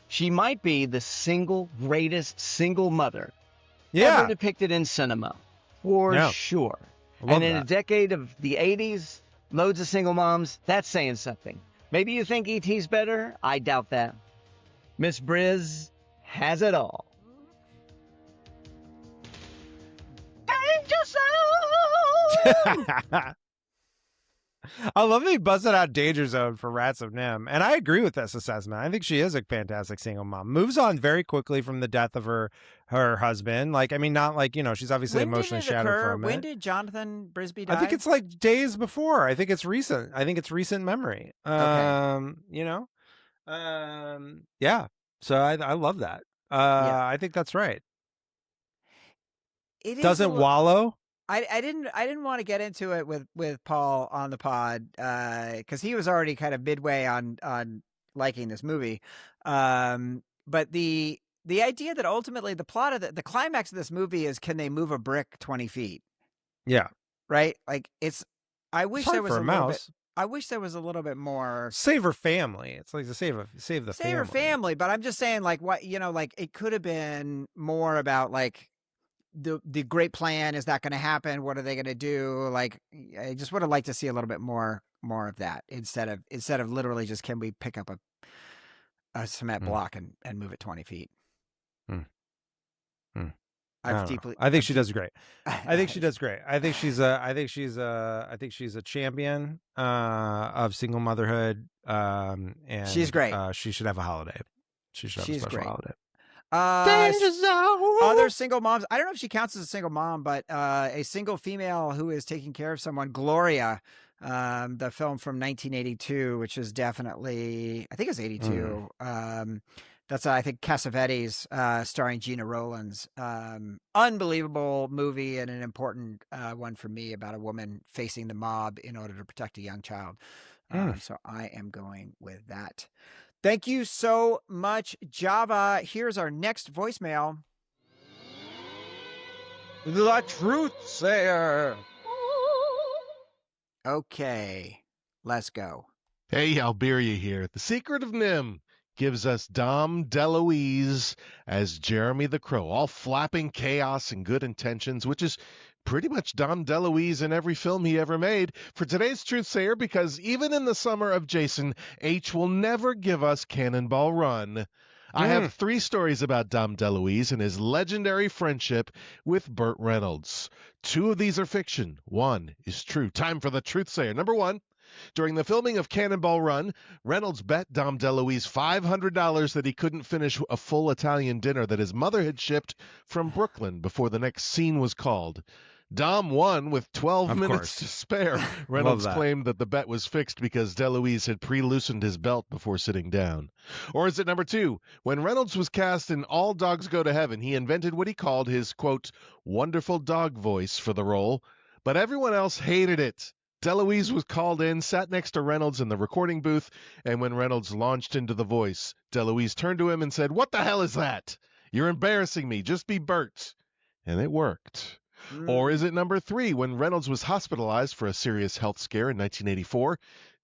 she might be the single greatest single mother ever depicted in cinema. For sure. And in a decade of the 80s, loads of single moms, that's saying something. Maybe you think E.T.'s better? I doubt that. Miss Briz has it all. Danger zone! I love that he busted out Danger Zone for Rats of NIMH. And I agree with this assessment. I think she is a fantastic single mom. Moves on very quickly from the death of her husband. Like, I mean, not like, you know, she's obviously emotionally shattered from it. When did Jonathan Brisby die? I think it's like days before. I think it's recent. I think it's recent memory. Okay. You know? Yeah. So I love that. I think that's right. It doesn't wallow. I didn't want to get into it with Paul on the pod because he was already kind of midway on liking this movie, but the idea that ultimately the plot of the climax of this movie is, can they move a brick 20 feet? Yeah, right. Like I wish there was a mouse. I wish there was a little bit more. Save her family. It's like to save the family. Her family, but I'm just saying, like, what, you know, like it could have been more about like. The great plan, is that going to happen? What are they going to do? Like, I just would have liked to see a little bit more of that instead of literally just, can we pick up a cement block and move it 20 feet? I think she does great. I think she does great. I think she's a champion of single motherhood. And she's great. She should have a holiday. She should have a special holiday. Other single moms. I don't know if she counts as a single mom, but a single female who is taking care of someone. Gloria, the film from 1982, which is definitely, I think it's 82. That's I think Cassavetes, starring Gina Rowlands. Unbelievable movie, and an important one for me, about a woman facing the mob in order to protect a young child. So I am going with that. Thank you so much, Java. Here's our next voicemail. The truth sayer. Okay, let's go. Hey, Alberia here. The Secret of NIMH gives us Dom DeLuise as Jeremy the Crow, all flapping chaos and good intentions, which is pretty much Dom DeLuise in every film he ever made. For today's Truth Sayer, because even in the summer of Jason, H will never give us Cannonball Run. I have 3 stories about Dom DeLuise and his legendary friendship with Burt Reynolds. 2 of these are fiction. 1 is true. Time for the truth sayer. Number 1. During the filming of Cannonball Run, Reynolds bet Dom DeLuise $500 that he couldn't finish a full Italian dinner that his mother had shipped from Brooklyn before the next scene was called. Dom won with 12 Of minutes course. to spare. Reynolds claimed that the bet was fixed because DeLuise had pre-loosened his belt before sitting down. Or is it number 2? When Reynolds was cast in All Dogs Go to Heaven, he invented what he called his, quote, wonderful dog voice for the role, but everyone else hated it. DeLuise was called in, sat next to Reynolds in the recording booth, and when Reynolds launched into the voice, DeLuise turned to him and said, "What the hell is that? You're embarrassing me. Just be Bert." And it worked. Or is it number 3? When Reynolds was hospitalized for a serious health scare in 1984,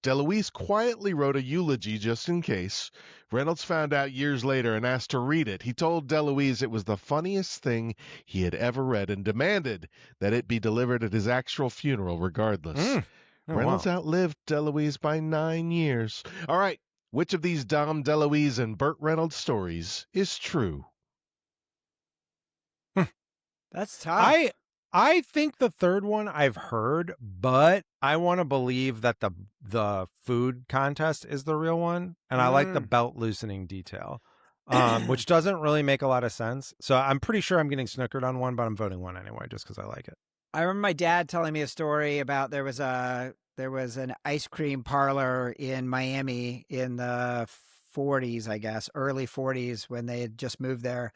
DeLuise quietly wrote a eulogy just in case. Reynolds found out years later and asked to read it. He told DeLuise it was the funniest thing he had ever read and demanded that it be delivered at his actual funeral regardless. Oh, Reynolds wow. outlived DeLuise by 9 years. All right, which of these Dom DeLuise and Burt Reynolds stories is true? That's tough. I think the third one I've heard, but I want to believe that the food contest is the real one, and I like the belt loosening detail, which doesn't really make a lot of sense. So I'm pretty sure I'm getting snookered on one, but I'm voting one anyway just because I like it. I remember my dad telling me a story about there was an ice cream parlor in Miami in the 40s, I guess, early 40s when they had just moved there.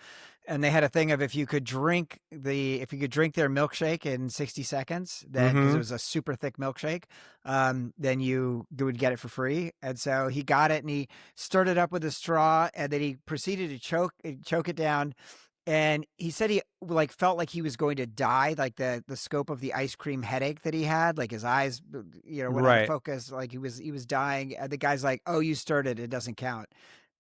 And they had a thing of if you could drink their milkshake in 60 seconds, then because it was a super thick milkshake, then you would get it for free. And so he got it and he stirred it up with a straw and then he proceeded to choke it down. And he said he felt like he was going to die, like the scope of the ice cream headache that he had, like his eyes, went out of focus, like he was dying. And the guy's like, "Oh, you stirred it. It doesn't count."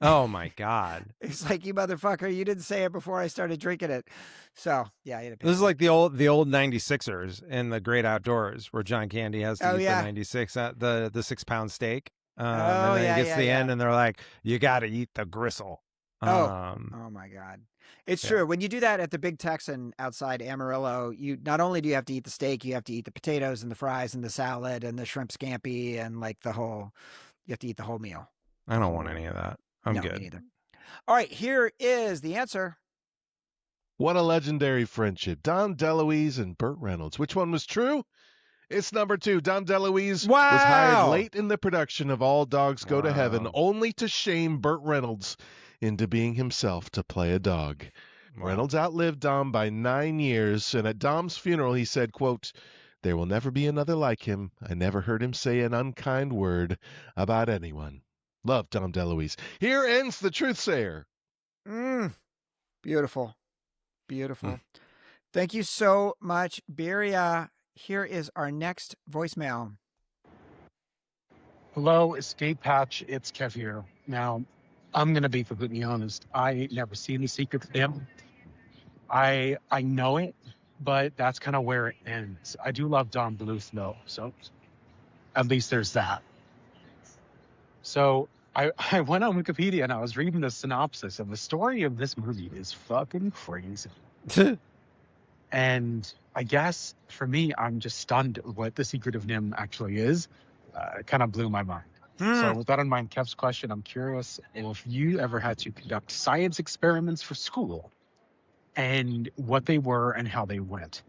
Oh my God. It's like, you motherfucker, you didn't say it before I started drinking it. So yeah, he had This is like the old 96ers in The Great Outdoors where John Candy has to eat the 96 the 6-pound steak. And then he gets to the end and they're like, "You got to eat the gristle." Oh my God. It's true. When you do that at the Big Texan outside Amarillo, you not only do you have to eat the steak, you have to eat the potatoes and the fries and the salad and the shrimp scampi and you have to eat the whole meal. I don't want any of that. I'm good. Me neither. All right, here is the answer. What a legendary friendship. Dom DeLuise and Burt Reynolds. Which one was true? It's number 2. Dom DeLuise was hired late in the production of All Dogs Go to Heaven only to shame Burt Reynolds into being himself to play a dog. Reynolds outlived Dom by 9 years, and at Dom's funeral he said, quote, "There will never be another like him. I never heard him say an unkind word about anyone." Love Dom DeLuise. Here ends the Truth Sayer. Beautiful. Beautiful. Thank you so much, Beria. Here is our next voicemail. Hello, Escape Patch. It's Kev here. Now, I'm going to be completely honest. I never seen The Secret of NIMH. I know it, but that's kind of where it ends. I do love Don Bluth, though, so at least there's that. So I went on Wikipedia and I was reading the synopsis, and the story of this movie is fucking crazy. And I guess for me, I'm just stunned at what The Secret of NIMH actually is. It kind of blew my mind. So with that in mind, Kev's question, I'm curious if you ever had to conduct science experiments for school and what they were and how they went.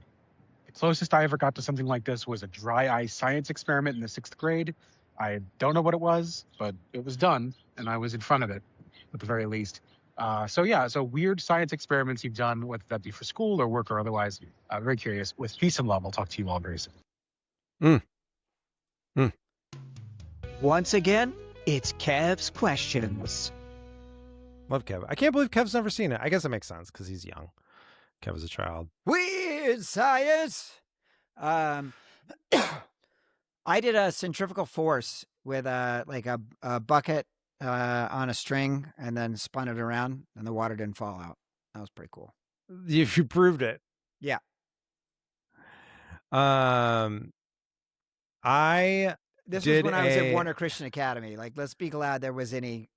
The closest I ever got to something like this was a dry ice science experiment in the 6th grade. I don't know what it was, but it was done, and I was in front of it, at the very least. So weird science experiments you've done, whether that be for school or work or otherwise. Very curious. With peace and love, I'll talk to you all very soon. Once again, it's Kev's questions. Love Kev. I can't believe Kev's never seen it. I guess it makes sense because he's young. Kev was a child. Weird science. I did a centrifugal force with a bucket on a string and then spun it around and the water didn't fall out. That was pretty cool. You proved it. Yeah. I This was did when I was at Warner Christian Academy. Like, let's be glad there was anything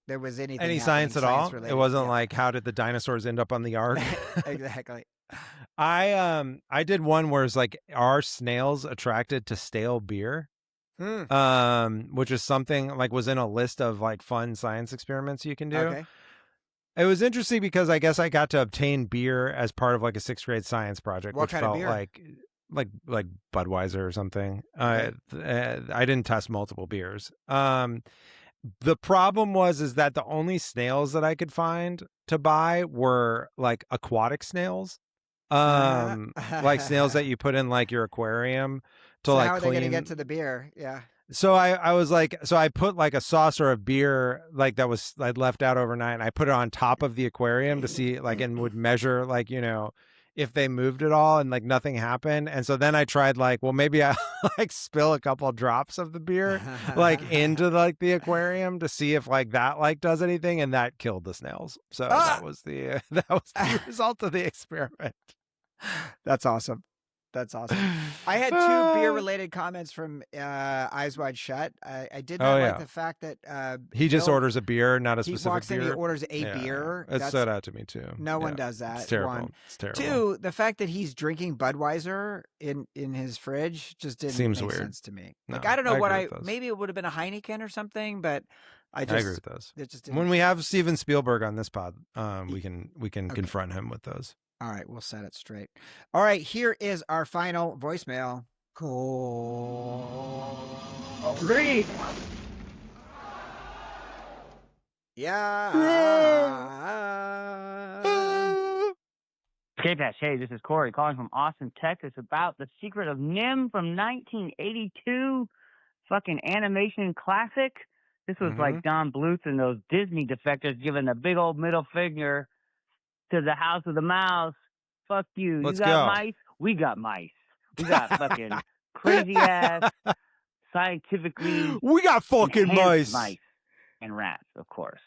any science at all. related. It wasn't Yeah. like how did the dinosaurs end up on the ark? Exactly. I did one where it's like, are snails attracted to stale beer? Which is something like was in a list of like fun science experiments you can do. Okay. It was interesting because I guess I got to obtain beer as part of like a 6th grade science project, What which kind of felt beer? like Budweiser or something. Okay. I didn't test multiple beers. The problem is that the only snails that I could find to buy were like aquatic snails. Like snails that you put in like your aquarium to So like how are clean. they going to get to the beer? Yeah. So I was like, so I put like a saucer of beer like that was I'd left out overnight, and I put it on top of the aquarium to see like and would measure like, you know, if they moved at all, and like nothing happened. And so then I tried like, well, maybe I like spill a couple drops of the beer like into like the aquarium to see if like that like does anything, and that killed the snails. So that was the result of the experiment. That's awesome. That's awesome. I had 2 beer-related comments from Eyes Wide Shut. I did not like the fact that he just Bill- orders a beer, not a he specific walks in, beer. he orders a beer. It stood out to me too. No one does that. It's terrible. One. It's terrible. 2, the fact that he's drinking Budweiser in his fridge just didn't Seems make weird. sense to me. No, Like, I don't know I agree with those. maybe it would have been a Heineken or something, but I agree just with those. it just didn't. When we have Steven Spielberg on this pod, we can confront him with those. All right, we'll set it straight. All right, here is our final voicemail. Cool. Great. Yeah. Escape Hatch. Hey, this is Corey calling from Austin, Texas about The Secret of NIMH from 1982. Fucking animation classic. This was like Don Bluth and those Disney defectors giving a big old middle finger to the House of the Mouse. Fuck you. Let's you got go. mice? We got mice. We got fucking crazy ass, scientifically We got fucking enhanced mice. and rats, of course.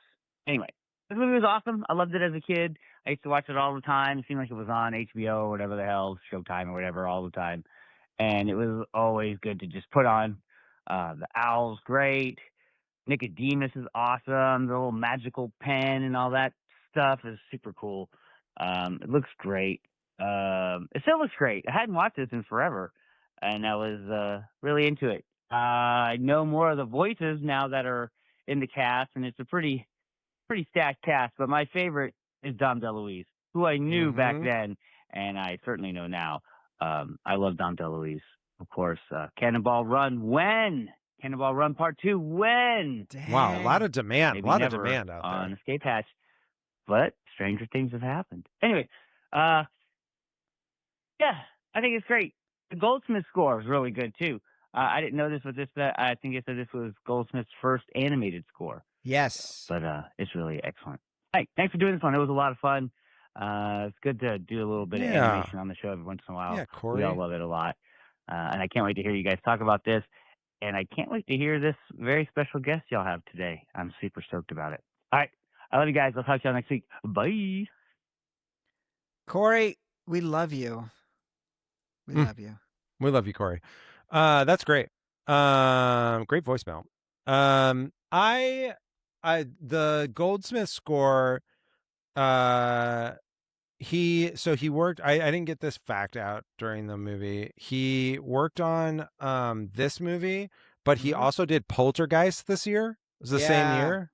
Anyway, this movie was awesome. I loved it as a kid. I used to watch it all the time. It seemed like it was on HBO or whatever the hell, Showtime or whatever, all the time. And it was always good to just put on. The owl's great. Nicodemus is awesome. The little magical pen and all that stuff is super cool. It looks great. It still looks great. I hadn't watched this in forever, and I was really into it. I know more of the voices now that are in the cast, and it's a pretty stacked cast. But my favorite is Dom DeLuise, who I knew back then, and I certainly know now. I love Dom DeLuise, of course. Cannonball Run, when? Cannonball Run Part 2, when? Dang. Wow, a lot of demand. Maybe A lot of never demand out on there. Escape Hatch. But stranger things have happened. Anyway, yeah, I think it's great. The Goldsmith score was really good too. I didn't know this, but I think it said this was Goldsmith's first animated score. Yes. But it's really excellent. Hey, thanks for doing this one. It was a lot of fun. It's good to do a little bit of animation on the show every once in a while. Yeah, Corey. We all love it a lot. And I can't wait to hear you guys talk about this. And I can't wait to hear this very special guest y'all have today. I'm super stoked about it. All right. I love you guys. I'll talk to y'all next week. Bye. Corey, we love you. We love you. We love you, Corey. That's great. Great voicemail. The Goldsmith score, he worked, I didn't get this fact out during the movie. He worked on this movie, but he also did Poltergeist this year. It was the same year.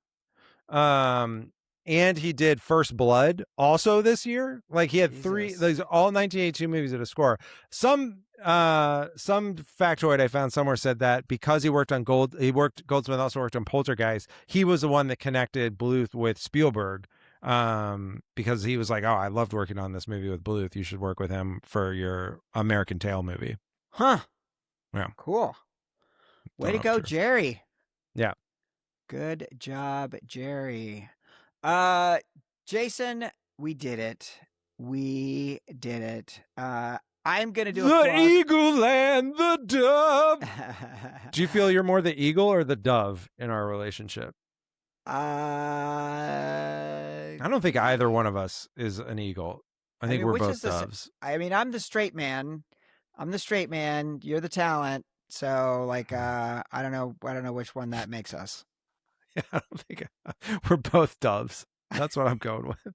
And he did First Blood also this year. Like he had three, these all 1982 movies at a score. Some factoid I found somewhere said that because he worked on Goldsmith also worked on Poltergeist. He was the one that connected Bluth with Spielberg. Because he was like, oh, I loved working on this movie with Bluth. You should work with him for your American Tail movie. Huh. Yeah. Cool. Way to go, Jerry. Yeah. Good job, Jerry. Jason, we did it. We did it. I'm going to do the eagle and the dove. Do you feel you're more the eagle or the dove in our relationship? I don't think either one of us is an eagle. I think we're both doves. I'm the straight man. You're the talent. So like, I don't know which one that makes us. Yeah, I don't think we're both doves. That's what I'm going with.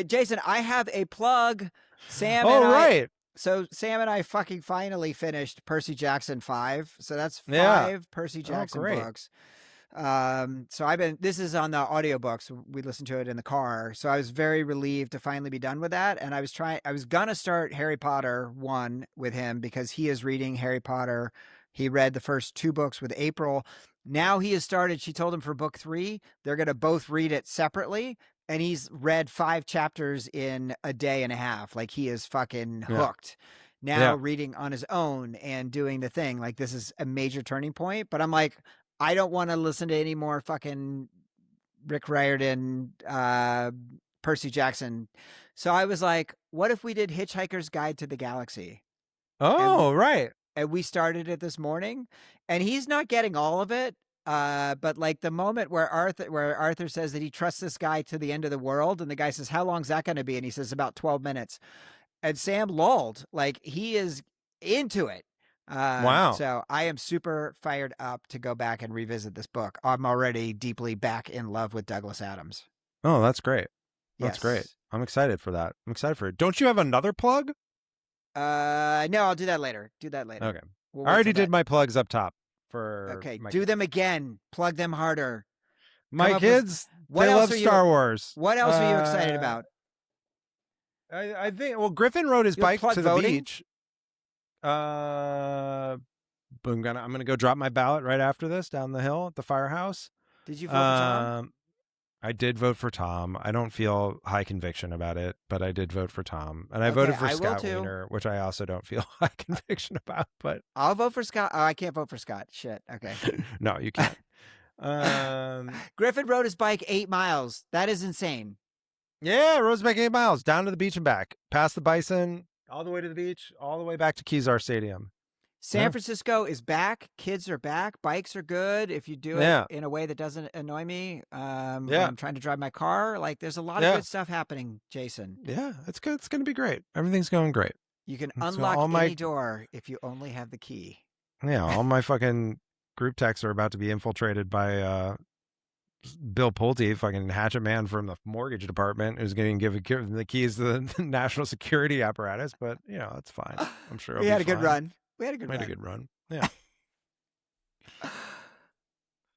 Jason, I have a plug. Sam Oh, and I. right. So Sam and I fucking finally finished Percy Jackson 5. So that's 5 Yeah. Percy Jackson great. books. So this is on the audiobooks. We listened to it in the car. So I was very relieved to finally be done with that. And I was gonna start Harry Potter 1 with him because he is reading Harry Potter. He read the first 2 books with April. Now he has started, she told him for book 3, they're going to both read it separately. And he's read 5 chapters in a day and a half. Like he is fucking hooked. Now reading on his own and doing the thing. Like this is a major turning point. But I'm like, I don't want to listen to any more fucking Rick Riordan, Percy Jackson. So I was like, what if we did Hitchhiker's Guide to the Galaxy? Oh, right. And we started it this morning, and he's not getting all of it. But like the moment where Arthur says that he trusts this guy to the end of the world, and the guy says, how long's that going to be? And he says about 12 minutes. And Sam lulled, like he is into it. Wow. So I am super fired up to go back and revisit this book. I'm already deeply back in love with Douglas Adams. Oh, that's great. That's Yes. great. I'm excited for that. I'm excited for it. Don't you have another plug? No, I'll do that later. Okay. We'll I wait already till did my plugs up top for Okay, my do kids. them again. Plug them harder. My Come up with- kids, What they else love are you- Star Wars. What else are you excited about? I think, well, Griffin rode his You'll bike plug to the voting? beach. I'm gonna go drop my ballot right after this down the hill at the firehouse. Did you vote for Tom? I did vote for Tom. I don't feel high conviction about it, but I did vote for Tom. And I Okay, voted for I will Scott too. Wiener, which I also don't feel high conviction about, but I'll vote for Scott. Oh, I can't vote for Scott. Shit. Okay. no, you can't. Griffin rode his bike 8 miles. That is insane. Yeah, rode back 8 miles, down to the beach and back, past the Bison, all the way to the beach, all the way back to Kezar Stadium. San Yeah. Francisco is back. Kids are back. Bikes are good. If you do it Yeah. in a way that doesn't annoy me, when Yeah. I'm trying to drive my car, like there's a lot of Yeah. good stuff happening, Jason. Yeah, it's good. It's going to be great. Everything's going great. You can So unlock all my- any door if you only have the key. Yeah, all my fucking group texts are about to be infiltrated by Bill Pulte, fucking hatchet man from the mortgage department, who's going to give the keys to the national security apparatus. But, you know, it's fine. I'm sure We it'll had be a good fine. run. We had a good We had run. a good run. Yeah.